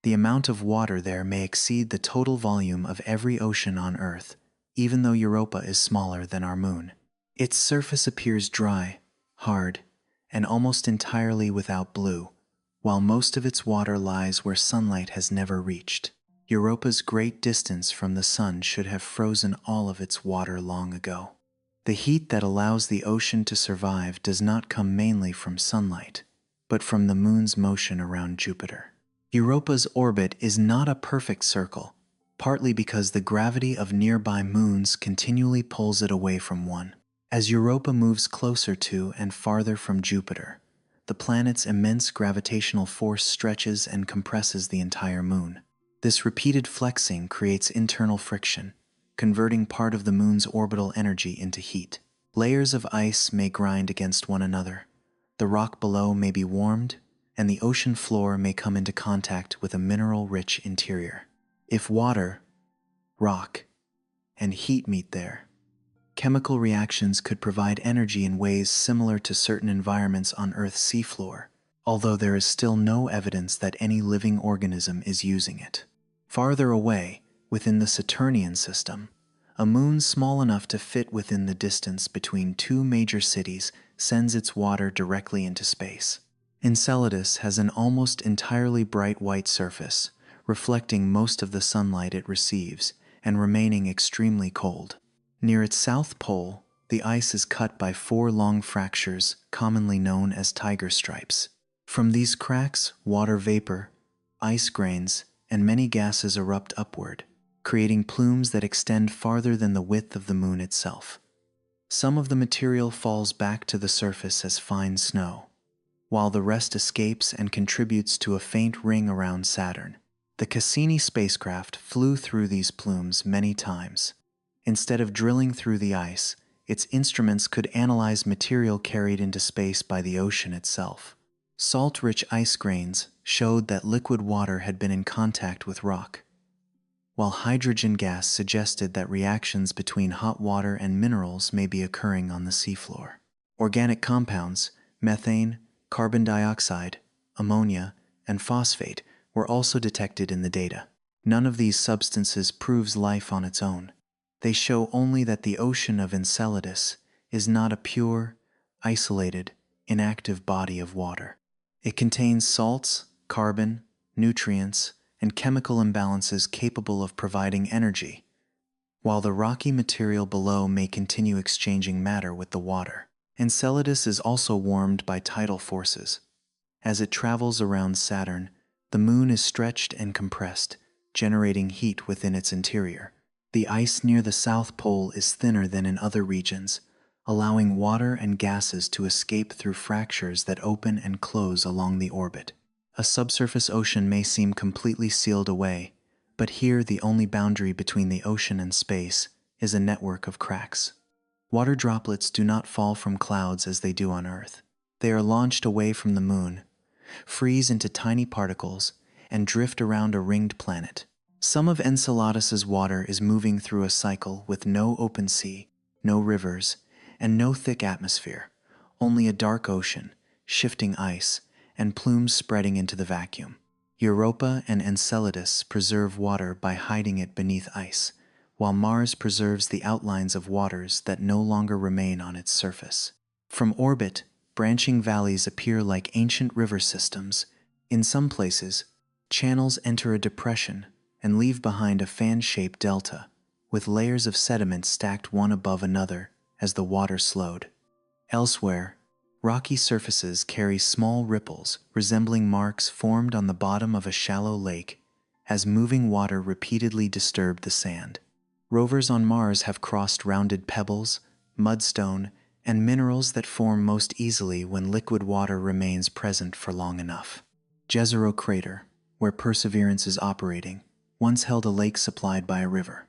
The amount of water there may exceed the total volume of every ocean on Earth, even though Europa is smaller than our Moon. Its surface appears dry, hard, and almost entirely without blue, while most of its water lies where sunlight has never reached. Europa's great distance from the sun should have frozen all of its water long ago. The heat that allows the ocean to survive does not come mainly from sunlight, but from the Moon's motion around Jupiter. Europa's orbit is not a perfect circle, partly because the gravity of nearby moons continually pulls it away from one. As Europa moves closer to and farther from Jupiter, the planet's immense gravitational force stretches and compresses the entire Moon. This repeated flexing creates internal friction, converting part of the Moon's orbital energy into heat. Layers of ice may grind against one another, the rock below may be warmed, and the ocean floor may come into contact with a mineral-rich interior. If water, rock, and heat meet there, chemical reactions could provide energy in ways similar to certain environments on Earth's seafloor, although there is still no evidence that any living organism is using it. Farther away, within the Saturnian system, a moon small enough to fit within the distance between two major cities sends its water directly into space. Enceladus has an almost entirely bright white surface, reflecting most of the sunlight it receives and remaining extremely cold. Near its south pole, the ice is cut by 4 long fractures, commonly known as tiger stripes. From these cracks, water vapor, ice grains, and many gases erupt upward, creating plumes that extend farther than the width of the moon itself. Some of the material falls back to the surface as fine snow, while the rest escapes and contributes to a faint ring around Saturn. The Cassini spacecraft flew through these plumes many times. Instead of drilling through the ice, its instruments could analyze material carried into space by the ocean itself. Salt-rich ice grains showed that liquid water had been in contact with rock, while hydrogen gas suggested that reactions between hot water and minerals may be occurring on the seafloor. Organic compounds, methane, carbon dioxide, ammonia, and phosphate were also detected in the data. None of these substances proves life on its own. They show only that the ocean of Enceladus is not a pure, isolated, inactive body of water. It contains salts, carbon, nutrients, and chemical imbalances capable of providing energy, while the rocky material below may continue exchanging matter with the water. Enceladus is also warmed by tidal forces. As it travels around Saturn, the moon is stretched and compressed, generating heat within its interior. The ice near the South Pole is thinner than in other regions, allowing water and gases to escape through fractures that open and close along the orbit. A subsurface ocean may seem completely sealed away, but here the only boundary between the ocean and space is a network of cracks. Water droplets do not fall from clouds as they do on Earth. They are launched away from the moon, freeze into tiny particles, and drift around a ringed planet. Some of Enceladus's water is moving through a cycle with no open sea, no rivers, and no thick atmosphere, only a dark ocean, shifting ice, and plumes spreading into the vacuum. Europa and Enceladus preserve water by hiding it beneath ice, while Mars preserves the outlines of waters that no longer remain on its surface. From orbit, branching valleys appear like ancient river systems. In some places, channels enter a depression and leave behind a fan-shaped delta, with layers of sediment stacked one above another as the water slowed. Elsewhere, rocky surfaces carry small ripples resembling marks formed on the bottom of a shallow lake as moving water repeatedly disturbed the sand. Rovers on Mars have crossed rounded pebbles, mudstone, and minerals that form most easily when liquid water remains present for long enough. Jezero Crater, where Perseverance is operating, once held a lake supplied by a river.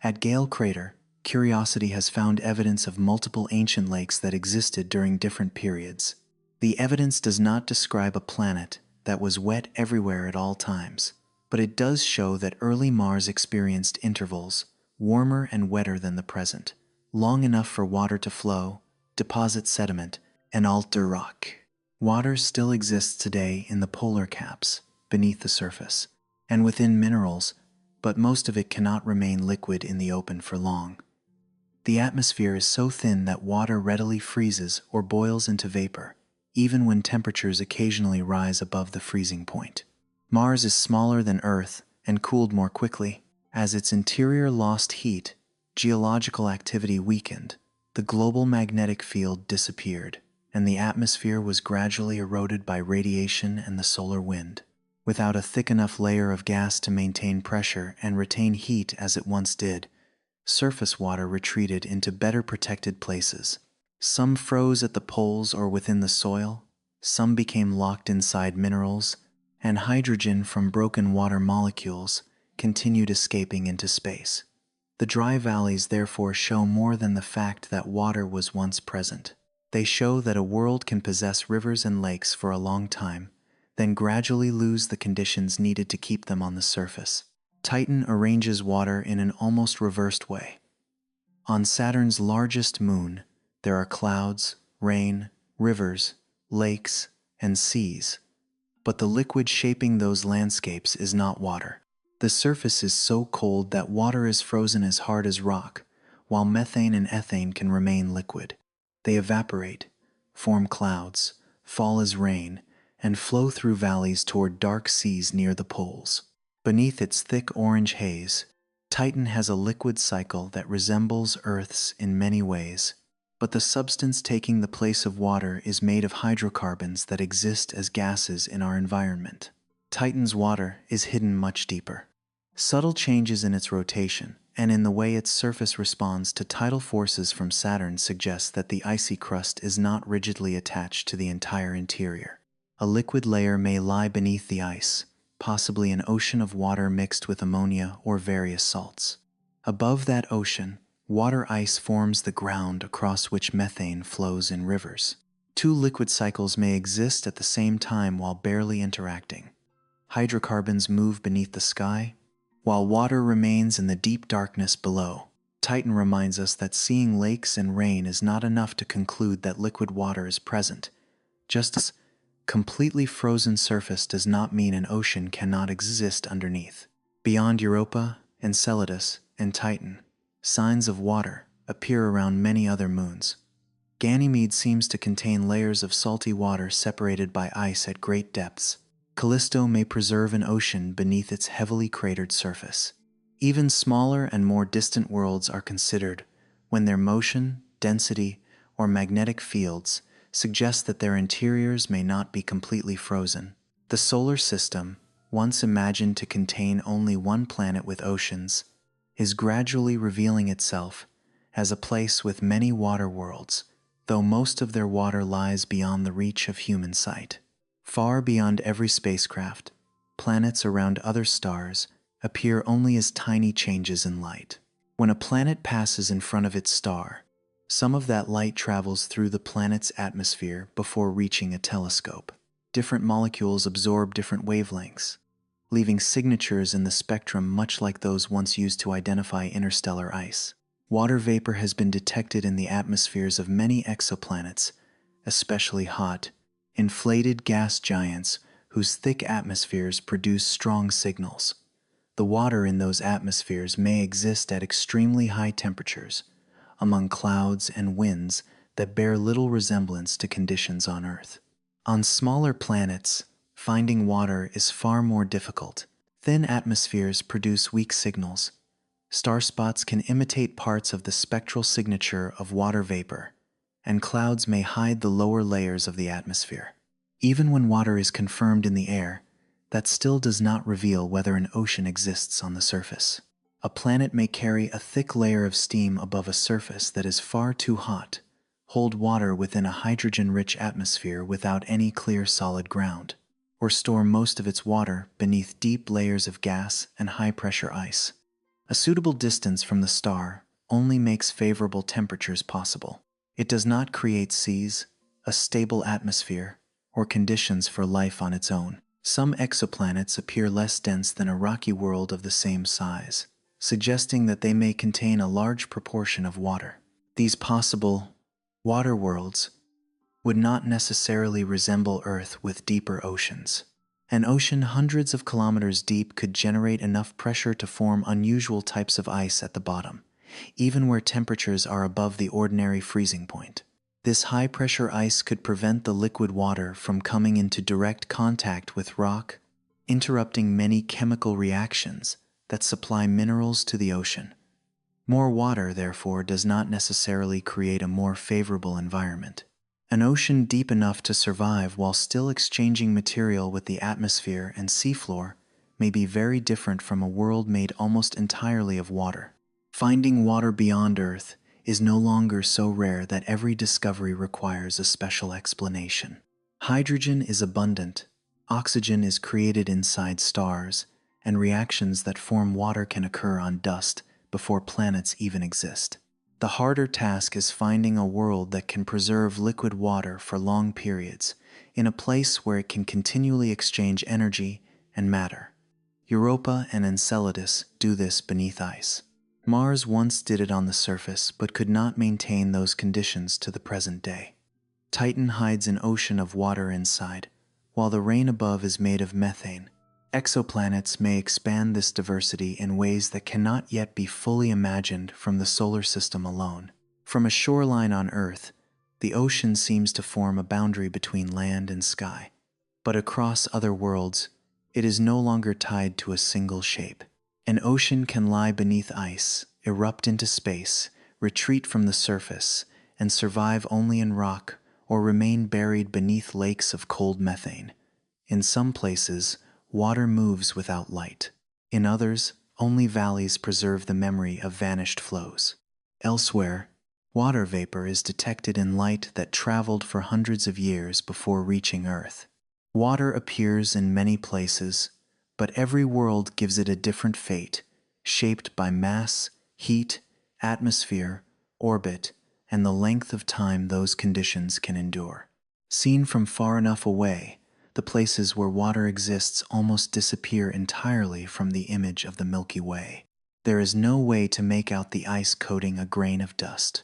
At Gale Crater, Curiosity has found evidence of multiple ancient lakes that existed during different periods. The evidence does not describe a planet that was wet everywhere at all times, but it does show that early Mars experienced intervals, warmer and wetter than the present, long enough for water to flow, deposit sediment, and alter rock. Water still exists today in the polar caps, beneath the surface, and within minerals, but most of it cannot remain liquid in the open for long. The atmosphere is so thin that water readily freezes or boils into vapor, even when temperatures occasionally rise above the freezing point. Mars is smaller than Earth and cooled more quickly. As its interior lost heat, geological activity weakened, the global magnetic field disappeared, and the atmosphere was gradually eroded by radiation and the solar wind. Without a thick enough layer of gas to maintain pressure and retain heat as it once did, surface water retreated into better protected places. Some froze at the poles or within the soil, some became locked inside minerals, and hydrogen from broken water molecules continued escaping into space. The dry valleys therefore show more than the fact that water was once present. They show that a world can possess rivers and lakes for a long time, then gradually lose the conditions needed to keep them on the surface. Titan arranges water in an almost reversed way. On Saturn's largest moon, there are clouds, rain, rivers, lakes, and seas. But the liquid shaping those landscapes is not water. The surface is so cold that water is frozen as hard as rock, while methane and ethane can remain liquid. They evaporate, form clouds, fall as rain, and flow through valleys toward dark seas near the poles. Beneath its thick orange haze, Titan has a liquid cycle that resembles Earth's in many ways, but the substance taking the place of water is made of hydrocarbons that exist as gases in our environment. Titan's water is hidden much deeper. Subtle changes in its rotation and in the way its surface responds to tidal forces from Saturn suggest that the icy crust is not rigidly attached to the entire interior. A liquid layer may lie beneath the ice, possibly an ocean of water mixed with ammonia or various salts. Above that ocean, water ice forms the ground across which methane flows in rivers. Two liquid cycles may exist at the same time while barely interacting. Hydrocarbons move beneath the sky, while water remains in the deep darkness below. Titan reminds us that seeing lakes and rain is not enough to conclude that liquid water is present. Just as completely frozen surface does not mean an ocean cannot exist underneath. Beyond Europa, Enceladus, and Titan, signs of water appear around many other moons. Ganymede seems to contain layers of salty water separated by ice at great depths. Callisto may preserve an ocean beneath its heavily cratered surface. Even smaller and more distant worlds are considered when their motion, density, or magnetic fields suggest that their interiors may not be completely frozen. The solar system, once imagined to contain only one planet with oceans, is gradually revealing itself as a place with many water worlds, though most of their water lies beyond the reach of human sight. Far beyond every spacecraft, planets around other stars appear only as tiny changes in light. When a planet passes in front of its star, some of that light travels through the planet's atmosphere before reaching a telescope. Different molecules absorb different wavelengths, leaving signatures in the spectrum much like those once used to identify interstellar ice. Water vapor has been detected in the atmospheres of many exoplanets, especially hot, inflated gas giants whose thick atmospheres produce strong signals. The water in those atmospheres may exist at extremely high temperatures, among clouds and winds that bear little resemblance to conditions on Earth. On smaller planets, finding water is far more difficult. Thin atmospheres produce weak signals. Star spots can imitate parts of the spectral signature of water vapor, and clouds may hide the lower layers of the atmosphere. Even when water is confirmed in the air, that still does not reveal whether an ocean exists on the surface. A planet may carry a thick layer of steam above a surface that is far too hot, hold water within a hydrogen-rich atmosphere without any clear solid ground, or store most of its water beneath deep layers of gas and high-pressure ice. A suitable distance from the star only makes favorable temperatures possible. It does not create seas, a stable atmosphere, or conditions for life on its own. Some exoplanets appear less dense than a rocky world of the same size, suggesting that they may contain a large proportion of water. These possible water worlds would not necessarily resemble Earth with deeper oceans. An ocean hundreds of kilometers deep could generate enough pressure to form unusual types of ice at the bottom, even where temperatures are above the ordinary freezing point. This high-pressure ice could prevent the liquid water from coming into direct contact with rock, interrupting many chemical reactions that supply minerals to the ocean. More water, therefore, does not necessarily create a more favorable environment. An ocean deep enough to survive while still exchanging material with the atmosphere and seafloor may be very different from a world made almost entirely of water. Finding water beyond Earth is no longer so rare that every discovery requires a special explanation. Hydrogen is abundant, oxygen is created inside stars, and reactions that form water can occur on dust before planets even exist. The harder task is finding a world that can preserve liquid water for long periods, in a place where it can continually exchange energy and matter. Europa and Enceladus do this beneath ice. Mars once did it on the surface, but could not maintain those conditions to the present day. Titan hides an ocean of water inside, while the rain above is made of methane. Exoplanets may expand this diversity in ways that cannot yet be fully imagined from the solar system alone. From a shoreline on Earth, the ocean seems to form a boundary between land and sky. But across other worlds, it is no longer tied to a single shape. An ocean can lie beneath ice, erupt into space, retreat from the surface, and survive only in rock or remain buried beneath lakes of cold methane. In some places, water moves without light. In others, only valleys preserve the memory of vanished flows. Elsewhere, water vapor is detected in light that traveled for hundreds of years before reaching Earth. Water appears in many places, but every world gives it a different fate, shaped by mass, heat, atmosphere, orbit, and the length of time those conditions can endure. Seen from far enough away, the places where water exists almost disappear entirely from the image of the Milky Way. There is no way to make out the ice coating a grain of dust,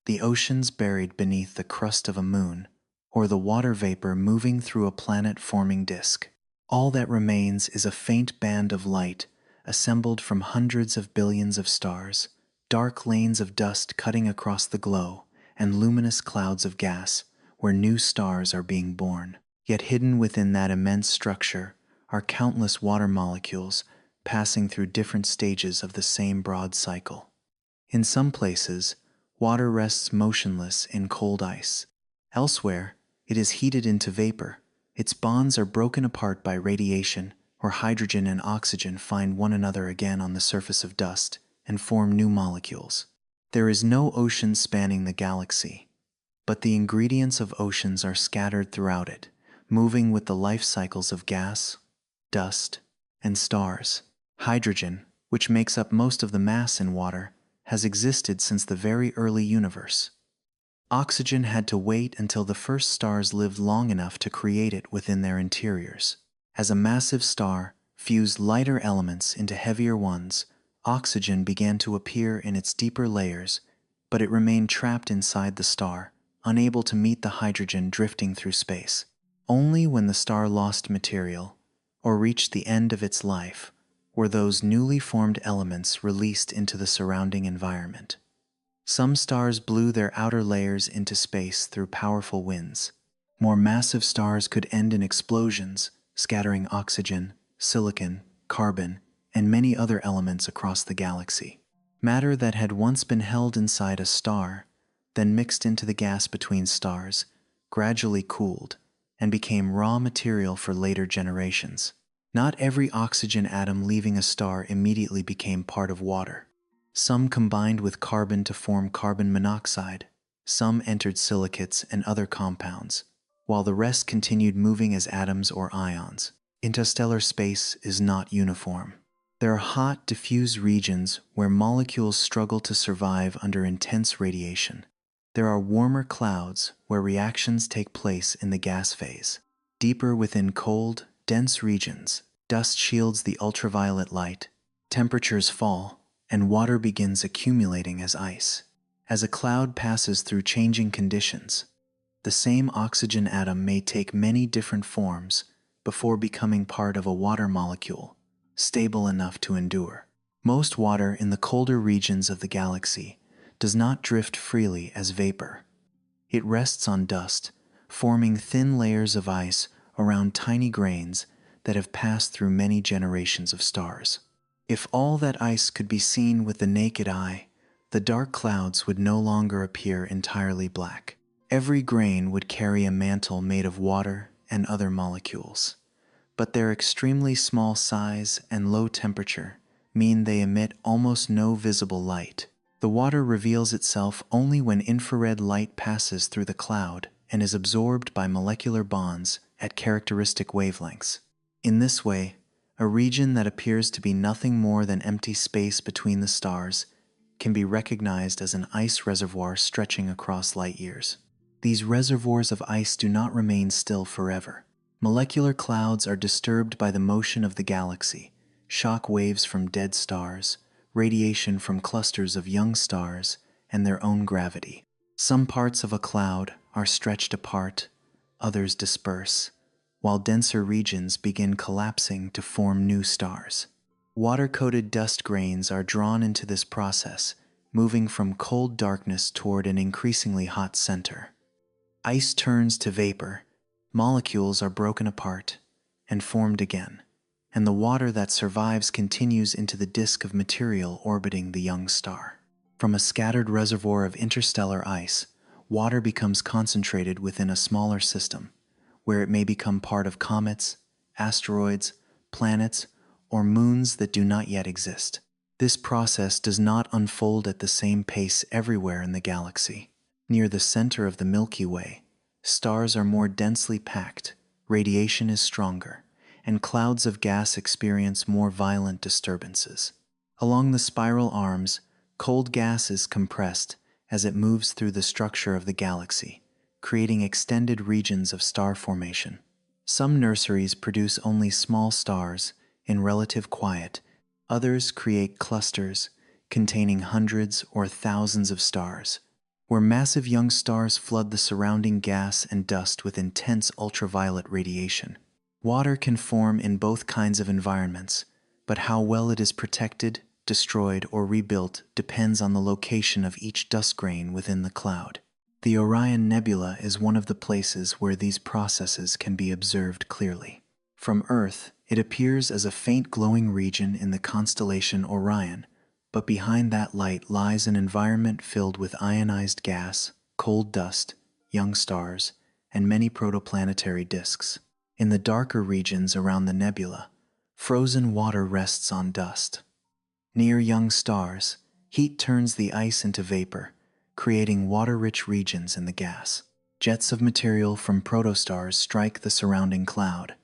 the oceans buried beneath the crust of a moon, or the water vapor moving through a planet-forming disk. All that remains is a faint band of light assembled from hundreds of billions of stars, dark lanes of dust cutting across the glow, and luminous clouds of gas where new stars are being born. Yet hidden within that immense structure are countless water molecules passing through different stages of the same broad cycle. In some places, water rests motionless in cold ice. Elsewhere, it is heated into vapor. Its bonds are broken apart by radiation, or hydrogen and oxygen find one another again on the surface of dust and form new molecules. There is no ocean spanning the galaxy, but the ingredients of oceans are scattered throughout it, moving with the life cycles of gas, dust, and stars. Hydrogen, which makes up most of the mass in water, has existed since the very early universe. Oxygen had to wait until the first stars lived long enough to create it within their interiors. As a massive star fused lighter elements into heavier ones, oxygen began to appear in its deeper layers, but it remained trapped inside the star, unable to meet the hydrogen drifting through space. Only when the star lost material, or reached the end of its life, were those newly formed elements released into the surrounding environment. Some stars blew their outer layers into space through powerful winds. More massive stars could end in explosions, scattering oxygen, silicon, carbon, and many other elements across the galaxy. Matter that had once been held inside a star, then mixed into the gas between stars, gradually cooled, and became raw material for later generations. Not every oxygen atom leaving a star immediately became part of water. Some combined with carbon to form carbon monoxide, some entered silicates and other compounds, while the rest continued moving as atoms or ions. Interstellar space is not uniform. There are hot, diffuse regions where molecules struggle to survive under intense radiation. There are warmer clouds where reactions take place in the gas phase. Deeper within cold, dense regions, dust shields the ultraviolet light, temperatures fall, and water begins accumulating as ice. As a cloud passes through changing conditions, the same oxygen atom may take many different forms before becoming part of a water molecule, stable enough to endure. Most water in the colder regions of the galaxy does not drift freely as vapor. It rests on dust, forming thin layers of ice around tiny grains that have passed through many generations of stars. If all that ice could be seen with the naked eye, the dark clouds would no longer appear entirely black. Every grain would carry a mantle made of water and other molecules, but their extremely small size and low temperature mean they emit almost no visible light. The water reveals itself only when infrared light passes through the cloud and is absorbed by molecular bonds at characteristic wavelengths. In this way, a region that appears to be nothing more than empty space between the stars can be recognized as an ice reservoir stretching across light years. These reservoirs of ice do not remain still forever. Molecular clouds are disturbed by the motion of the galaxy, shock waves from dead stars, radiation from clusters of young stars, and their own gravity. Some parts of a cloud are stretched apart, others disperse, while denser regions begin collapsing to form new stars. Water-coated dust grains are drawn into this process, moving from cold darkness toward an increasingly hot center. Ice turns to vapor, molecules are broken apart and formed again, and the water that survives continues into the disk of material orbiting the young star. From a scattered reservoir of interstellar ice, water becomes concentrated within a smaller system, where it may become part of comets, asteroids, planets, or moons that do not yet exist. This process does not unfold at the same pace everywhere in the galaxy. Near the center of the Milky Way, stars are more densely packed, radiation is stronger, and clouds of gas experience more violent disturbances. Along the spiral arms, cold gas is compressed as it moves through the structure of the galaxy, creating extended regions of star formation. Some nurseries produce only small stars in relative quiet. Others create clusters containing hundreds or thousands of stars, where massive young stars flood the surrounding gas and dust with intense ultraviolet radiation. Water can form in both kinds of environments, but how well it is protected, destroyed, or rebuilt depends on the location of each dust grain within the cloud. The Orion Nebula is one of the places where these processes can be observed clearly. From Earth, it appears as a faint glowing region in the constellation Orion, but behind that light lies an environment filled with ionized gas, cold dust, young stars, and many protoplanetary disks. In the darker regions around the nebula, frozen water rests on dust. Near young stars, heat turns the ice into vapor, creating water-rich regions in the gas. Jets of material from protostars strike the surrounding cloud,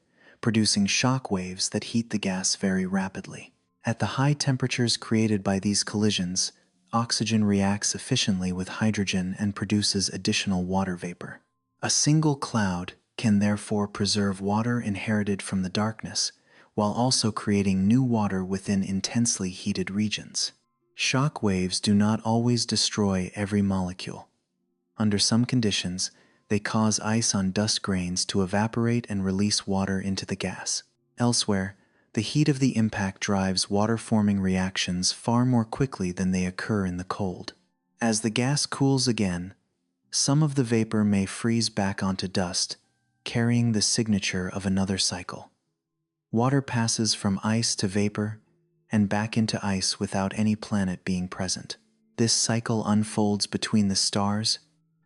producing shock waves that heat the gas very rapidly. At the high temperatures created by these collisions, oxygen reacts efficiently with hydrogen and produces additional water vapor. A single cloud can therefore preserve water inherited from the darkness, while also creating new water within intensely heated regions. Shock waves do not always destroy every molecule. Under some conditions, they cause ice on dust grains to evaporate and release water into the gas. Elsewhere, the heat of the impact drives water-forming reactions far more quickly than they occur in the cold. As the gas cools again, some of the vapor may freeze back onto dust, carrying the signature of another cycle. Water passes from ice to vapor and back into ice without any planet being present. This cycle unfolds between the stars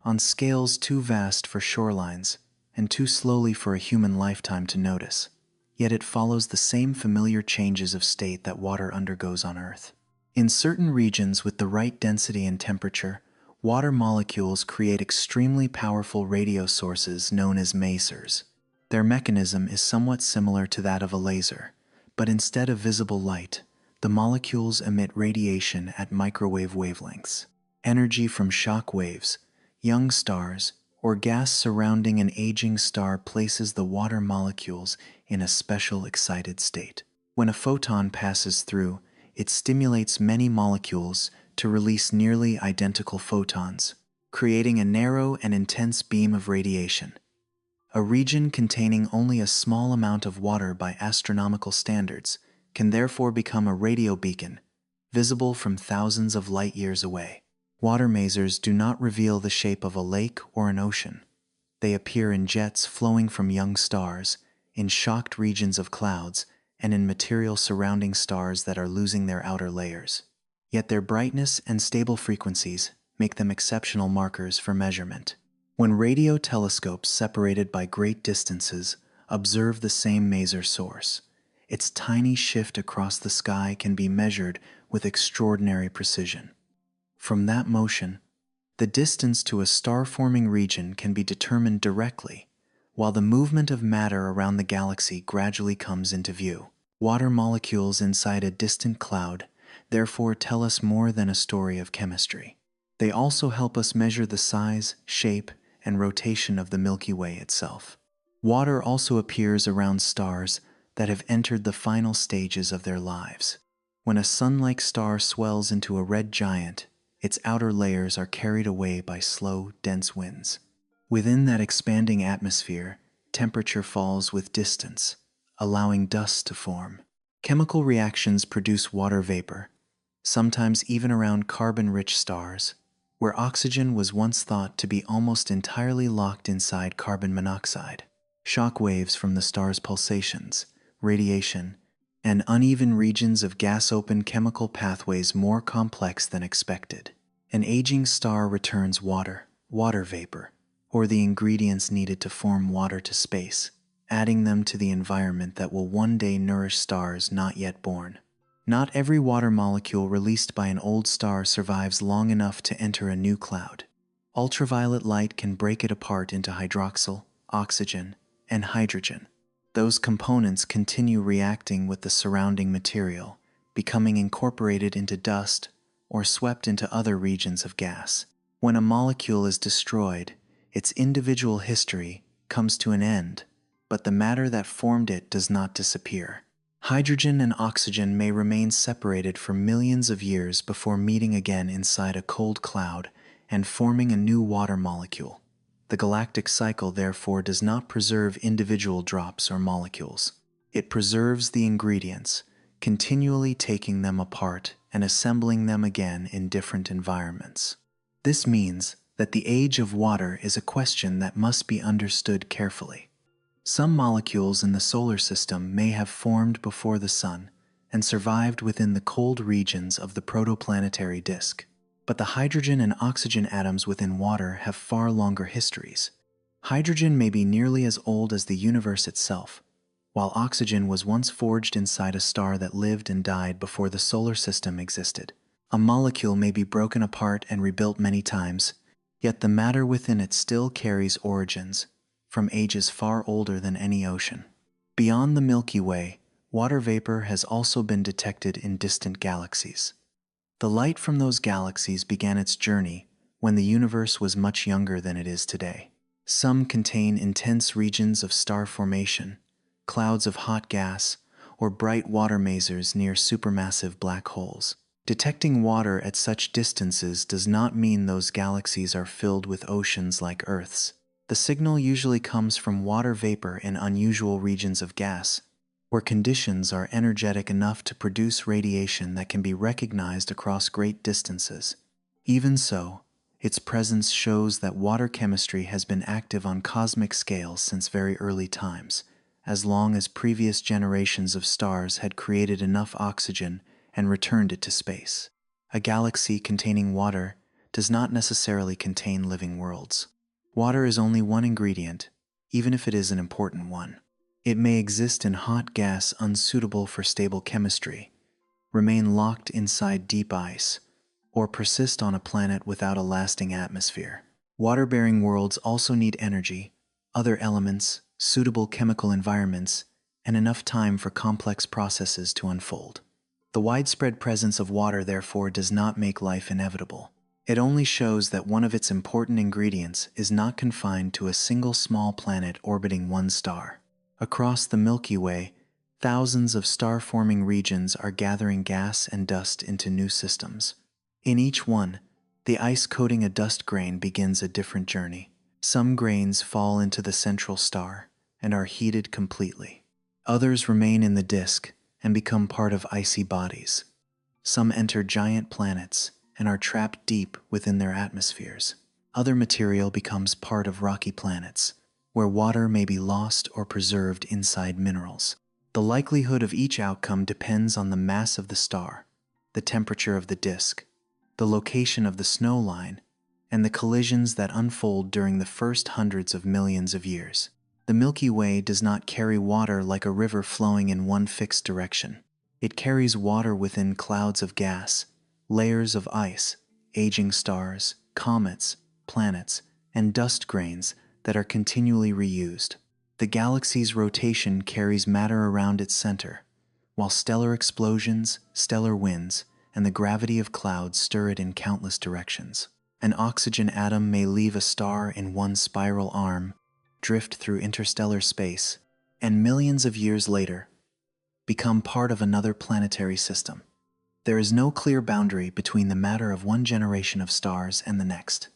on scales too vast for shorelines and too slowly for a human lifetime to notice. Yet it follows the same familiar changes of state that water undergoes on Earth. In certain regions with the right density and temperature, water molecules create extremely powerful radio sources known as masers. Their mechanism is somewhat similar to that of a laser, but instead of visible light, the molecules emit radiation at microwave wavelengths. Energy from shock waves, young stars, or gas surrounding an aging star places the water molecules in a special excited state. When a photon passes through, it stimulates many molecules to release nearly identical photons, creating a narrow and intense beam of radiation. A region containing only a small amount of water by astronomical standards can therefore become a radio beacon, visible from thousands of light years away. Water masers do not reveal the shape of a lake or an ocean. They appear in jets flowing from young stars, in shocked regions of clouds, and in material surrounding stars that are losing their outer layers. Yet their brightness and stable frequencies make them exceptional markers for measurement. When radio telescopes separated by great distances observe the same maser source, its tiny shift across the sky can be measured with extraordinary precision. From that motion, the distance to a star-forming region can be determined directly, while the movement of matter around the galaxy gradually comes into view. Water molecules inside a distant cloud therefore tell us more than a story of chemistry. They also help us measure the size, shape, and rotation of the Milky Way itself. Water also appears around stars that have entered the final stages of their lives. When a sun-like star swells into a red giant, its outer layers are carried away by slow, dense winds. Within that expanding atmosphere, temperature falls with distance, allowing dust to form. Chemical reactions produce water vapor, sometimes even around carbon-rich stars, where oxygen was once thought to be almost entirely locked inside carbon monoxide. Shock waves from the star's pulsations, radiation, and uneven regions of gas open chemical pathways more complex than expected. An aging star returns water, water vapor, or the ingredients needed to form water to space, adding them to the environment that will one day nourish stars not yet born. Not every water molecule released by an old star survives long enough to enter a new cloud. Ultraviolet light can break it apart into hydroxyl, oxygen, and hydrogen. Those components continue reacting with the surrounding material, becoming incorporated into dust or swept into other regions of gas. When a molecule is destroyed, its individual history comes to an end, but the matter that formed it does not disappear. Hydrogen and oxygen may remain separated for millions of years before meeting again inside a cold cloud and forming a new water molecule. The galactic cycle, therefore, does not preserve individual drops or molecules. It preserves the ingredients, continually taking them apart and assembling them again in different environments. This means that the age of water is a question that must be understood carefully. Some molecules in the solar system may have formed before the Sun and survived within the cold regions of the protoplanetary disk. But the hydrogen and oxygen atoms within water have far longer histories. Hydrogen may be nearly as old as the universe itself, while oxygen was once forged inside a star that lived and died before the solar system existed. A molecule may be broken apart and rebuilt many times, yet the matter within it still carries origins from ages far older than any ocean. Beyond the Milky Way, water vapor has also been detected in distant galaxies. The light from those galaxies began its journey when the universe was much younger than it is today. Some contain intense regions of star formation, clouds of hot gas, or bright water masers near supermassive black holes. Detecting water at such distances does not mean those galaxies are filled with oceans like Earth's. The signal usually comes from water vapor in unusual regions of gas, where conditions are energetic enough to produce radiation that can be recognized across great distances. Even so, its presence shows that water chemistry has been active on cosmic scales since very early times, as long as previous generations of stars had created enough oxygen and returned it to space. A galaxy containing water does not necessarily contain living worlds. Water is only one ingredient, even if it is an important one. It may exist in hot gas unsuitable for stable chemistry, remain locked inside deep ice, or persist on a planet without a lasting atmosphere. Water-bearing worlds also need energy, other elements, suitable chemical environments, and enough time for complex processes to unfold. The widespread presence of water, therefore, does not make life inevitable. It only shows that one of its important ingredients is not confined to a single small planet orbiting one star. Across the Milky Way, thousands of star-forming regions are gathering gas and dust into new systems. In each one, the ice coating a dust grain begins a different journey. Some grains fall into the central star and are heated completely. Others remain in the disk and become part of icy bodies. Some enter giant planets and are trapped deep within their atmospheres. Other material becomes part of rocky planets, where water may be lost or preserved inside minerals. The likelihood of each outcome depends on the mass of the star, the temperature of the disk, the location of the snow line, and the collisions that unfold during the first hundreds of millions of years. The Milky Way does not carry water like a river flowing in one fixed direction. It carries water within clouds of gas, layers of ice, aging stars, comets, planets, and dust grains that are continually reused. The galaxy's rotation carries matter around its center, while stellar explosions, stellar winds, and the gravity of clouds stir it in countless directions. An oxygen atom may leave a star in one spiral arm, drift through interstellar space, and millions of years later, become part of another planetary system. There is no clear boundary between the matter of one generation of stars and the next.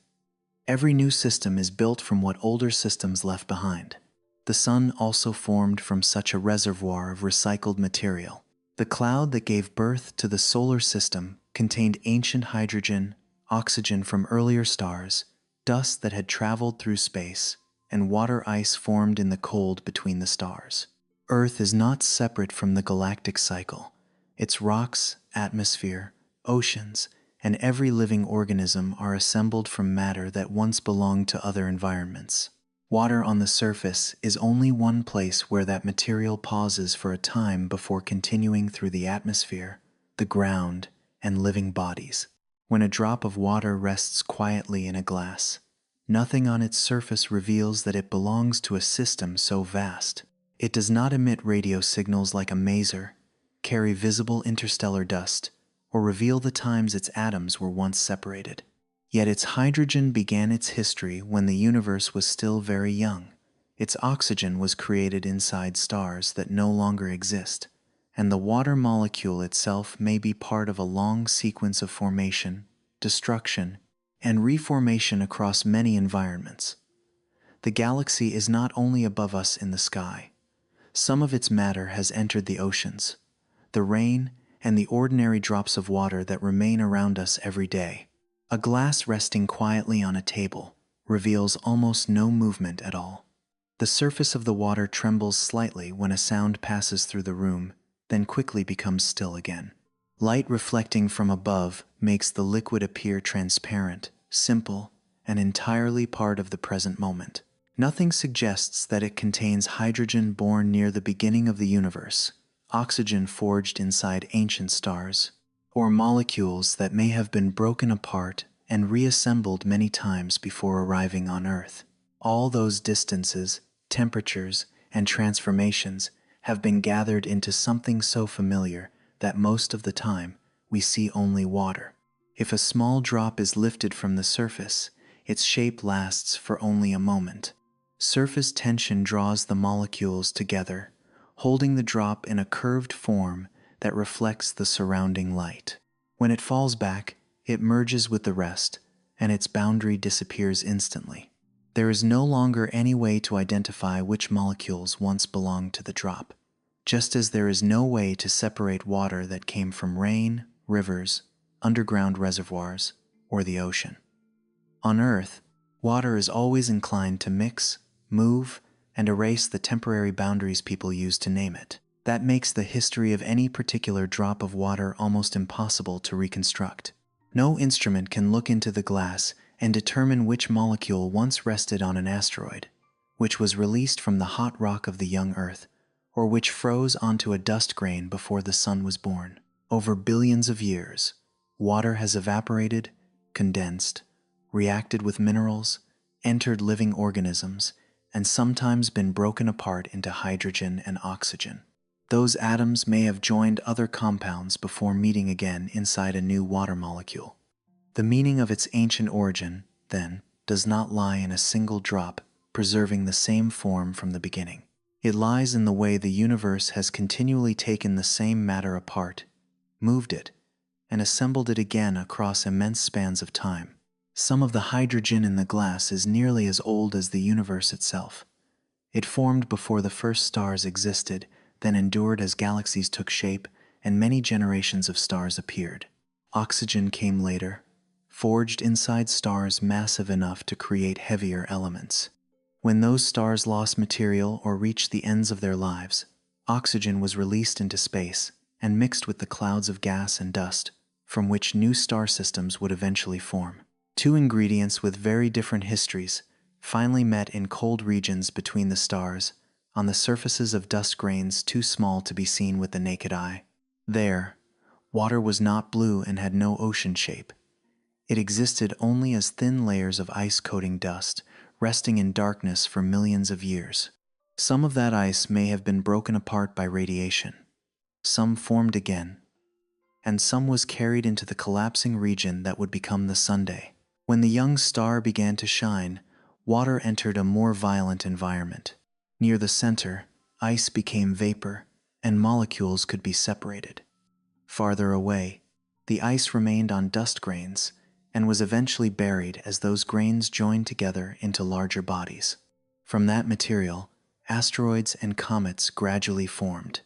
Every new system is built from what older systems left behind. The Sun also formed from such a reservoir of recycled material. The cloud that gave birth to the solar system contained ancient hydrogen, oxygen from earlier stars, dust that had traveled through space, and water ice formed in the cold between the stars. Earth is not separate from the galactic cycle. Its rocks, atmosphere, oceans, and every living organism are assembled from matter that once belonged to other environments. Water on the surface is only one place where that material pauses for a time before continuing through the atmosphere, the ground, and living bodies. When a drop of water rests quietly in a glass, nothing on its surface reveals that it belongs to a system so vast. It does not emit radio signals like a maser, carry visible interstellar dust, or reveal the times its atoms were once separated. Yet its hydrogen began its history when the universe was still very young. Its oxygen was created inside stars that no longer exist, and the water molecule itself may be part of a long sequence of formation, destruction, and reformation across many environments. The galaxy is not only above us in the sky. Some of its matter has entered the oceans, the rain, and the ordinary drops of water that remain around us every day. A glass resting quietly on a table reveals almost no movement at all. The surface of the water trembles slightly when a sound passes through the room, then quickly becomes still again. Light reflecting from above makes the liquid appear transparent, simple, and entirely part of the present moment. Nothing suggests that it contains hydrogen born near the beginning of the universe, oxygen forged inside ancient stars, or molecules that may have been broken apart and reassembled many times before arriving on Earth. All those distances, temperatures, and transformations have been gathered into something so familiar that most of the time we see only water. If a small drop is lifted from the surface, its shape lasts for only a moment. Surface tension draws the molecules together, holding the drop in a curved form that reflects the surrounding light. When it falls back, it merges with the rest, and its boundary disappears instantly. There is no longer any way to identify which molecules once belonged to the drop, just as there is no way to separate water that came from rain, rivers, underground reservoirs, or the ocean. On Earth, water is always inclined to mix, move, and erase the temporary boundaries people use to name it. That makes the history of any particular drop of water almost impossible to reconstruct. No instrument can look into the glass and determine which molecule once rested on an asteroid, which was released from the hot rock of the young Earth, or which froze onto a dust grain before the sun was born. Over billions of years, water has evaporated, condensed, reacted with minerals, entered living organisms, and sometimes been broken apart into hydrogen and oxygen. Those atoms may have joined other compounds before meeting again inside a new water molecule. The meaning of its ancient origin, then, does not lie in a single drop preserving the same form from the beginning. It lies in the way the universe has continually taken the same matter apart, moved it, and assembled it again across immense spans of time. Some of the hydrogen in the glass is nearly as old as the universe itself. It formed before the first stars existed, then endured as galaxies took shape and many generations of stars appeared. Oxygen came later, forged inside stars massive enough to create heavier elements. When those stars lost material or reached the ends of their lives, oxygen was released into space and mixed with the clouds of gas and dust, from which new star systems would eventually form. Two ingredients with very different histories finally met in cold regions between the stars, on the surfaces of dust grains too small to be seen with the naked eye. There, water was not blue and had no ocean shape. It existed only as thin layers of ice-coating dust, resting in darkness for millions of years. Some of that ice may have been broken apart by radiation. Some formed again, and some was carried into the collapsing region that would become the Sunday. When the young star began to shine, water entered a more violent environment. Near the center, ice became vapor, and molecules could be separated. Farther away, the ice remained on dust grains and was eventually buried as those grains joined together into larger bodies. From that material, asteroids and comets gradually formed.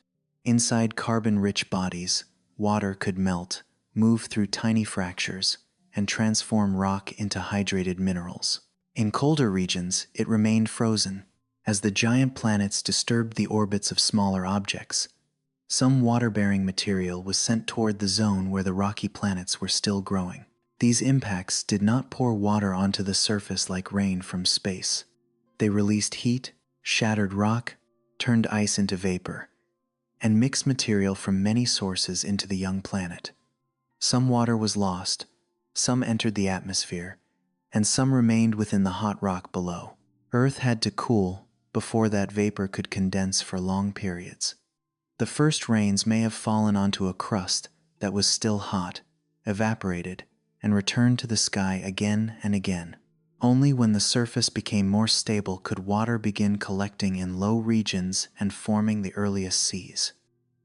Inside carbon-rich bodies, water could melt, move through tiny fractures, and transform rock into hydrated minerals. In colder regions, it remained frozen, as the giant planets disturbed the orbits of smaller objects. Some water-bearing material was sent toward the zone where the rocky planets were still growing. These impacts did not pour water onto the surface like rain from space. They released heat, shattered rock, turned ice into vapor, and mixed material from many sources into the young planet. Some water was lost, some entered the atmosphere, and some remained within the hot rock below. Earth had to cool before that vapor could condense for long periods. The first rains may have fallen onto a crust that was still hot, evaporated, and returned to the sky again and again. Only when the surface became more stable could water begin collecting in low regions and forming the earliest seas.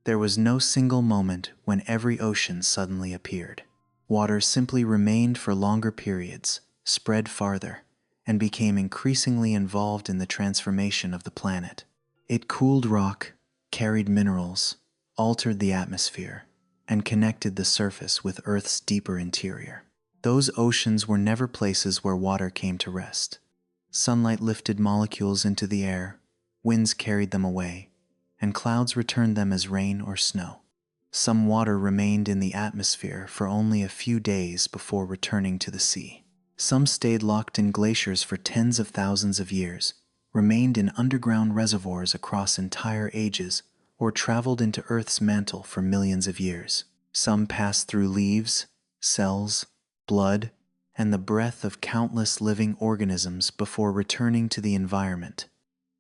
There was no single moment when every ocean suddenly appeared. Water simply remained for longer periods, spread farther, and became increasingly involved in the transformation of the planet. It cooled rock, carried minerals, altered the atmosphere, and connected the surface with Earth's deeper interior. Those oceans were never places where water came to rest. Sunlight lifted molecules into the air, winds carried them away, and clouds returned them as rain or snow. Some water remained in the atmosphere for only a few days before returning to the sea. Some stayed locked in glaciers for tens of thousands of years, remained in underground reservoirs across entire ages, or traveled into Earth's mantle for millions of years. Some passed through leaves, cells, blood, and the breath of countless living organisms before returning to the environment.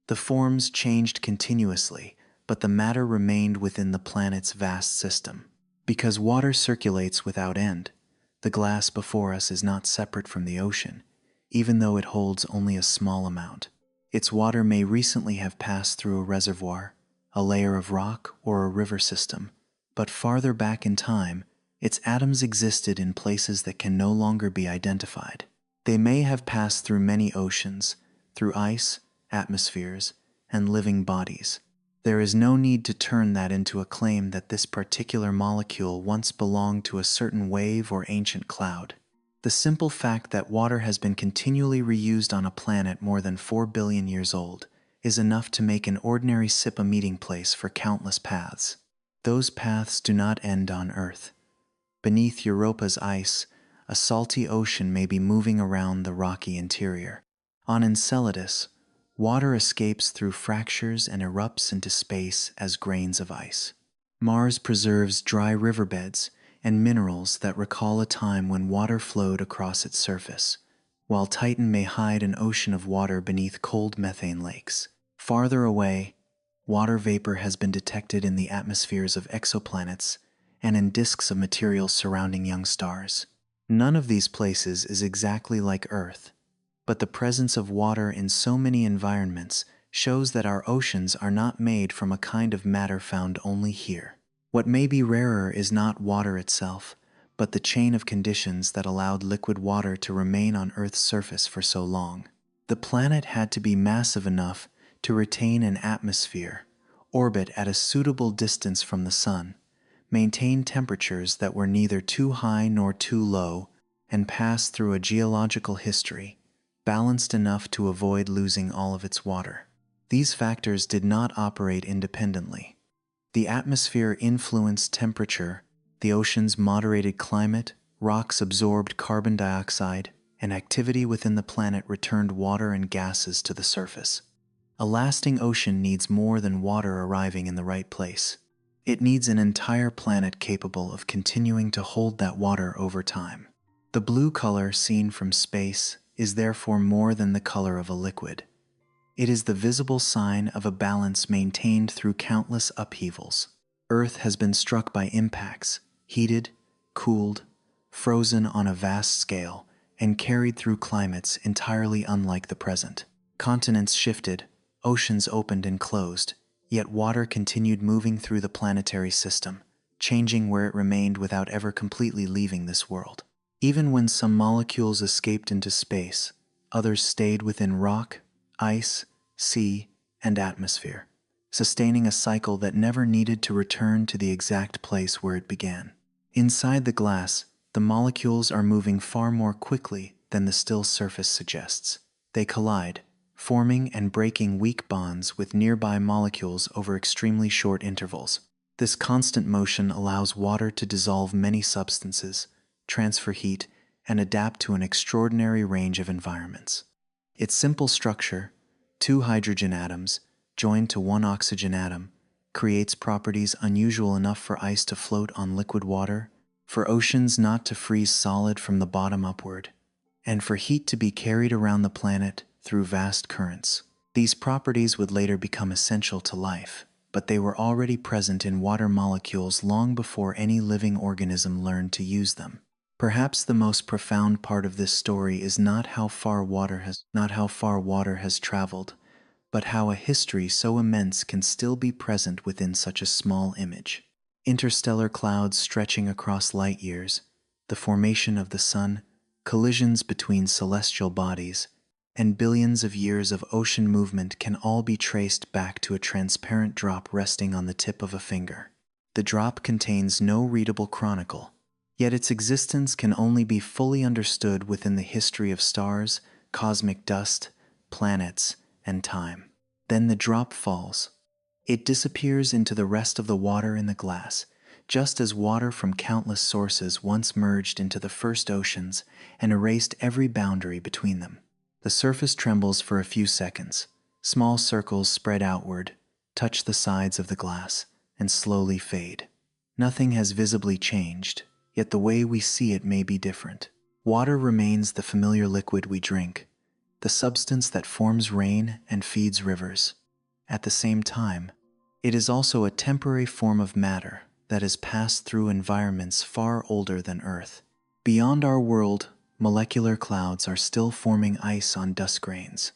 The forms changed continuously, but the matter remained within the planet's vast system. Because water circulates without end, the glass before us is not separate from the ocean, even though it holds only a small amount. Its water may recently have passed through a reservoir, a layer of rock, or a river system, but farther back in time, its atoms existed in places that can no longer be identified. They may have passed through many oceans, through ice, atmospheres, and living bodies. There is no need to turn that into a claim that this particular molecule once belonged to a certain wave or ancient cloud. The simple fact that water has been continually reused on a planet more than 4 billion years old is enough to make an ordinary sip a meeting place for countless paths. Those paths do not end on Earth. Beneath Europa's ice, a salty ocean may be moving around the rocky interior. On Enceladus, water escapes through fractures and erupts into space as grains of ice. Mars preserves dry riverbeds and minerals that recall a time when water flowed across its surface, while Titan may hide an ocean of water beneath cold methane lakes. Farther away, water vapor has been detected in the atmospheres of exoplanets and in disks of material surrounding young stars. None of these places is exactly like Earth, but the presence of water in so many environments shows that our oceans are not made from a kind of matter found only here. What may be rarer is not water itself, but the chain of conditions that allowed liquid water to remain on Earth's surface for so long. The planet had to be massive enough to retain an atmosphere, orbit at a suitable distance from the sun, maintain temperatures that were neither too high nor too low, and pass through a geological history balanced enough to avoid losing all of its water. These factors did not operate independently. The atmosphere influenced temperature, the ocean's moderated climate, rocks absorbed carbon dioxide, and activity within the planet returned water and gases to the surface. A lasting ocean needs more than water arriving in the right place. It needs an entire planet capable of continuing to hold that water over time. The blue color seen from space is therefore more than the color of a liquid. It is the visible sign of a balance maintained through countless upheavals. Earth has been struck by impacts, heated, cooled, frozen on a vast scale, and carried through climates entirely unlike the present. Continents shifted, oceans opened and closed, yet water continued moving through the planetary system, changing where it remained without ever completely leaving this world. Even when some molecules escaped into space, others stayed within rock, ice, sea, and atmosphere, sustaining a cycle that never needed to return to the exact place where it began. Inside the glass, the molecules are moving far more quickly than the still surface suggests. They collide, forming and breaking weak bonds with nearby molecules over extremely short intervals. This constant motion allows water to dissolve many substances, transfer heat, and adapt to an extraordinary range of environments. Its simple structure, two hydrogen atoms joined to one oxygen atom, creates properties unusual enough for ice to float on liquid water, for oceans not to freeze solid from the bottom upward, and for heat to be carried around the planet through vast currents. These properties would later become essential to life, but they were already present in water molecules long before any living organism learned to use them. Perhaps the most profound part of this story is not how far water has traveled, but how a history so immense can still be present within such a small image. Interstellar clouds stretching across light years, the formation of the sun, collisions between celestial bodies, and billions of years of ocean movement can all be traced back to a transparent drop resting on the tip of a finger. The drop contains no readable chronicle, yet its existence can only be fully understood within the history of stars, cosmic dust, planets, and time. Then the drop falls. It disappears into the rest of the water in the glass, just as water from countless sources once merged into the first oceans and erased every boundary between them. The surface trembles for a few seconds. Small circles spread outward, touch the sides of the glass, and slowly fade. Nothing has visibly changed, yet the way we see it may be different. Water remains the familiar liquid we drink, the substance that forms rain and feeds rivers. At the same time, it is also a temporary form of matter that has passed through environments far older than Earth. Beyond our world, molecular clouds are still forming ice on dust grains.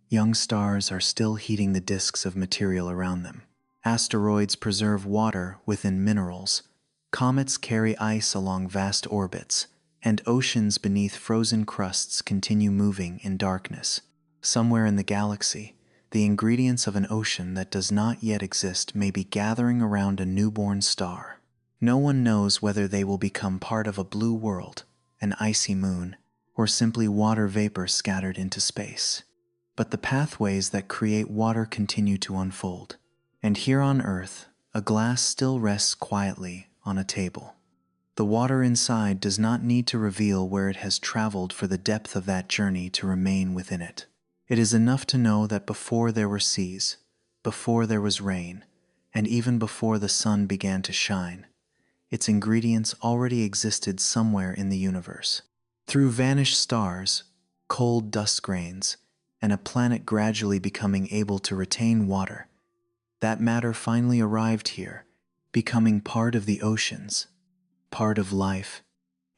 Young stars are still heating the disks of material around them. Asteroids preserve water within minerals. Comets carry ice along vast orbits, and oceans beneath frozen crusts continue moving in darkness. Somewhere in the galaxy, the ingredients of an ocean that does not yet exist may be gathering around a newborn star. No one knows whether they will become part of a blue world, an icy moon, or simply water vapor scattered into space. But the pathways that create water continue to unfold. And here on Earth, a glass still rests quietly on a table. The water inside does not need to reveal where it has traveled for the depth of that journey to remain within it. It is enough to know that before there were seas, before there was rain, and even before the sun began to shine, its ingredients already existed somewhere in the universe. Through vanished stars, cold dust grains, and a planet gradually becoming able to retain water, that matter finally arrived here, becoming part of the oceans, part of life,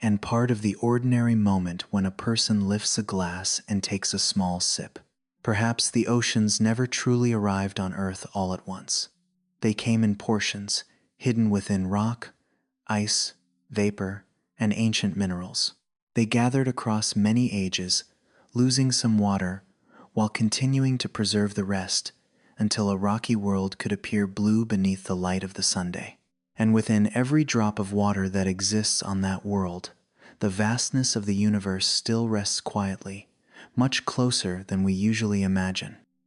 and part of the ordinary moment when a person lifts a glass and takes a small sip. Perhaps the oceans never truly arrived on Earth all at once. They came in portions, hidden within rock, ice, vapor, and ancient minerals. They gathered across many ages, losing some water, while continuing to preserve the rest, until a rocky world could appear blue beneath the light of the Sunday. And within every drop of water that exists on that world, the vastness of the universe still rests quietly, much closer than we usually imagine.